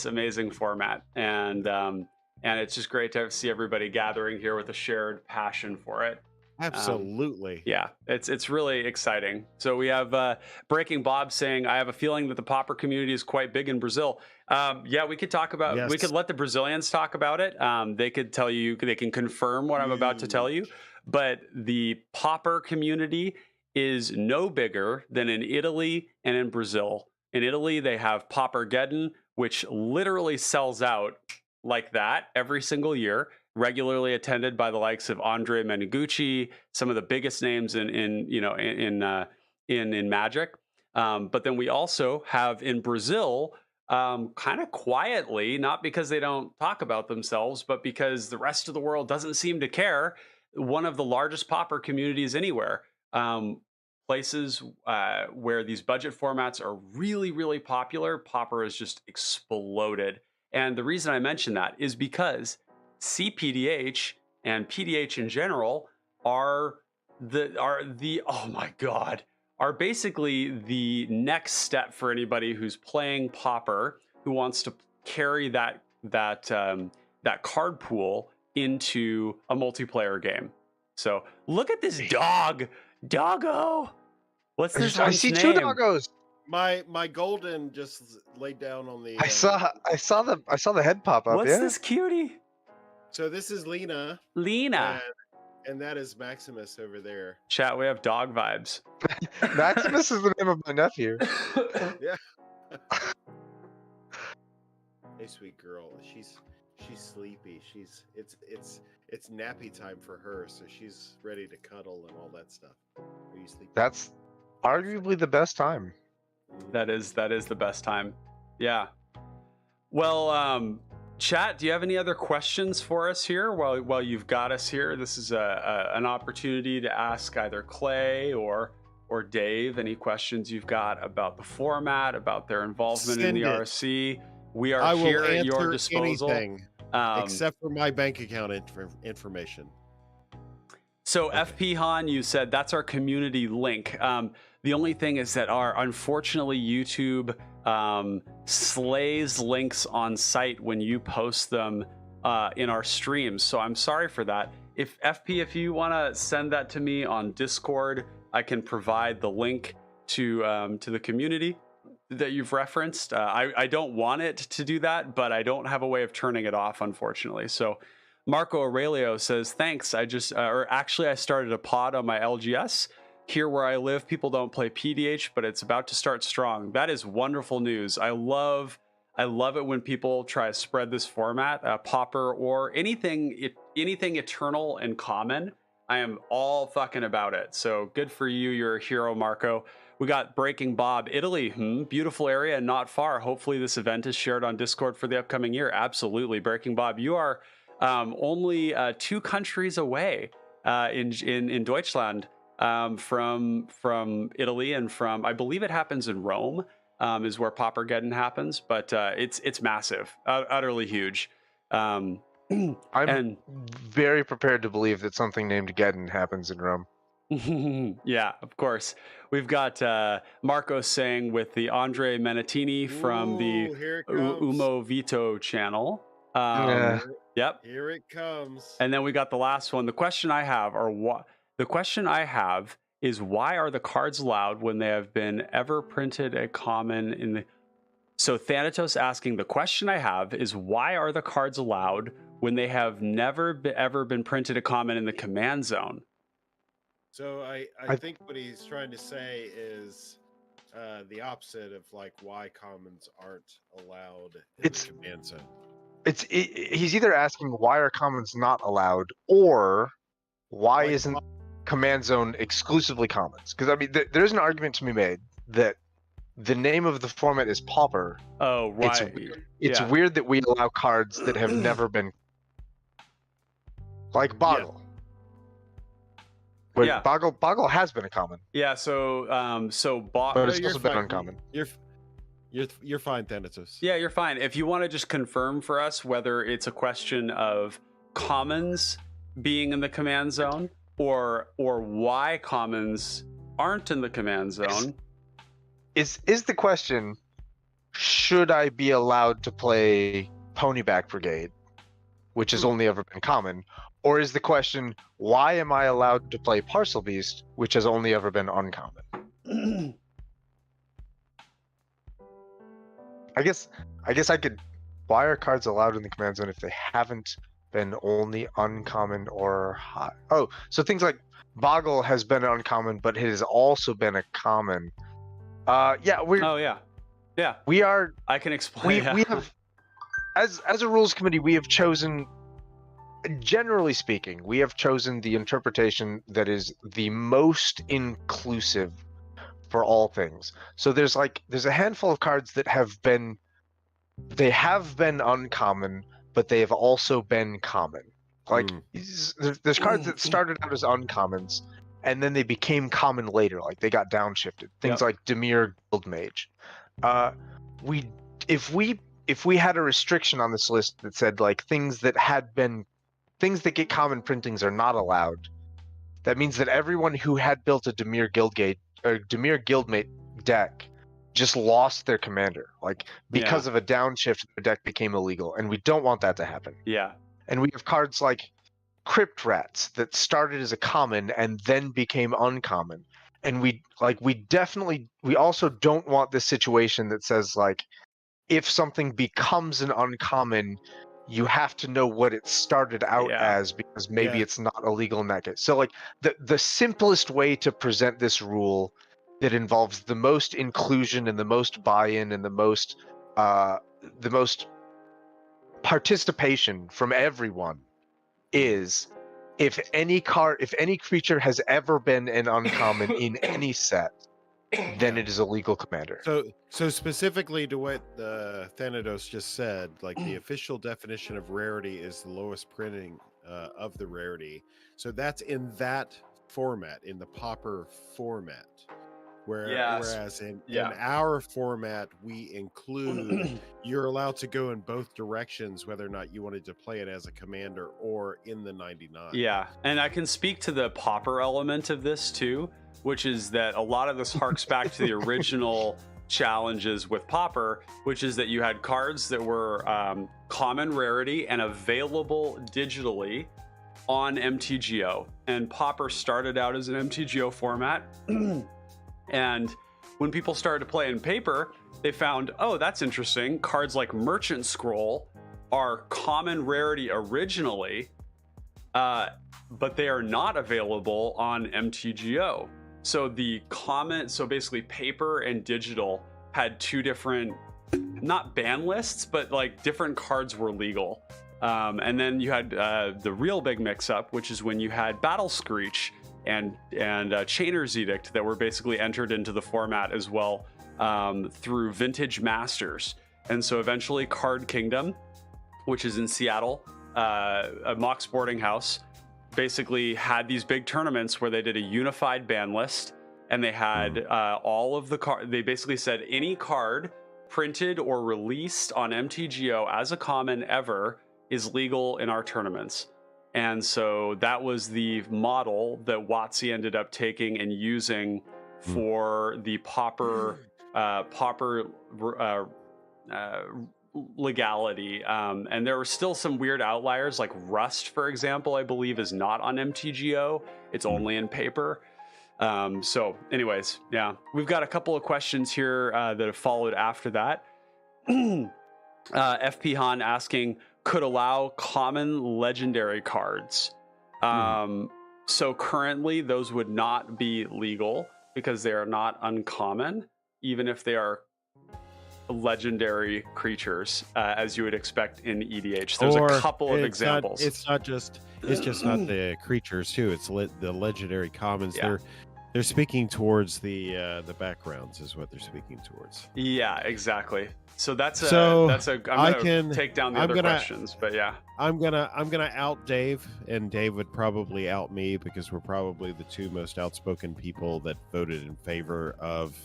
amazing format, and it's just great to see everybody gathering here with a shared passion for it. Absolutely. It's really exciting. So we have Breaking Bob saying, I have a feeling that the Pauper community is quite big in Brazil. We could talk about, we could let the Brazilians talk about it. They could tell you, they can confirm what I'm about to tell you, but the Pauper community is no bigger than in Italy and in Brazil. In Italy, they have Paupergeddon, which literally sells out like that every single year, regularly attended by the likes of Andre Menigucci, some of the biggest names in Magic. But then we also have in Brazil, kind of quietly, not because they don't talk about themselves, but because the rest of the world doesn't seem to care, one of the largest Pauper communities anywhere. Places where these budget formats are really, really popular, Pauper has just exploded. And the reason I mention that is because CPDH and PDH in general are basically the next step for anybody who's playing Pauper, who wants to carry that card pool into a multiplayer game. So look at this doggo. What's this one's name? I see two doggos. My golden just laid down on the. I saw the head pop up. What's this cutie? So this is Lena. And that is Maximus over there. Chat, we have dog vibes. Maximus is the name of my nephew. Yeah. Hey, sweet girl. She's sleepy. It's nappy time for her, so she's ready to cuddle and all that stuff. Are you sleeping? That's arguably the best time. That is the best time. Yeah. Well, chat, do you have any other questions for us here while you've got us here? This is an opportunity to ask either Clay or Dave any questions you've got about the format, about their involvement in the RC. We are here at your disposal. Anything, except for my bank account information. So okay. FP Han, you said that's our community link. The only thing is that unfortunately YouTube slays links on site when you post them in our streams. So I'm sorry for that. If you want to send that to me on Discord, I can provide the link to the community that you've referenced. I don't want it to do that, but I don't have a way of turning it off, unfortunately. So Marco Aurelio says, thanks. I started a pod on my LGS. Here where I live, people don't play PDH, but it's about to start strong. That is wonderful news. I love it when people try to spread this format, Pauper or anything eternal and common. I am all fucking about it. So good for you. You're a hero, Marco. We got Breaking Bob, Italy. Beautiful area and not far. Hopefully this event is shared on Discord for the upcoming year. Absolutely. Breaking Bob, you are only 2 countries away in Deutschland. From Italy and from, I believe it happens in Rome, is where Paupergeddon happens, but it's massive, utterly huge. I'm very prepared to believe that something named Geddon happens in Rome. Yeah, of course. We've got Marco saying with the Andre Menatini from the Umo Vito channel. Yep. Here it comes. And then we got the last one. The question I have is, why are the cards allowed when they have been ever printed a common in the... So Thanatos asking, the question I have is, why are the cards allowed when they have never ever been printed a common in the command zone? So I think what he's trying to say is the opposite of like why commons aren't allowed in It's- the command zone. He's either asking why are commons not allowed, or why Like, isn't command zone exclusively commons? Because I mean, there's an argument to be made that the name of the format is Pauper. Oh, right. It's Yeah. weird that we allow cards that have never been, like Boggle. But Yeah. Boggle has been a common, Yeah, so but it's you're also been fine. uncommon. You're fine, Thanatos. Yeah, you're fine. If you want to just confirm for us whether it's a question of commons being in the command zone or why commons aren't in the command zone. Is the question, should I be allowed to play Ponyback Brigade, which has only ever been common, or is the question, why am I allowed to play Parcel Beast, which has only ever been uncommon? I guess I could. Why are cards allowed in the command zone if they haven't been only uncommon or high? Oh, so things like Boggle has been uncommon, but it has also been a common. Yeah, Oh yeah. Yeah. we are. I can explain. We have, as a rules committee, we have chosen. Generally speaking, we have chosen the interpretation that is the most inclusive for all things. So there's a handful of cards that have been uncommon, but they have also been common. Like there's cards that started out as uncommons and then they became common later, like they got downshifted. Things like Dimir Guildmage. If we had a restriction on this list that said like things that get common printings are not allowed, that means that everyone who had built a Dimir Guildmate deck just lost their commander. Like because of a downshift, their deck became illegal, and we don't want that to happen. Yeah. And we have cards like Crypt Rats that started as a common and then became uncommon. And we also don't want this situation that says like if something becomes an uncommon, you have to know what it started out as, because maybe it's not illegal in that case. So like the simplest way to present this rule that involves the most inclusion and the most buy-in and the most participation from everyone is if any creature has ever been an uncommon in any set, then it is a legal commander. So specifically to what Thanatos just said, like the official definition of rarity is the lowest printing of the rarity. So that's in that format, in the Pauper format. Whereas in our format, we include you're allowed to go in both directions, whether or not you wanted to play it as a commander or in the 99. Yeah, and I can speak to the Pauper element of this too, which is that a lot of this harks back to the original challenges with Pauper, which is that you had cards that were common rarity and available digitally on MTGO. And Pauper started out as an MTGO format. And when people started to play in paper, they found, oh, that's interesting. Cards like Merchant Scroll are common rarity originally, but they are not available on MTGO. So basically paper and digital had two different, not ban lists, but like different cards were legal. And then you had the real big mix-up, which is when you had Battle Screech and Chainer's Edict that were basically entered into the format as well through Vintage Masters. And so eventually Card Kingdom, which is in Seattle, a mock sporting house, basically had these big tournaments where they did a unified ban list, and they had all of the cards. They basically said any card printed or released on MTGO as a common ever is legal in our tournaments. And so that was the model that WotC ended up taking and using for the Pauper legality. And there were still some weird outliers, like Rust, for example, I believe is not on MTGO. It's only in paper. So anyways, yeah, we've got a couple of questions here that have followed after that. FP Han asking, could allow common legendary cards. So currently those would not be legal because they are not uncommon. even if they are legendary creatures, as you would expect in EDH. There's a couple of examples. It's just not the creatures too. It's the legendary commons. Yeah. They're speaking towards the backgrounds is what they're speaking towards. Yeah, exactly. So that's I'm gonna take down the other questions, but yeah. I'm gonna out Dave, and Dave would probably out me because we're probably the two most outspoken people that voted in favor of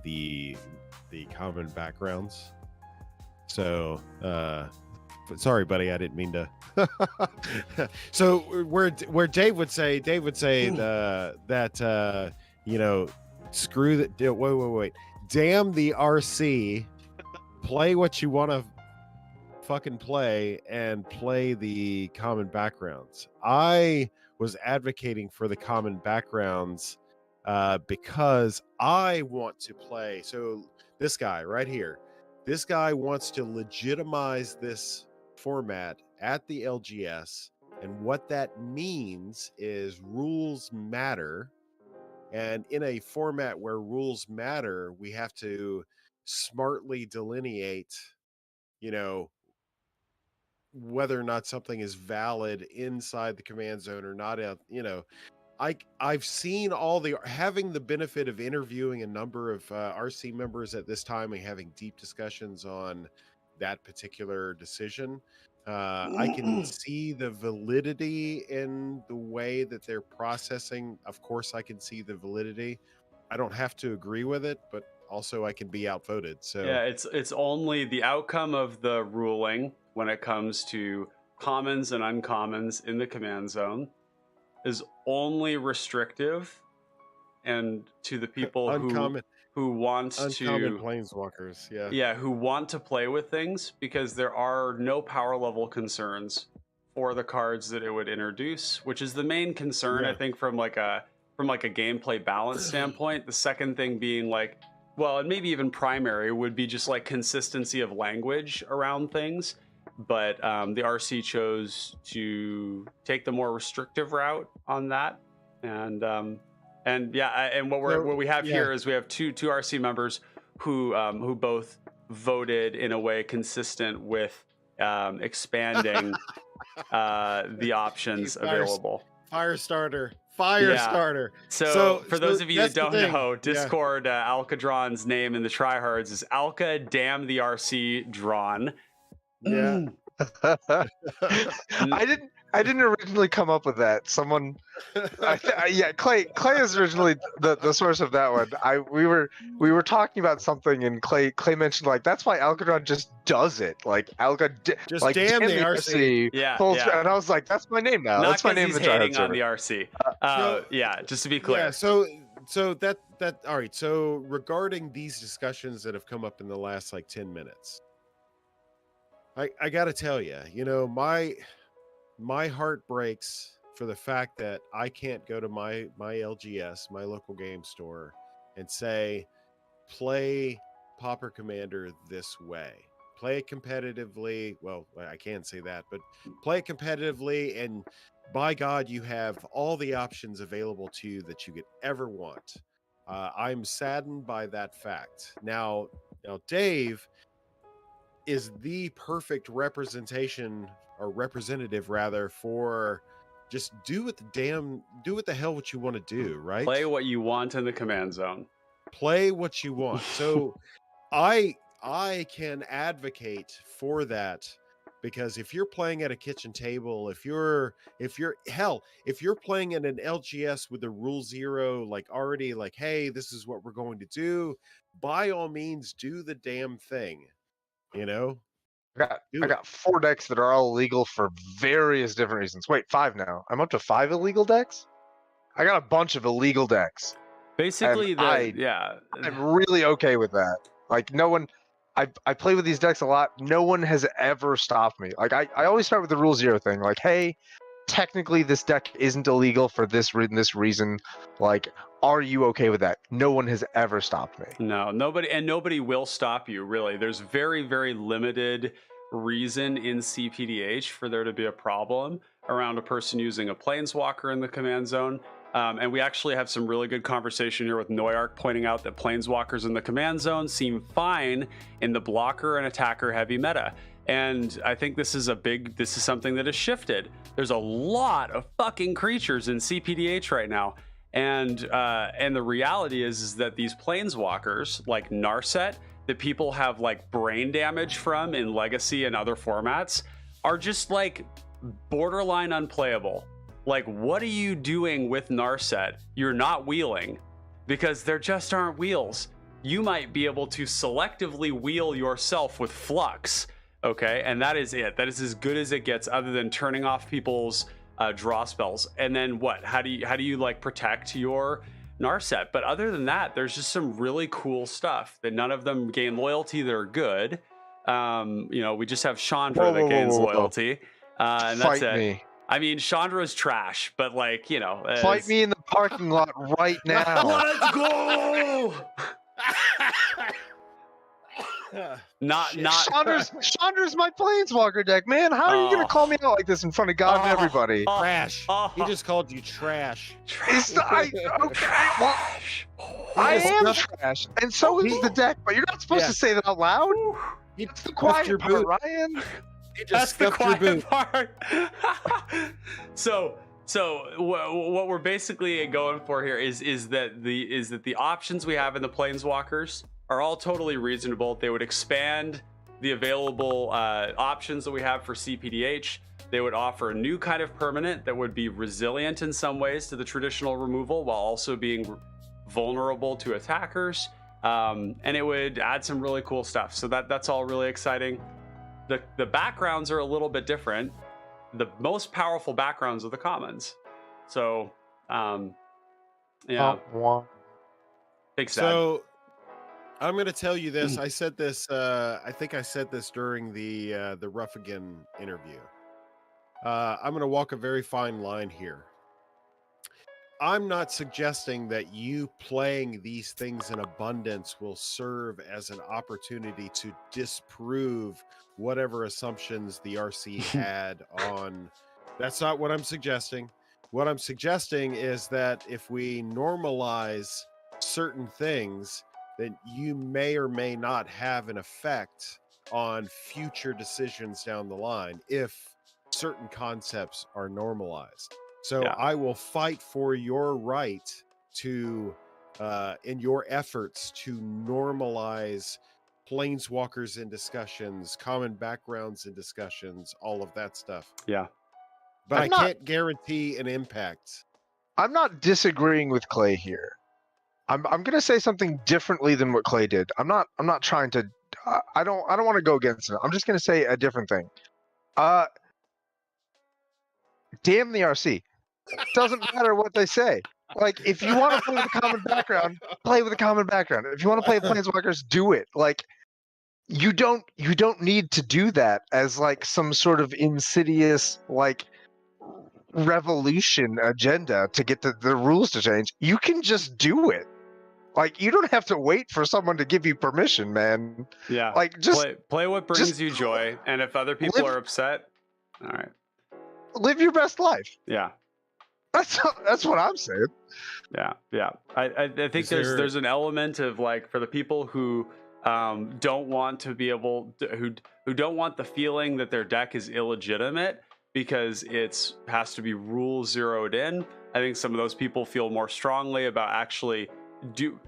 the common backgrounds. So sorry, buddy, I didn't mean to. So where Dave would say that screw that. Wait, damn the RC, play what you want to fucking play and play the common backgrounds. I was advocating for the common backgrounds because I want to play. So this guy right here, this guy wants to legitimize this format at the LGS, and what that means is rules matter. And in a format where rules matter, we have to smartly delineate, whether or not something is valid inside the command zone or not. I've seen having the benefit of interviewing a number of RC members at this time and having deep discussions on that particular decision. I can see the validity in the way that they're processing. Of course, I can see the validity. I don't have to agree with it, but also I can be outvoted. So yeah, it's only the outcome of the ruling when it comes to commons and uncommons in the command zone is only restrictive and to the people who want uncommon planeswalkers, who want to play with things, because there are no power level concerns for the cards that it would introduce, which is the main concern. I think from like a gameplay balance standpoint. The second thing being and maybe even primary would be just like consistency of language around things. But the RC chose to take the more restrictive route on that, and what we have here is we have two RC members who both voted in a way consistent with expanding the options available. Firestarter. So for those of you that don't know, Discord Alkadron's name in the tryhards is Alka Damn the RC Drawn. Yeah. I didn't originally come up with that. Someone, Clay is originally the source of that one. We were talking about something, and Clay mentioned that's why Alkadron just does it. Alka just damn the RC. And I was like, that's my name now. That's my name. He's hating on the RC. Just to be clear. Yeah. So that all right. So regarding these discussions that have come up in the last 10 minutes, I got to tell you, my heart breaks for the fact that I can't go to my LGS, my local game store, and say, play Pauper Commander this way. Play it competitively. Well, I can't say that, but play it competitively, and by God, you have all the options available to you that you could ever want. I'm saddened by that fact. Now, Dave is the perfect representative for just do what the hell what you want to do, right? Play what you want in the command zone. Play what you want. So I can advocate for that, because if you're playing at a kitchen table, if you're playing in an LGS with a rule zero, already hey, this is what we're going to do, by all means do the damn thing. I got 4 decks that are all illegal for various different reasons. Wait, 5 now. I'm up to 5 illegal decks? I got a bunch of illegal decks. Basically, I'm really okay with that. No one... I play with these decks a lot. No one has ever stopped me. I always start with the rule zero thing. Hey, technically this deck isn't illegal for this reason. Are you okay with that? No one has ever stopped me. No, nobody will stop you, really. There's very, very limited reason in CPDH for there to be a problem around a person using a planeswalker in the command zone. And we actually have some really good conversation here with Noyark pointing out that planeswalkers in the command zone seem fine in the blocker and attacker heavy meta. And I think this is something that has shifted. There's a lot of fucking creatures in CPDH right now. And the reality is that these planeswalkers like Narset that people have like brain damage from in Legacy and other formats are just like borderline unplayable. Like, what are you doing with Narset? You're not wheeling because there just aren't wheels. You might be able to selectively wheel yourself with Flux, okay? And that is it. That is as good as it gets, other than turning off people's draw spells. And then what? How do you like protect your Narset? But other than that, there's just some really cool stuff that none of them gain loyalty that are good. We just have Chandra that gains loyalty, and that's it. Me. I mean, Chandra's trash, but like, fight me in the parking lot right now. Let's go. not Chandra's my planeswalker deck, man. How are you gonna call me out like this in front of God and everybody? Trash. He just called you trash. I am trash, and so is the deck. But you're not supposed to say that out loud. It's the quiet part, Ryan. That's the quiet part. So what we're basically going for here is that the options we have in the planeswalkers are all totally reasonable. They would expand the available options that we have for CPDH. They would offer a new kind of permanent that would be resilient in some ways to the traditional removal while also being vulnerable to attackers. And it would add some really cool stuff. So that's all really exciting. The backgrounds are a little bit different. The most powerful backgrounds are the commons. So, big sad. So, I'm going to tell you this. I said this. I think I said this during the Ruffigan interview. I'm going to walk a very fine line here. I'm not suggesting that you playing these things in abundance will serve as an opportunity to disprove whatever assumptions the RC had on. That's not what I'm suggesting. What I'm suggesting is that if we normalize certain things, then you may or may not have an effect on future decisions down the line if certain concepts are normalized. So I will fight for your right to, in your efforts to normalize planeswalkers in discussions, common backgrounds in discussions, all of that stuff. Yeah. But I can't guarantee an impact. I'm not disagreeing with Clay here. I'm going to say something differently than what Clay did. I'm not trying to. I don't want to go against it. I'm just going to say a different thing. Damn the RC. Doesn't matter what they say. Like, if you want to play with a common background, play with a common background. If you want to play planeswalkers, do it. Like, you don't need to do that as like some sort of insidious like revolution agenda to get the rules to change. You can just do it. Like, you don't have to wait for someone to give you permission, man. Yeah. Like, just play what brings you joy, and if other people are upset, all right. Live your best life. Yeah. That's what I'm saying. Yeah. I think there's an element of like, for the people who don't want to be able to, who don't want the feeling that their deck is illegitimate because it has to be rule zeroed in. I think some of those people feel more strongly about actually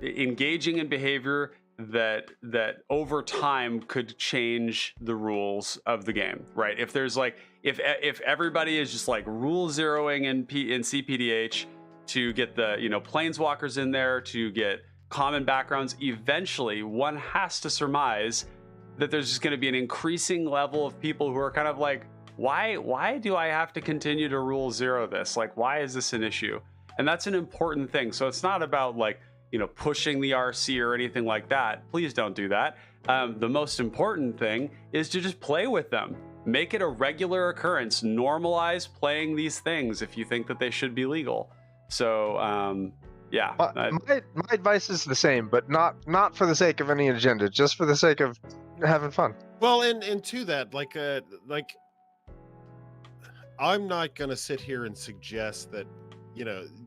engaging in behavior that over time could change the rules of the game, right? If there's like, if everybody is just like rule zeroing in CPDH to get the planeswalkers in there, to get common backgrounds, eventually one has to surmise that there's just going to be an increasing level of people who are kind of like, why do I have to continue to rule zero this? Like, why is this an issue? And that's an important thing. So it's not about like, pushing the RC or anything like that. Please don't do that. The most important thing is to just play with them. Make it a regular occurrence. Normalize playing these things if you think that they should be legal. So, yeah. My advice is the same, but not for the sake of any agenda, just for the sake of having fun. Well, and to that, like I'm not going to sit here and suggest that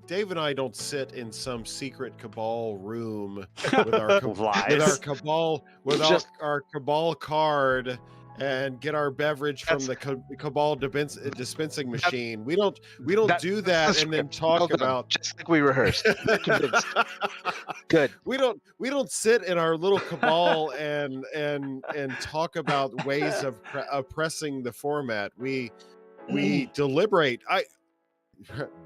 Dave and I don't sit in some secret cabal room with our Lies. our cabal card and get our beverage from the cabal dispensing machine. We don't do that and then talk about just like we rehearsed. Convinced. Good. We don't sit in our little cabal and talk about ways of oppressing the format. We deliberate.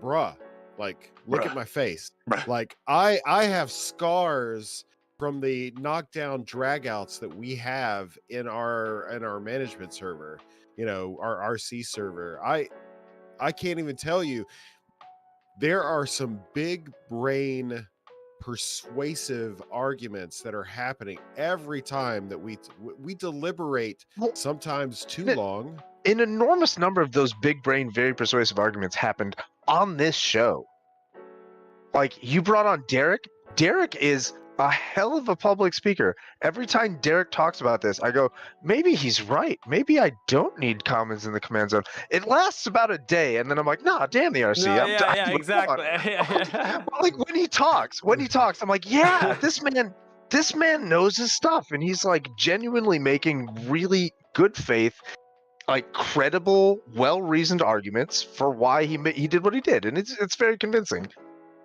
Bruh, like, look at my face. Like, I have scars from the knockdown dragouts that we have in our management server, our RC server. I can't even tell you. There are some big brain persuasive arguments that are happening every time that we deliberate, sometimes too long. An enormous number of those big brain, very persuasive arguments happened on this show. Like, you brought on Derek. Derek is a hell of a public speaker. Every time Derek talks about this, I go, maybe he's right. Maybe I don't need commons in the command zone. It lasts about a day, and then I'm like, nah, damn the RC. Yeah, exactly. Well, like, when he talks, I'm like, yeah, this man knows his stuff, and he's like genuinely making really good faith, like, credible, well-reasoned arguments for why he did what he did, and it's very convincing.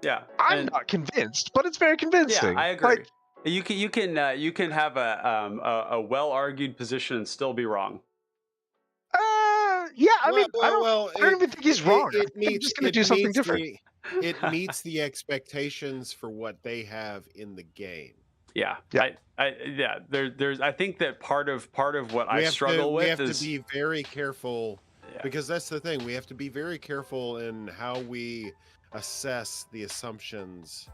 Yeah, I'm not convinced, but it's very convincing. Yeah, I agree. Like, you can have a well-argued position and still be wrong. Yeah, I mean, I don't even think he's wrong. I'm just going to do something different. It meets the expectations for what they have in the game. Yeah. I think that part of what I struggle with is we have to be very careful, because that's the thing. We have to be very careful in how we assess the assumptions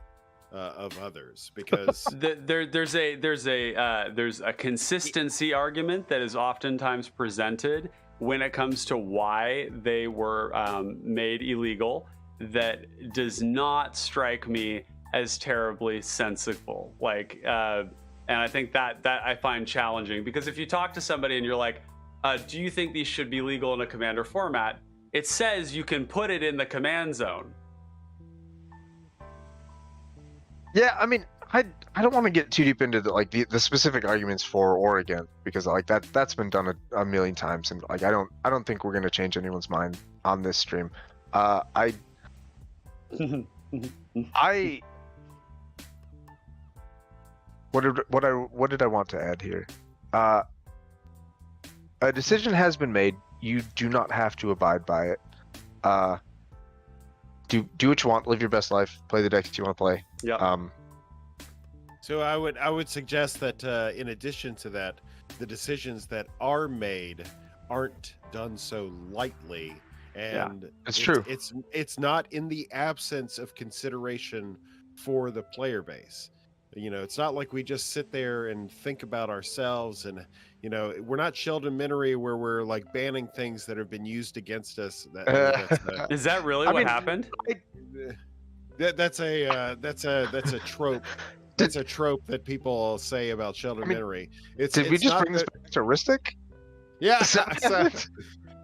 of others, because there's a consistency argument that is oftentimes presented when it comes to why they were made illegal that does not strike me as terribly sensible. Like, and I think that I find challenging, because if you talk to somebody and you're like, do you think these should be legal in a commander format? It says you can put it in the command zone. Yeah, I mean, I don't want to get too deep into the specific arguments for or against, because like that's been done a million times, and like I don't think we're gonna change anyone's mind on this stream. What did I want to add here? A decision has been made. You do not have to abide by it. Do what you want. Live your best life. Play the decks you want to play. Yeah. So I would suggest that in addition to that, the decisions that are made aren't done so lightly, and it's true. It's not in the absence of consideration for the player base. It's not like we just sit there and think about ourselves, and we're not Sheldon Minery where we're like banning things that have been used against us. Is that really what happened? That's a trope. That's a trope that people say about Sheldon Minery. Did we just bring this back to Ristic? Yeah.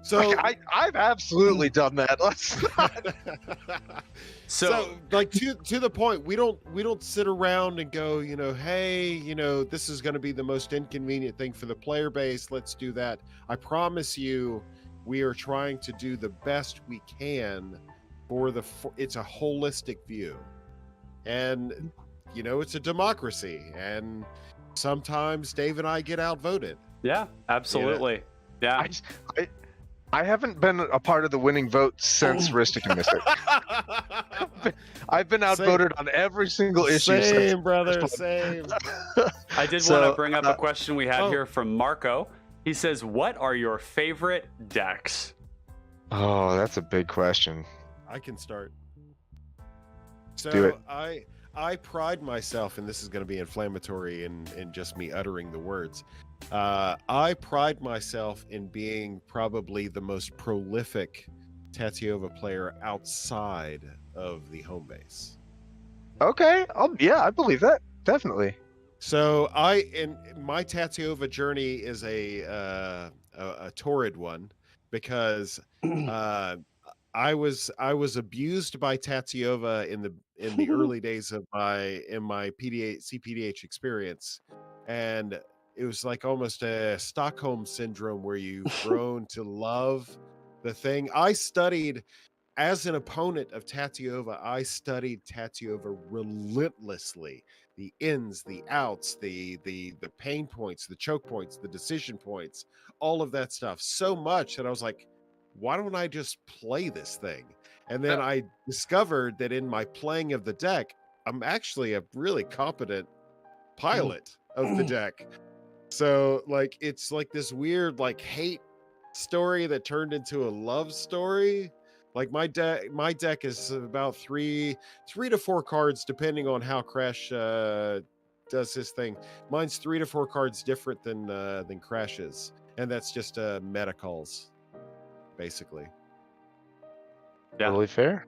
So like, I've absolutely done that. Let's not. So like to the point, we don't sit around and go, hey, this is going to be the most inconvenient thing for the player base. Let's do that. I promise you, we are trying to do the best we can for it's a holistic view, and it's a democracy, and sometimes Dave and I get outvoted. Yeah, absolutely. Yeah. I haven't been a part of the winning vote since Ristic and Mystic. I've been outvoted on every single issue. Same, brother. Same. I did want to bring up a question we had here from Marco. He says, "What are your favorite decks?" Oh, that's a big question. I can start. Do So it. I pride myself, and this is going to be inflammatory in just me uttering the words. I pride myself in being probably the most prolific Tatiova player outside of the home base. Okay. Yeah, I believe that. Definitely. So my Tatiova journey is a torrid one, because I was abused by Tatsiova in the early days of my CPDH experience, and it was like almost a Stockholm syndrome where you've grown to love the thing. I studied as an opponent of Tatsiova. I studied Tatsiova relentlessly. The ins, the outs, the pain points, the choke points, the decision points, all of that stuff so much that I was like, why don't I just play this thing? And then I discovered that in my playing of the deck, I'm actually a really competent pilot of the deck. So like it's like this weird like hate story that turned into a love story. Like my deck is about three to four cards depending on how Crash does his thing. Mine's 3 to 4 cards different than Crash's, and that's just meta calls, basically. Yeah. Totally fair.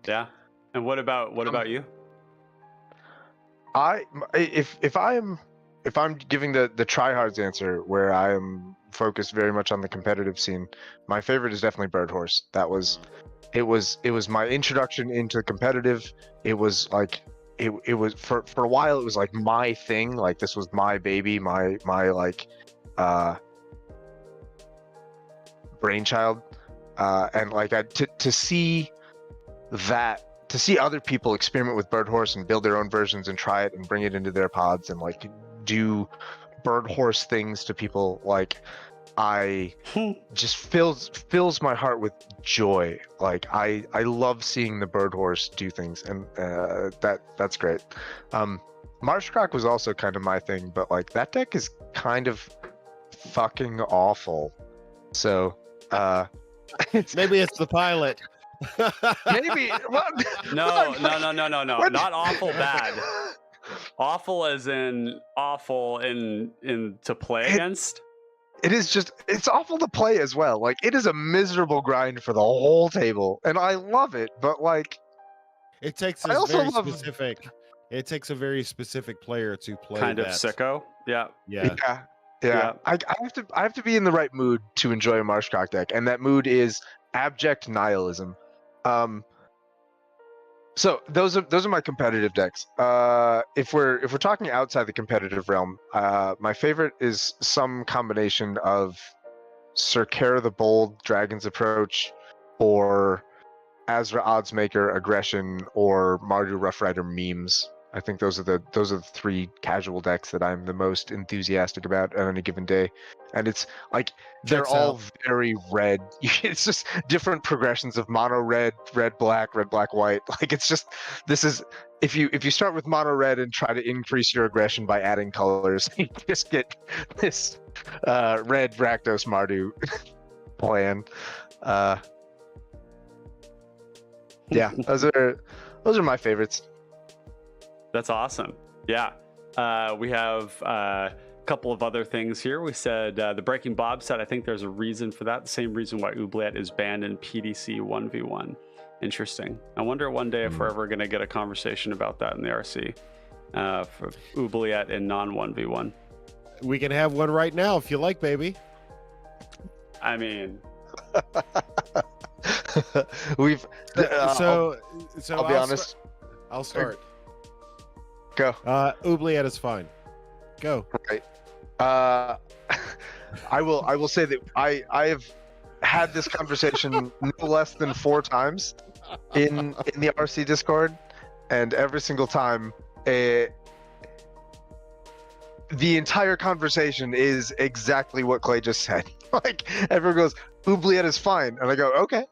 Yeah. And what about you? If I'm giving the tryhards answer, where I am focused very much on the competitive scene, my favorite is definitely Birhorse. It was my introduction into competitive. It was like it was for a while. It was like my thing. Like this was my baby, my like brainchild, and like to see other people experiment with Birhorse and build their own versions and try it and bring it into their pods and like do Birhorse things to people, like I just fills my heart with joy. Like I love seeing the Birhorse do things, and that's great. Marshcroc was also kind of my thing, but like that deck is kind of fucking awful. So maybe it's the pilot. Maybe what? No. Not awful bad. Awful as in awful in to play against. It is just, it's awful to play as well. Like it is a miserable grind for the whole table, and I love it, but like it takes it takes a very specific player to play kind that. of sicko. Yeah. I have to be in the right mood to enjoy a Marshcroc deck, and that mood is abject nihilism. So those are my competitive decks. If we're talking outside the competitive realm, my favorite is some combination of Serkera the Bold, Dragon's Approach, or Azra Oddsmaker, Aggression, or Mardu Rough Rider Memes. I think those are the 3 casual decks that I'm the most enthusiastic about on any given day, and it's like they're all very red. It's just different progressions of mono red, red black, white. Like it's just if you start with mono red and try to increase your aggression by adding colors, you just get this red Rakdos Mardu plan. Yeah, those are my favorites. That's awesome. Yeah. We have a couple of other things here. We said the Breaking Bob set, I think there's a reason for that. The same reason why Oubliette is banned in PDC 1v1. Interesting. I wonder one day if we're ever going to get a conversation about that in the RC for Oubliette in non-1v1. We can have one right now if you like, baby. I mean... We've... so I'll be honest. I'll start. Go. Oubliette is fine. Go. Right. I will say that I have had this conversation no less than 4 times in the RC Discord, and every single time the entire conversation is exactly what Clay just said. Like everyone goes, Oubliette is fine, and I go, okay.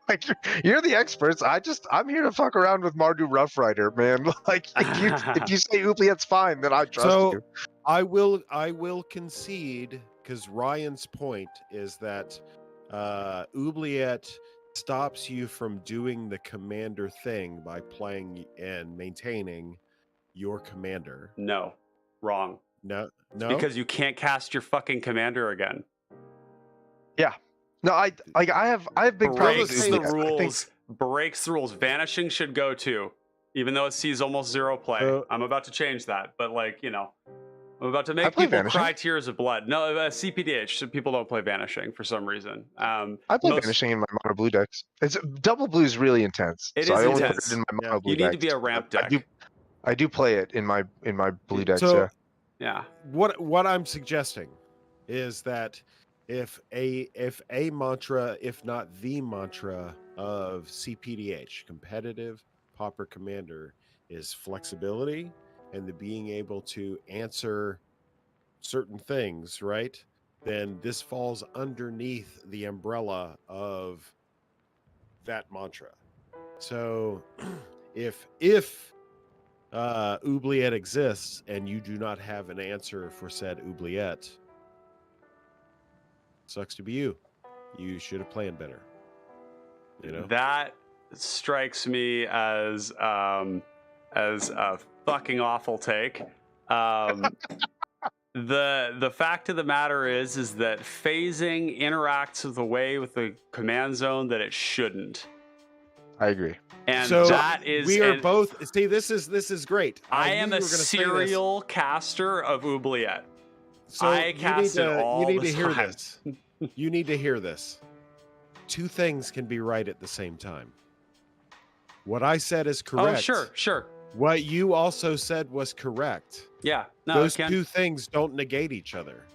Like you're the experts. I'm here to fuck around with Mardu Rough Rider, man. Like if you say Oubliette's fine, then I trust you. I will concede, because Ryan's point is that Oubliette stops you from doing the commander thing by playing and maintaining your commander. No, wrong. No, because you can't cast your fucking commander again. Yeah. No, I have big problems. Breaks the rules. Vanishing should go too, even though it sees almost 0 play. I'm about to change that, but like I'm about to make play people Vanishing. cry tears of blood. No, CPDH, so people don't play Vanishing for some reason. I play Vanishing in my mono blue decks. It's double blue is really intense. It so is I only intense. put it in my mono Yeah. blue You need to decks, be a but ramp deck. I do play it in my blue decks. So- Yeah. Yeah. What I'm suggesting is that if a mantra, if not the mantra of CPDH, competitive Pauper Commander, is flexibility and the being able to answer certain things, right? Then this falls underneath the umbrella of that mantra. So if oubliette exists and you do not have an answer for said oubliette, sucks to be you. You should have planned better. You know? That strikes me as a fucking awful take. The fact of the matter is that phasing interacts with the way with the command zone that it shouldn't. I agree. And So that is we are and both see this is great. I knew am you a were gonna say this. serial caster of oubliette. So I cast it all you need the to hear time. this. You need to hear this. Two things can be right at the same time. What I said is correct. Oh, sure. What you also said was correct. Yeah. No, Those it can. two things don't negate each other.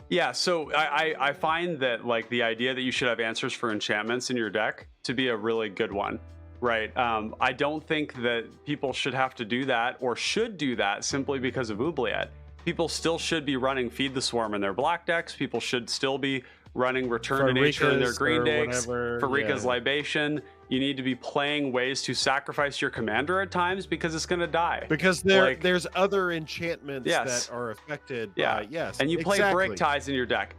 Yeah, so I find that like the idea that you should have answers for enchantments in your deck to be a really good one, right? I don't think that people should have to do that or should do that simply because of oubliette. People still should be running Feed the Swarm in their black decks. People should still be running Return to Nature in their green decks. Farika's Libation. You need to be playing ways to sacrifice your commander at times because it's going to die. Because there's other enchantments Yes. that are affected Yeah. by, yes. And you play exactly. Break Ties in your deck.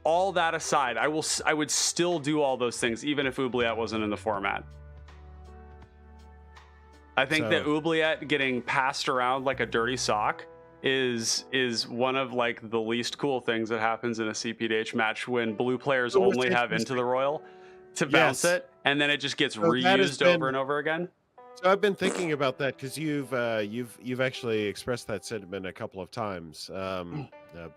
All that aside, I would still do all those things even if oubliette wasn't in the format. I think that oubliette getting passed around like a dirty sock is one of like the least cool things that happens in a CPDH match when blue players So what's only have Into the Royal to bounce Yes. it, and then it just gets So that has reused been- over and over again. So I've been thinking about that because you've actually expressed that sentiment a couple of times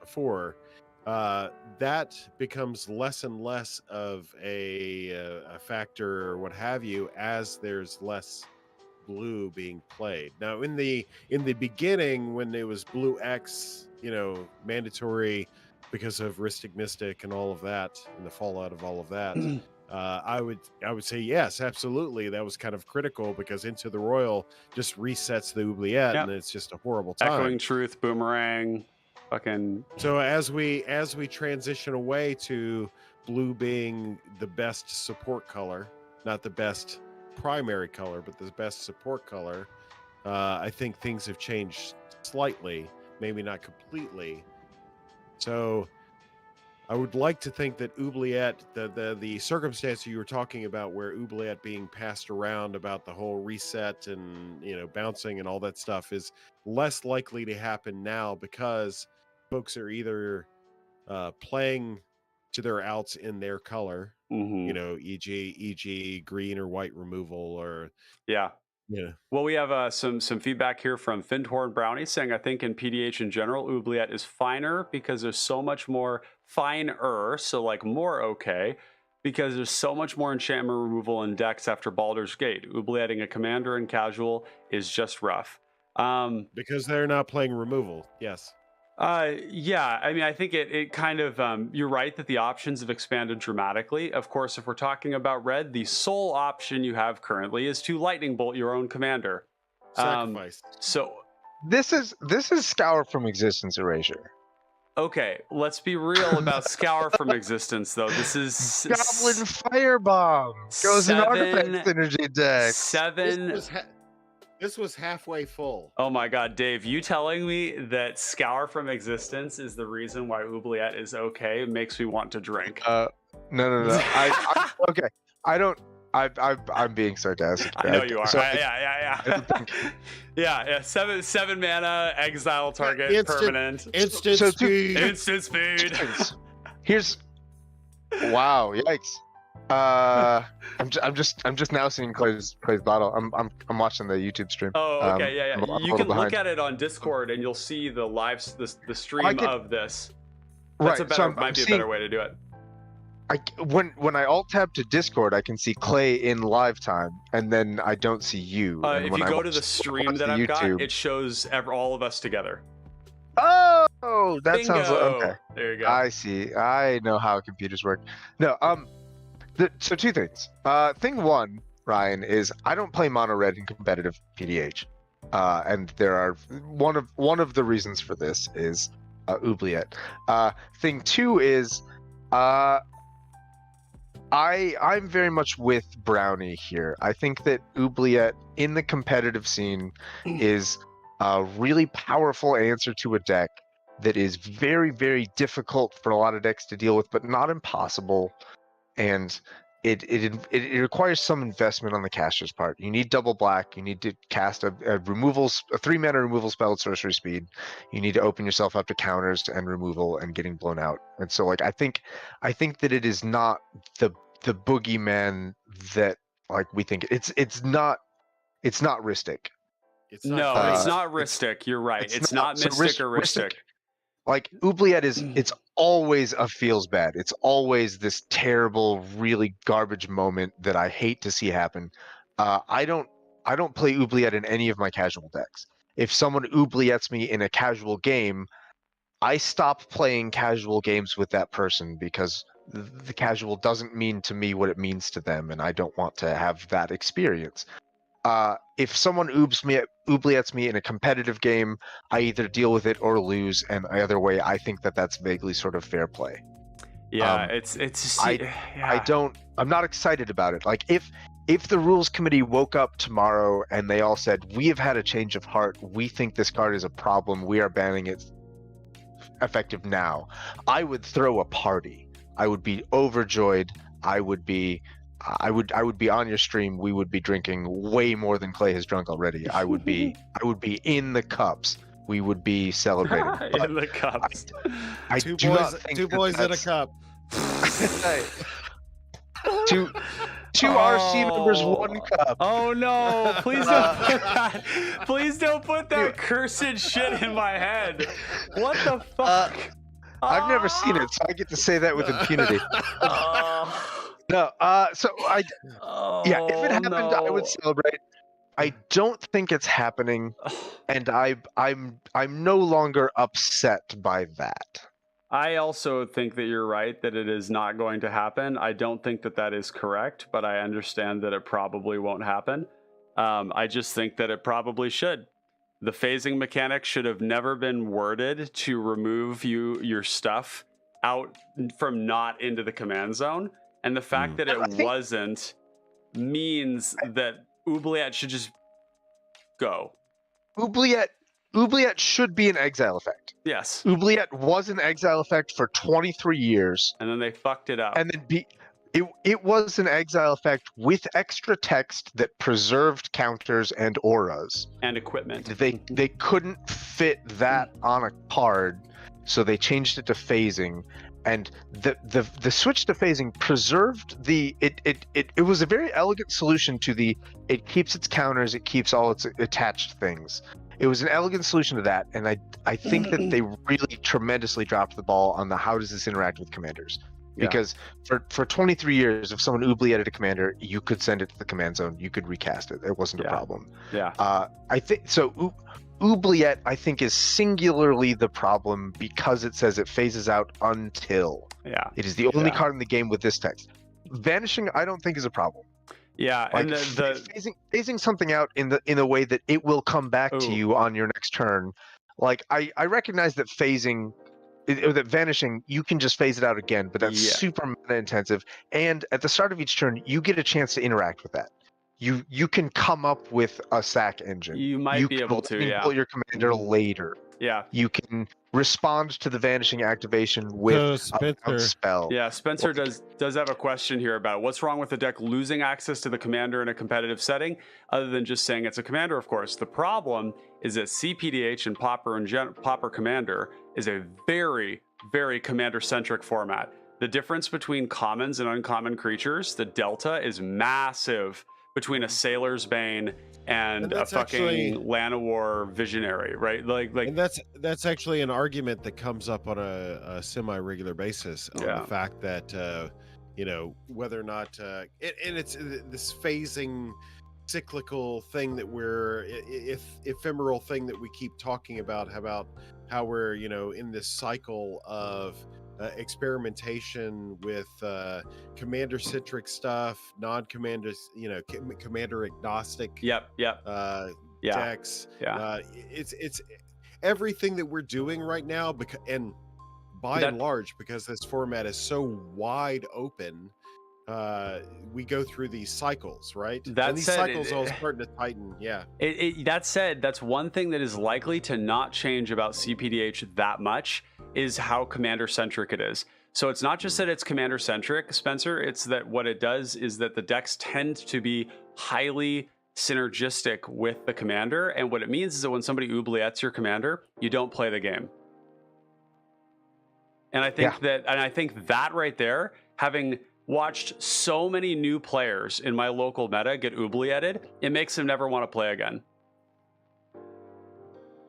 before. That becomes less and less of a factor or what have you as there's less blue being played. Now in the beginning when it was blue X, mandatory because of Rhystic Mystic and all of that and the fallout of all of that. I would say yes, absolutely. That was kind of critical because Into the Royal just resets the oubliette Yep. and it's just a horrible time. Echoing Truth, Boomerang, fucking So as we transition away to blue being the best support color, not the best primary color, but the best support color, I think things have changed slightly, maybe not completely. So I would like to think that oubliette, the circumstance you were talking about where oubliette being passed around about the whole reset and bouncing and all that stuff is less likely to happen now because folks are either playing to their outs in their color, e.g. green or white removal or yeah. Yeah. Well, we have some feedback here from Findhorn Brownie saying, I think in PDH in general, oubliette is finer because there's so much more finer, so like more okay, because there's so much more enchantment removal in decks after Baldur's Gate. Oublietting a commander in casual is just rough. Because they're not playing removal. Yes. Yeah, I mean, I think it kind of, you're right that the options have expanded dramatically. Of course, if we're talking about red, the sole option you have currently is to lightning bolt your own commander. Sacrifice. So, This is Scour from Existence Erasure. okay, let's be real about Scour from Existence, though. This is Goblin Firebomb goes in artifact synergy deck. This was halfway full. Oh my god, Dave, you telling me that Scour from Existence is the reason why oubliette is okay makes me want to drink. No. I okay. I don't. I'm being sarcastic. I know you are. So Yeah. Seven mana, exile target, permanent. Instant So speed. Instant speed. Here's. Wow! Yikes. I'm just now seeing Clay's bottle. I'm watching the YouTube stream. Oh, okay, yeah. I'm a You little can behind. look at it on Discord, and you'll see the the stream of this. That's Right, a better, might be a better way to do it. When I alt tab to Discord, I can see Clay in live time, and then I don't see you. And If when you I go to watch- the stream watch that the I've got, YouTube- it shows all of us together. Oh, that sounds Bingo! okay. There you go. I see. I know how computers work. No, so two things. Thing one, Ryan, is I don't play mono red in competitive PDH, and there are one of the reasons for this is oubliette. Thing two is I'm very much with Brownie here. I think that oubliette in the competitive scene is a really powerful answer to a deck that is very, very difficult for a lot of decks to deal with, but not impossible. And it requires some investment on the caster's part. You need double black. You need to cast a 3-mana removal spell at sorcery speed. You need to open yourself up to counters and removal and getting blown out. And so, like, I think that it is not the boogeyman that like we think. It's not Ristic. It's It's crazy. not Ristic. You're right. It's not so Mystic or Ristic. Like oubliette it's always a feels bad. It's always this terrible, really garbage moment that I hate to see happen. I don't play oubliette in any of my casual decks. If someone oubliettes me in a casual game, I stop playing casual games with that person because the casual doesn't mean to me what it means to them, and I don't want to have that experience. If someone oubliettes me in a competitive game, I either deal with it or lose, and either way, I think that that's vaguely sort of fair play. Yeah, I'm not excited about it. Like if the rules committee woke up tomorrow and they all said, we have had a change of heart, we think this card is a problem, we are banning it effective now, I would throw a party. I would be overjoyed. I would be on your stream. We would be drinking way more than Clay has drunk already. I would be in the cups. We would be celebrating. in the cups. I two do boys, not think two boys in a that's- cup. Two RC members, one cup. Oh no! Please don't put that. Please don't put that cursed shit in my head. What the fuck? I've never seen it, so I get to say that with impunity. No, so if it happened, I would celebrate. I don't think it's happening, and I'm no longer upset by that. I also think that you're right that it is not going to happen. I don't think that that is correct, but I understand that it probably won't happen. I just think that it probably should. The phasing mechanic should have never been worded to remove your stuff out from not into the command zone. And the fact that it wasn't means that oubliette should just go. Oubliette should be an exile effect. Yes. Oubliette was an exile effect for 23 years. And then they fucked it up. And then it was an exile effect with extra text that preserved counters and auras. And equipment. They couldn't fit that on a card, so they changed it to phasing. And the switch to phasing preserved it was a very elegant solution to it keeps its counters, it keeps all its attached things. It was an elegant solution to that, and I think that they really tremendously dropped the ball on the how does this interact with commanders. Because for 23 years, if someone oublietted a commander, you could send it to the command zone, you could recast it. It wasn't a problem. Yeah. I think so. Oubliette, I think, is singularly the problem because it says it phases out until. Yeah. It is the only card in the game with this text. Vanishing, I don't think is a problem. Yeah, Like, and phasing something out in a way that it will come back to you on your next turn. Like I recognize that phasing, or that vanishing, you can just phase it out again, but that's super meta intensive. And at the start of each turn, you get a chance to interact with that. You can come up with a sack engine. You might be able to, pull your commander later. Yeah. You can respond to the vanishing activation with a spell. Yeah, Spencer does have a question here about what's wrong with the deck losing access to the commander in a competitive setting, other than just saying it's a commander, of course. The problem is that CPDH and Pauper Commander is a very, very commander-centric format. The difference between commons and uncommon creatures, the delta is massive between a Sailor's Bane and a fucking Llanowar Visionary, right? And that's actually an argument that comes up on a semi-regular basis on the fact that whether or not and it's this phasing cyclical thing that we're ephemeral thing that we keep talking about how we're in this cycle of experimentation with commander-centric stuff, non-commander, commander agnostic. Decks. It's everything that we're doing right now, and large, because this format is so wide open. We go through these cycles, right? And these cycles are starting to tighten. That said, that's one thing that is likely to not change about CPDH that much, is how commander-centric it is. So it's not just that it's commander-centric, Spencer, it's that what it does is that the decks tend to be highly synergistic with the commander, and what it means is that when somebody oubliettes your commander, you don't play the game. And I think that right there, having watched so many new players in my local meta get oublietted, it makes them never want to play again.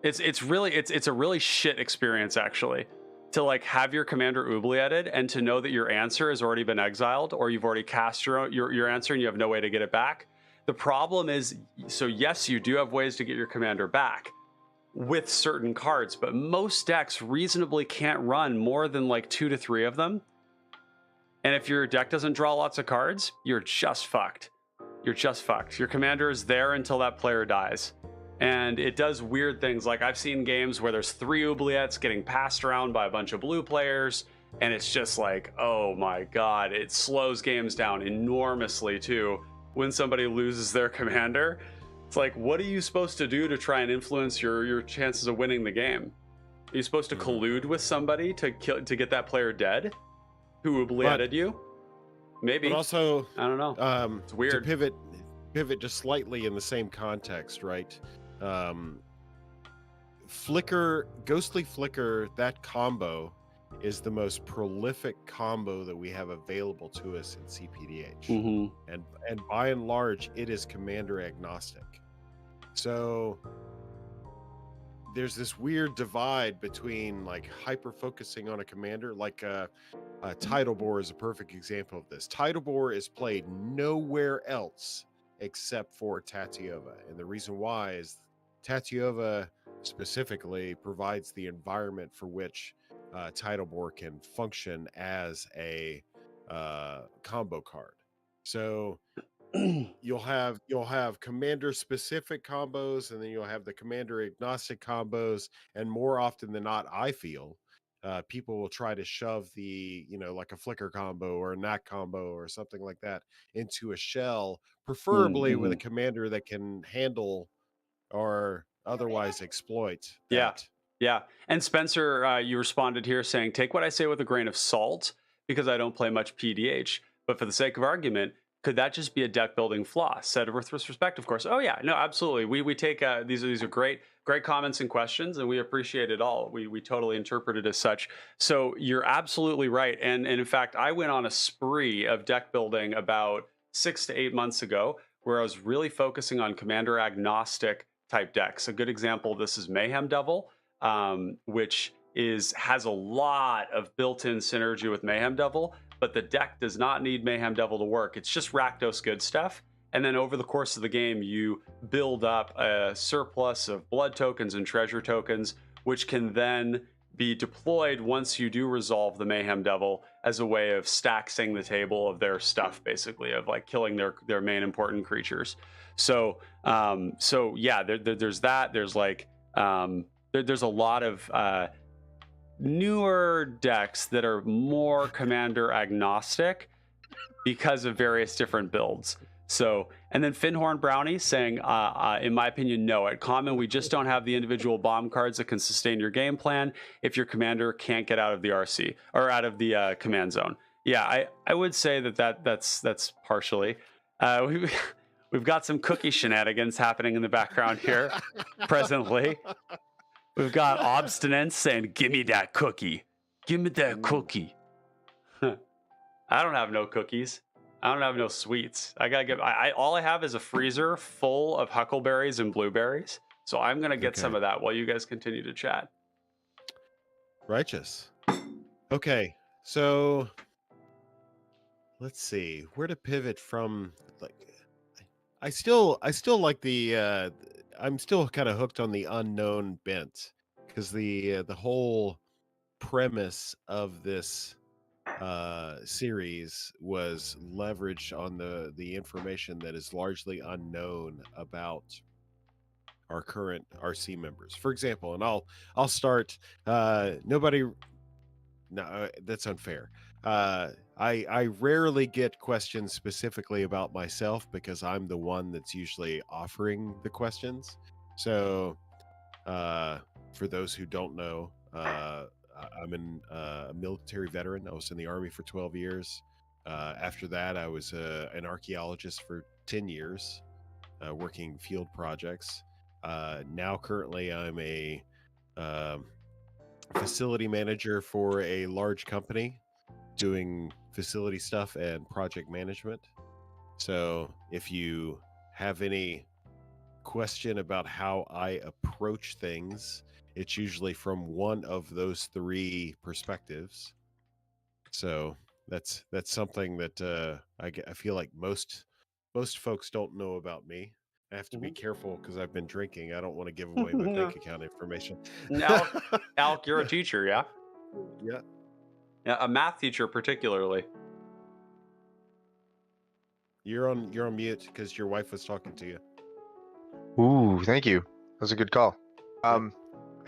It's a really shit experience, actually, to like have your commander oublietted and to know that your answer has already been exiled, or you've already cast your answer and you have no way to get it back. The problem is, so yes, you do have ways to get your commander back with certain cards, but most decks reasonably can't run more than like 2 to 3 of them. And if your deck doesn't draw lots of cards, you're just fucked. You're just fucked. Your commander is there until that player dies. And it does weird things. Like I've seen games where there's 3 oubliettes getting passed around by a bunch of blue players, and it's just like, oh my god, it slows games down enormously too when somebody loses their commander. It's like, what are you supposed to do to try and influence your chances of winning the game? Are you supposed to collude with somebody to get that player dead who oublietted you? Maybe. But also, I don't know. It's weird. To pivot just slightly in the same context, right? Ghostly Flicker, that combo is the most prolific combo that we have available to us in CPDH. Mm-hmm. And by and large, it is commander agnostic. So there's this weird divide between like hyper focusing on a commander, like Tidal Bore is a perfect example of this. Tidal Bore is played nowhere else except for Tatyova, and the reason why is Tatyova specifically provides the environment for which Tidal Bore can function as a combo card. So you'll have commander specific combos, and then you'll have the commander agnostic combos, and more often than not, I feel people will try to shove the like a flicker combo or a knack combo or something like that into a shell, preferably with a commander that can handle or otherwise exploit that. Yeah. And Spencer, you responded here saying, take what I say with a grain of salt because I don't play much PDH, but for the sake of argument, could that just be a deck building flaw? Said with respect, of course. Oh yeah, no, absolutely. We take these are great comments and questions, and we appreciate it all. We totally interpret it as such. So you're absolutely right. And in fact, I went on a spree of deck building about 6 to 8 months ago, where I was really focusing on commander agnostic type decks. A good example of this is Mayhem Devil, which has a lot of built-in synergy with Mayhem Devil, but the deck does not need Mayhem Devil to work. It's just Rakdos good stuff. And then over the course of the game, you build up a surplus of blood tokens and treasure tokens, which can then be deployed once you do resolve the Mayhem Devil as a way of stacking the table of their stuff, basically, of like killing their main important creatures. So yeah, there's that. There's like there's a lot of newer decks that are more commander agnostic because of various different builds. So, and then Finhorn Brownie saying, in my opinion, no. At common, we just don't have the individual bomb cards that can sustain your game plan if your commander can't get out of the RC or out of the command zone. Yeah, I would say that's partially. We've got some cookie shenanigans happening in the background here presently. We've got Obstinance saying, give me that cookie. Give me that cookie. I don't have no cookies. I don't have no sweets. I gotta get. All I have is a freezer full of huckleberries and blueberries. So I'm gonna get some of that while you guys continue to chat. Righteous. Okay, so let's see where to pivot from. Like, I still like the. I'm still kind of hooked on the unknown bent because the whole premise of this series was leveraged on the information that is largely unknown about our current RC members. For example, and I'll start. Nobody. No, that's unfair. I rarely get questions specifically about myself because I'm the one that's usually offering the questions. So, for those who don't know, I'm a military veteran. I was in the Army for 12 years. After that, I was an archaeologist for 10 years, working field projects. Now, currently, I'm a facility manager for a large company doing facility stuff and project management. So if you have any question about how I approach things, it's usually from one of those three perspectives. So that's something that I feel like most folks don't know about me. I have to be careful because I've been drinking. I don't want to give away my bank account information. Alk, you're a teacher, yeah? Yeah. Yeah, a math teacher particularly. You're on mute because your wife was talking to you. Ooh, thank you. That was a good call.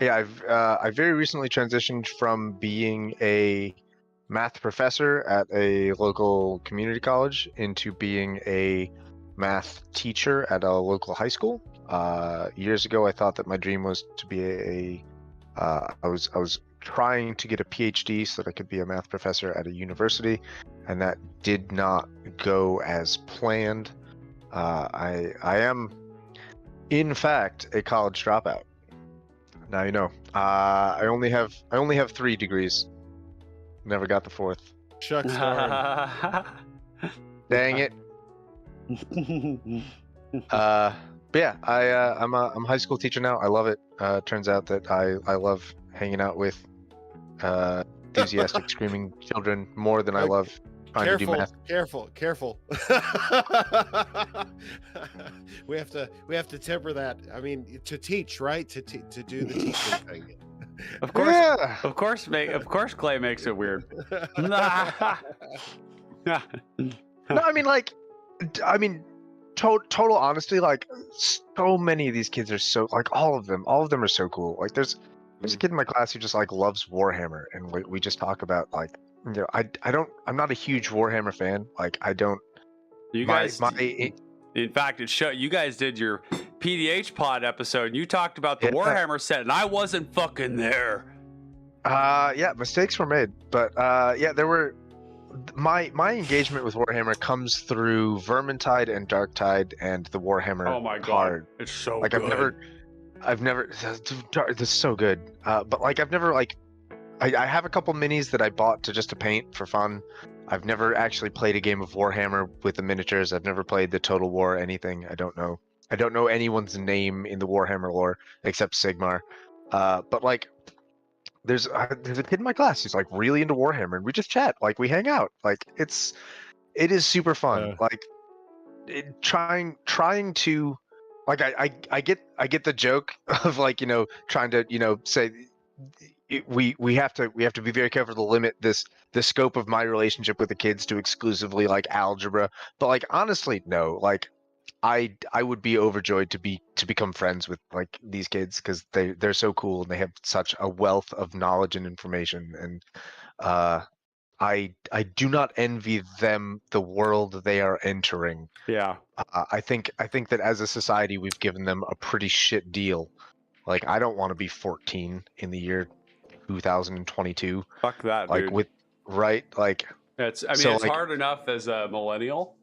Yeah, I very recently transitioned from being a math professor at a local community college into being a math teacher at a local high school. Years ago, I thought that my dream was to be I was trying to get a PhD so that I could be a math professor at a university, and that did not go as planned. I am, in fact, a college dropout. Now you know. I only have 3 degrees. Never got the 4th. Shucks, darn. Dang it. But yeah, I'm a high school teacher now. I love it. Turns out that I love hanging out with enthusiastic screaming children more than I love trying to do math. Careful. we have to temper that. I mean, to teach, right? To do the teaching thing. Of course, Yeah. of course, Clay makes it weird. No, I mean, total honesty, like, so many of these kids are so, like, all of them are so cool. Like, there's a kid in my class who just, like, loves Warhammer, and we just talk about, like, you know, I'm not a huge Warhammer fan. Like, I don't. You guys, in fact, you guys did your PDH pod episode, and you talked about the Warhammer set, and I wasn't fucking there. Yeah, mistakes were made, but yeah, there were. My engagement with Warhammer comes through Vermintide and Darktide and the Warhammer Oh my god, card. it's so like good. I've never. This is so good. But like I've never like. I have a couple minis that I bought to paint for fun. I've never actually played a game of Warhammer with the miniatures. I've never played the Total War anything. I don't know anyone's name in the Warhammer lore except Sigmar. But like, there's a kid in my class who's like really into Warhammer, and we just chat. Like, we hang out. Like, it is super fun. Like, trying to, like, I get the joke of, like, you know, trying to, you know, say. We have to be very careful to limit the scope of my relationship with the kids to exclusively like algebra, but like honestly no, like I would be overjoyed to become friends with like these kids because they're so cool and they have such a wealth of knowledge and information, and I do not envy them the world they are entering. Yeah. I think that as a society we've given them a pretty shit deal. Like, I don't want to be 14 in the year 2022. Fuck that, like, dude. Like, it's like, hard enough as a millennial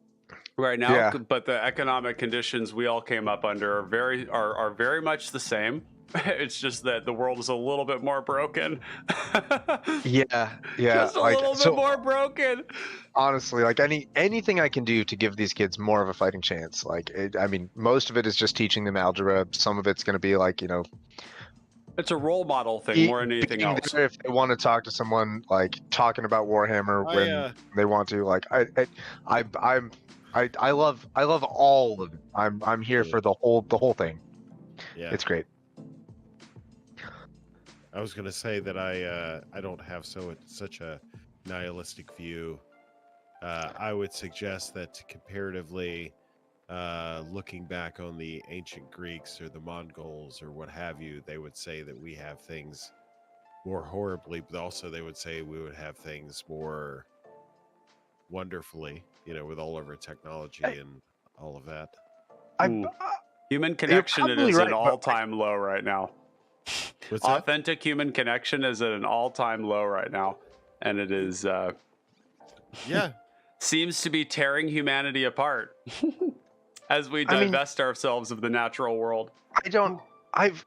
right now, but the economic conditions we all came up under are very much the same. It's just that the world is a little bit more broken. Yeah, Just a like little bit so. more broken. Honestly, like anything I can do to give these kids more of a fighting chance. Like, I mean, most of it is just teaching them algebra. Some of it's going to be like, It's a role model thing more than anything being else. there if they want to talk to someone, like talking about Warhammer when they want to. Like, I love all of it. I'm here for the whole thing. Yeah. It's great. I was going to say that I don't have such a nihilistic view. I would suggest that comparatively, looking back on the ancient Greeks or the Mongols or what have you, they would say that we have things more horribly, but also they would say we would have things more wonderfully, with all of our technology and all of that. Human connection is at an all-time low right now. What's that? Authentic human connection is at an all-time low right now, and it is yeah, seems to be tearing humanity apart as we divest ourselves of the natural world.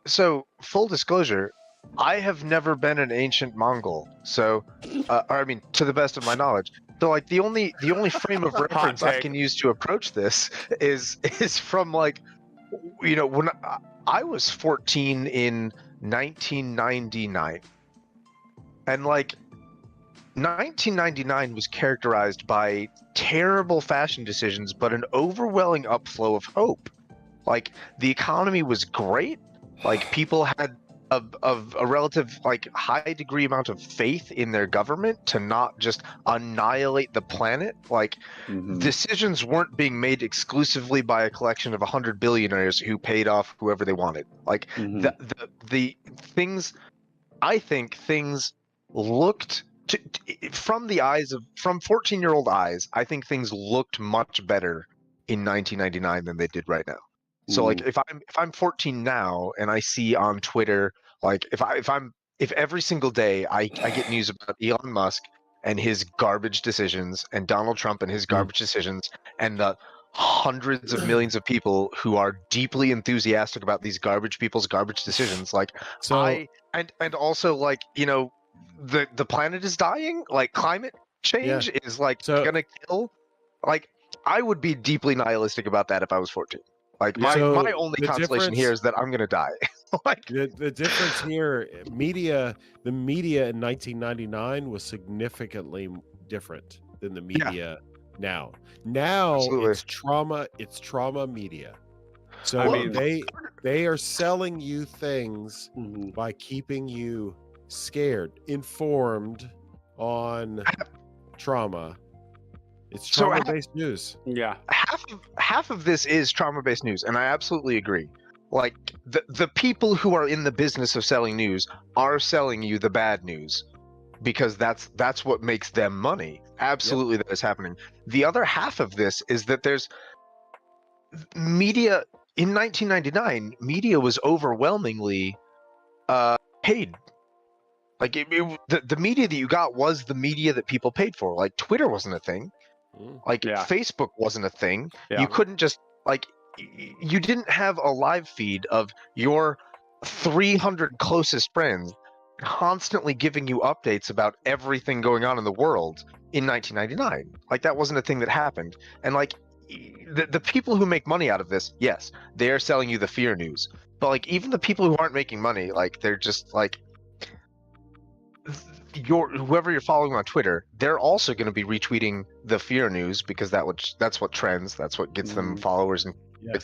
So full disclosure, I have never been an ancient Mongol. So, to the best of my knowledge. So, like, the only frame of reference I can use to approach this is from, like, when I was 14 in 1999, and like 1999 was characterized by terrible fashion decisions, but an overwhelming upflow of hope. Like, the economy was great. Like, people had a relative, like, high degree amount of faith in their government to not just annihilate the planet. Like, decisions weren't being made exclusively by a collection of 100 billionaires who paid off whoever they wanted. Like, the things, I think things looked from 14-year-old eyes, I think things looked much better in 1999 than they did right now. So, like, if I'm 14 now and I see on Twitter, like, if every single day I get news about Elon Musk and his garbage decisions, and Donald Trump and his garbage decisions, and the hundreds of millions of people who are deeply enthusiastic about these people's garbage decisions, like, and also, like, the planet is dying, like, climate change is, like, gonna kill, like, I would be deeply nihilistic about that if I was 14. Like, my only consolation here is that I'm gonna die. Like, the difference here, the media in 1999 was significantly different than the media now. Absolutely. It's trauma media. So they are selling you things by keeping you scared, informed on trauma. It's trauma-based news. Yeah. Half of this is trauma-based news, and I absolutely agree. Like, the people who are in the business of selling news are selling you the bad news because that's what makes them money. Absolutely, that is happening. The other half of this is that there's media in 1999. Media was overwhelmingly paid. Like, the media that you got was the media that people paid for. Like, Twitter wasn't a thing. Like, Facebook wasn't a thing. You couldn't just, like, you didn't have a live feed of your 300 closest friends constantly giving you updates about everything going on in the world in 1999. Like, that wasn't a thing that happened. And, like, the people who make money out of this, yes, they're selling you the fear news. But, like, even the people who aren't making money, like, they're just, like, whoever you're following on Twitter, they're also going to be retweeting the fear news because that's what trends, that's what gets them followers and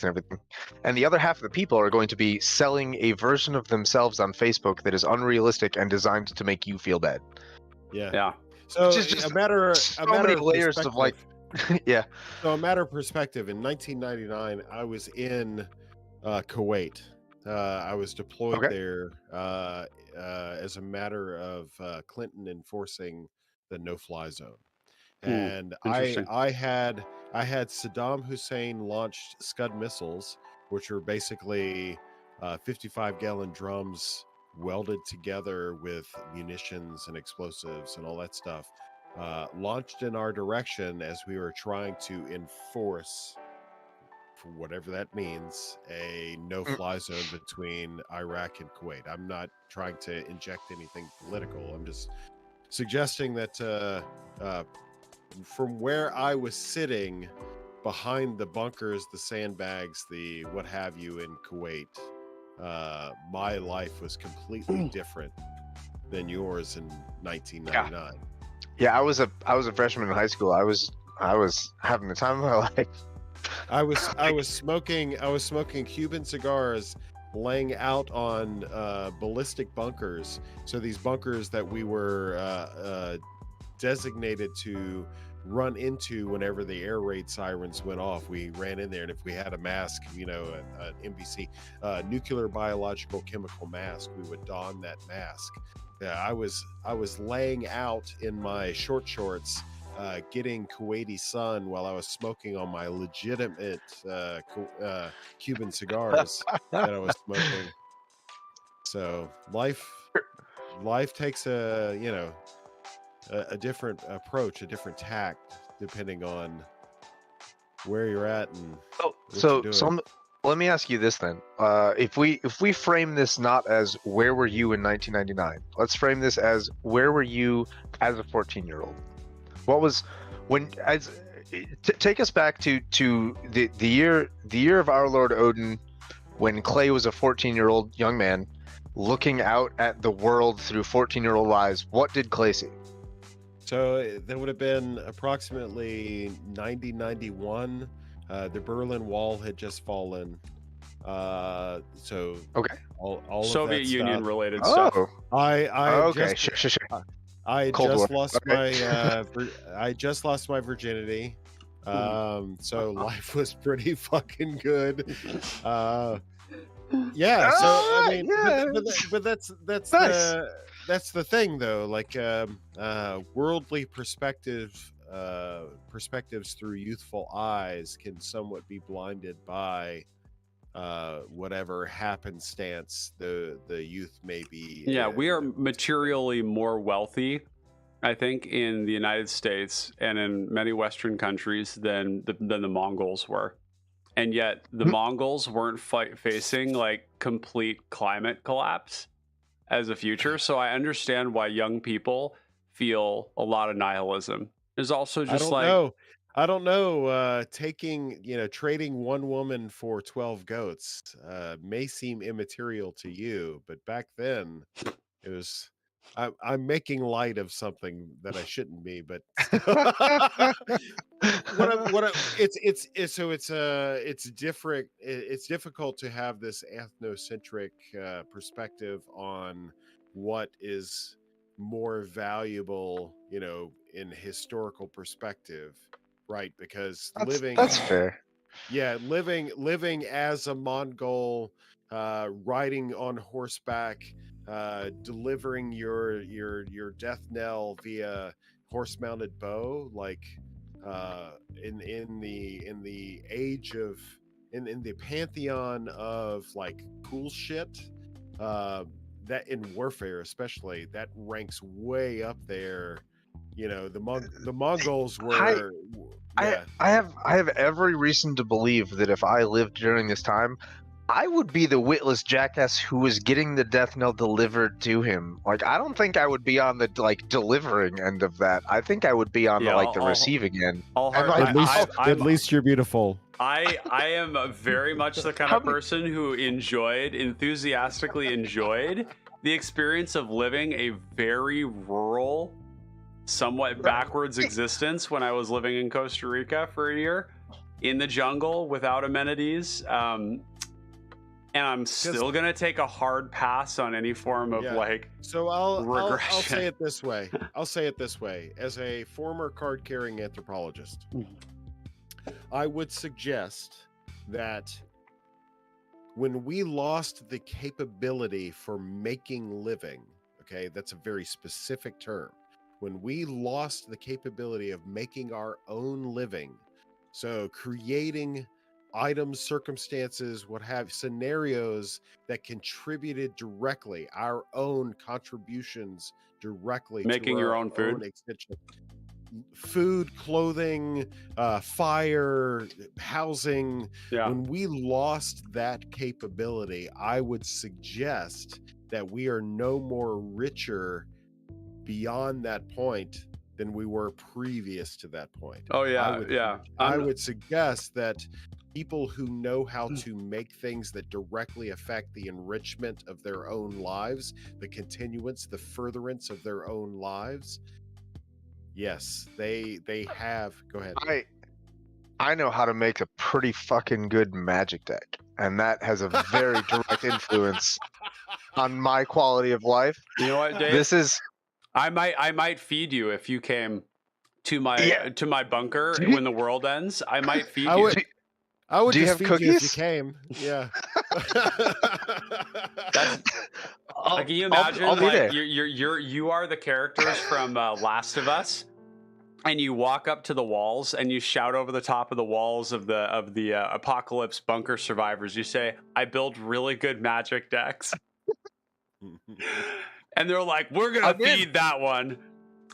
everything. And the other half of the people are going to be selling a version of themselves on Facebook that is unrealistic and designed to make you feel bad. Yeah. So it's just a matter of layers of, like, yeah. So a matter of perspective, in 1999, I was in Kuwait. I was deployed there as a matter of Clinton enforcing the no-fly zone, and I had Saddam Hussein launched Scud missiles, which are basically 55-gallon drums welded together with munitions and explosives and all that stuff, launched in our direction as we were trying to enforce for whatever that means, a no-fly zone between Iraq and Kuwait. I'm not trying to inject anything political. I'm just suggesting that from where I was sitting behind the bunkers, the sandbags, the what have you in Kuwait, my life was completely different than yours in 1999. Yeah, I was a freshman in high school. I was having the time of my life. I was smoking Cuban cigars, laying out on ballistic bunkers. So these bunkers that we were designated to run into whenever the air raid sirens went off, we ran in there, and if we had a mask, an NBC, nuclear, biological, chemical mask, we would don that mask. I was laying out in my short shorts, getting Kuwaiti sun while I was smoking on my legitimate Cuban cigars that I was smoking. So life takes a different approach, a different tact, depending on where you're at and what you're doing. Let me ask you this then. If we frame this not as where were you in 1999, let's frame this as where were you as a 14-year-old? What was take us back to the year of our Lord Odin, when Clay was a 14-year-old young man looking out at the world through 14-year-old eyes. What did Clay see? So that would have been approximately 90-91. The Berlin Wall had just fallen. So okay, all Soviet of that Union stuff. related stuff. I Cold just War. lost Okay. I just lost my virginity. So life was pretty fucking good. Yeah. So I mean, yeah. but that's Nice. that's the thing though. Like worldly perspectives through youthful eyes can somewhat be blinded by whatever happenstance the youth may be. Yeah, we are materially more wealthy, I think, in the United States and in many Western countries than the Mongols were. And yet the Mongols weren't facing like complete climate collapse as a future. So I understand why young people feel a lot of nihilism. There's also just I don't know. Trading one woman for 12 goats may seem immaterial to you, but back then it was. I'm making light of something that I shouldn't be, but it's different. It's difficult to have this ethnocentric perspective on what is more valuable, in historical perspective, right? Because That's fair. living as a Mongol, riding on horseback, delivering your death knell via horse-mounted bow, like in the age of in the pantheon of like cool shit, that in warfare especially, that ranks way up there. The Mongols were. I have every reason to believe that if I lived during this time, I would be the witless jackass who was getting the death knell delivered to him. Like, I don't think I would be on the delivering end of that. I think I would be on the receiving end. At least you're beautiful. I am very much the kind of person who enthusiastically enjoyed the experience of living a very rural, somewhat backwards existence when I was living in Costa Rica for a year in the jungle without amenities. And I'm still gonna take a hard pass on any form of regression. So I'll say it this way. As a former card-carrying anthropologist, I would suggest that when we lost the capability for making living, okay, that's a very specific term. When we lost the capability of making our own living, so creating items, circumstances, scenarios that contributed directly, our own contributions directly making to your our own food. extension. food, clothing, fire, housing. Yeah. When we lost that capability, I would suggest that we are no more richer beyond that point than we were previous to that point. Oh yeah. I would suggest that people who know how to make things that directly affect the enrichment of their own lives, the continuance, the furtherance of their own lives, yes, they have. Go ahead. I know how to make a pretty fucking good magic deck, and that has a very direct influence on my quality of life. You know what, Dave? This is. I might feed you if you came to my bunker when the world ends. I might feed you. I would Do you just have feed you if you cookies? came. Yeah. Can you imagine? I'll be there. You are the characters from Last of Us, and you walk up to the walls and you shout over the top of the walls of the apocalypse bunker survivors. You say, "I build really good magic decks," and they're like, "We're gonna feed that one.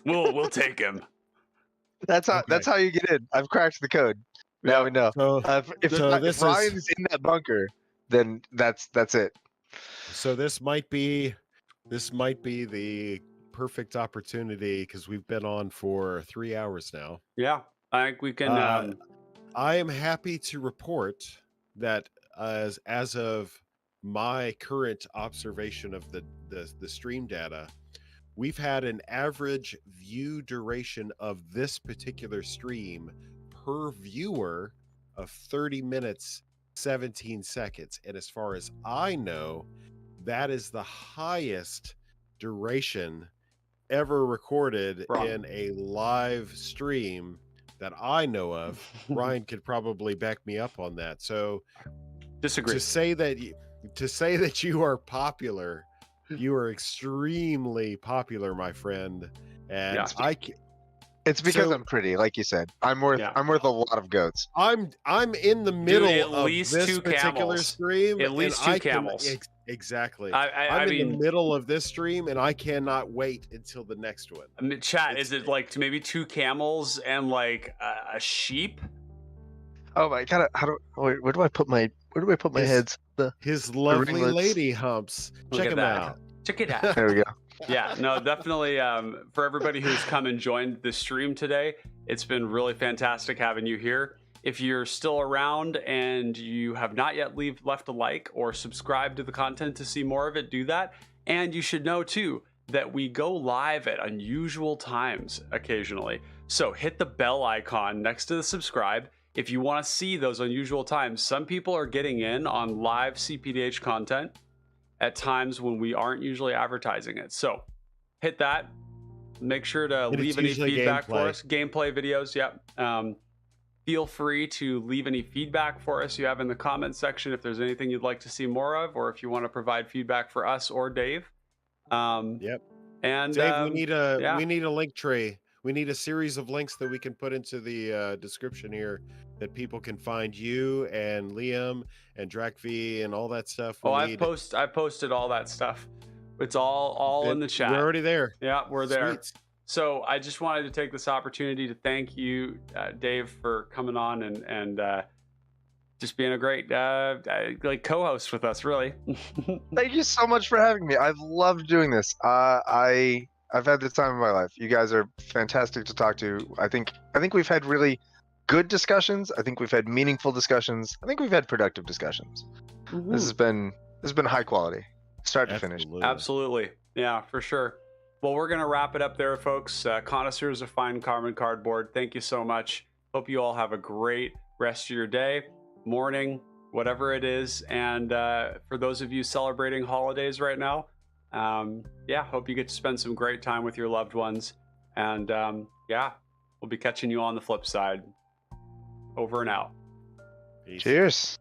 We'll take him." That's how you get in. I've cracked the code. Now we know. So, If Ryan's in that bunker, then that's it. So this might be the perfect opportunity, because we've been on for 3 hours now. Yeah, I think we can. I am happy to report that as of my current observation of the stream data, we've had an average view duration of this particular stream per viewer of 30 minutes 17 seconds, and as far as I know, that is the highest duration ever recorded in a live stream that I know of. Ryan could probably back me up on that. So disagree. To say that you are popular, you are extremely popular, my friend. And it's because I'm pretty, like you said. I'm worth a lot of goats. I'm in the middle of least this two particular camels. stream. At least two camels. Exactly. I'm in the middle of this stream, and I cannot wait until the next one. I mean, chat, is it like maybe two camels and like a sheep? Oh my god! Where do I put my heads? His lovely lady humps. Look Check at him that. out. Check it out. There we go. Yeah, no, definitely. For everybody who's come and joined the stream today, it's been really fantastic having you here. If you're still around and you have not yet left a like or subscribed to the content to see more of it, do that. And you should know too that we go live at unusual times occasionally. So hit the bell icon next to the subscribe if you want to see those unusual times. Some people are getting in on live CPDH content at times when we aren't usually advertising it. So hit that. Make sure to leave any feedback for us. Gameplay videos, yep. Feel free to leave any feedback for us you have in the comment section if there's anything you'd like to see more of, or if you want to provide feedback for us or Dave. Yep. And Dave, we need a link tree. We need a series of links that we can put into the description here, that people can find you and Liam and DrakV and all that stuff. I've posted all that stuff. It's all in the chat. We're already there. Yeah, we're there. Sweet. So I just wanted to take this opportunity to thank you, Dave, for coming on and just being a great co-host with us. Really. Thank you so much for having me. I've loved doing this. I've had the time of my life. You guys are fantastic to talk to. I think we've had really good discussions. I think we've had meaningful discussions. I think we've had productive discussions. Mm-hmm. This has been high quality, start to finish. Absolutely. Yeah, for sure. Well, we're going to wrap it up there, folks. Connoisseurs of fine carbon cardboard, thank you so much. Hope you all have a great rest of your day, morning, whatever it is. And for those of you celebrating holidays right now, hope you get to spend some great time with your loved ones. And we'll be catching you on the flip side. Over and out. Peace. Cheers.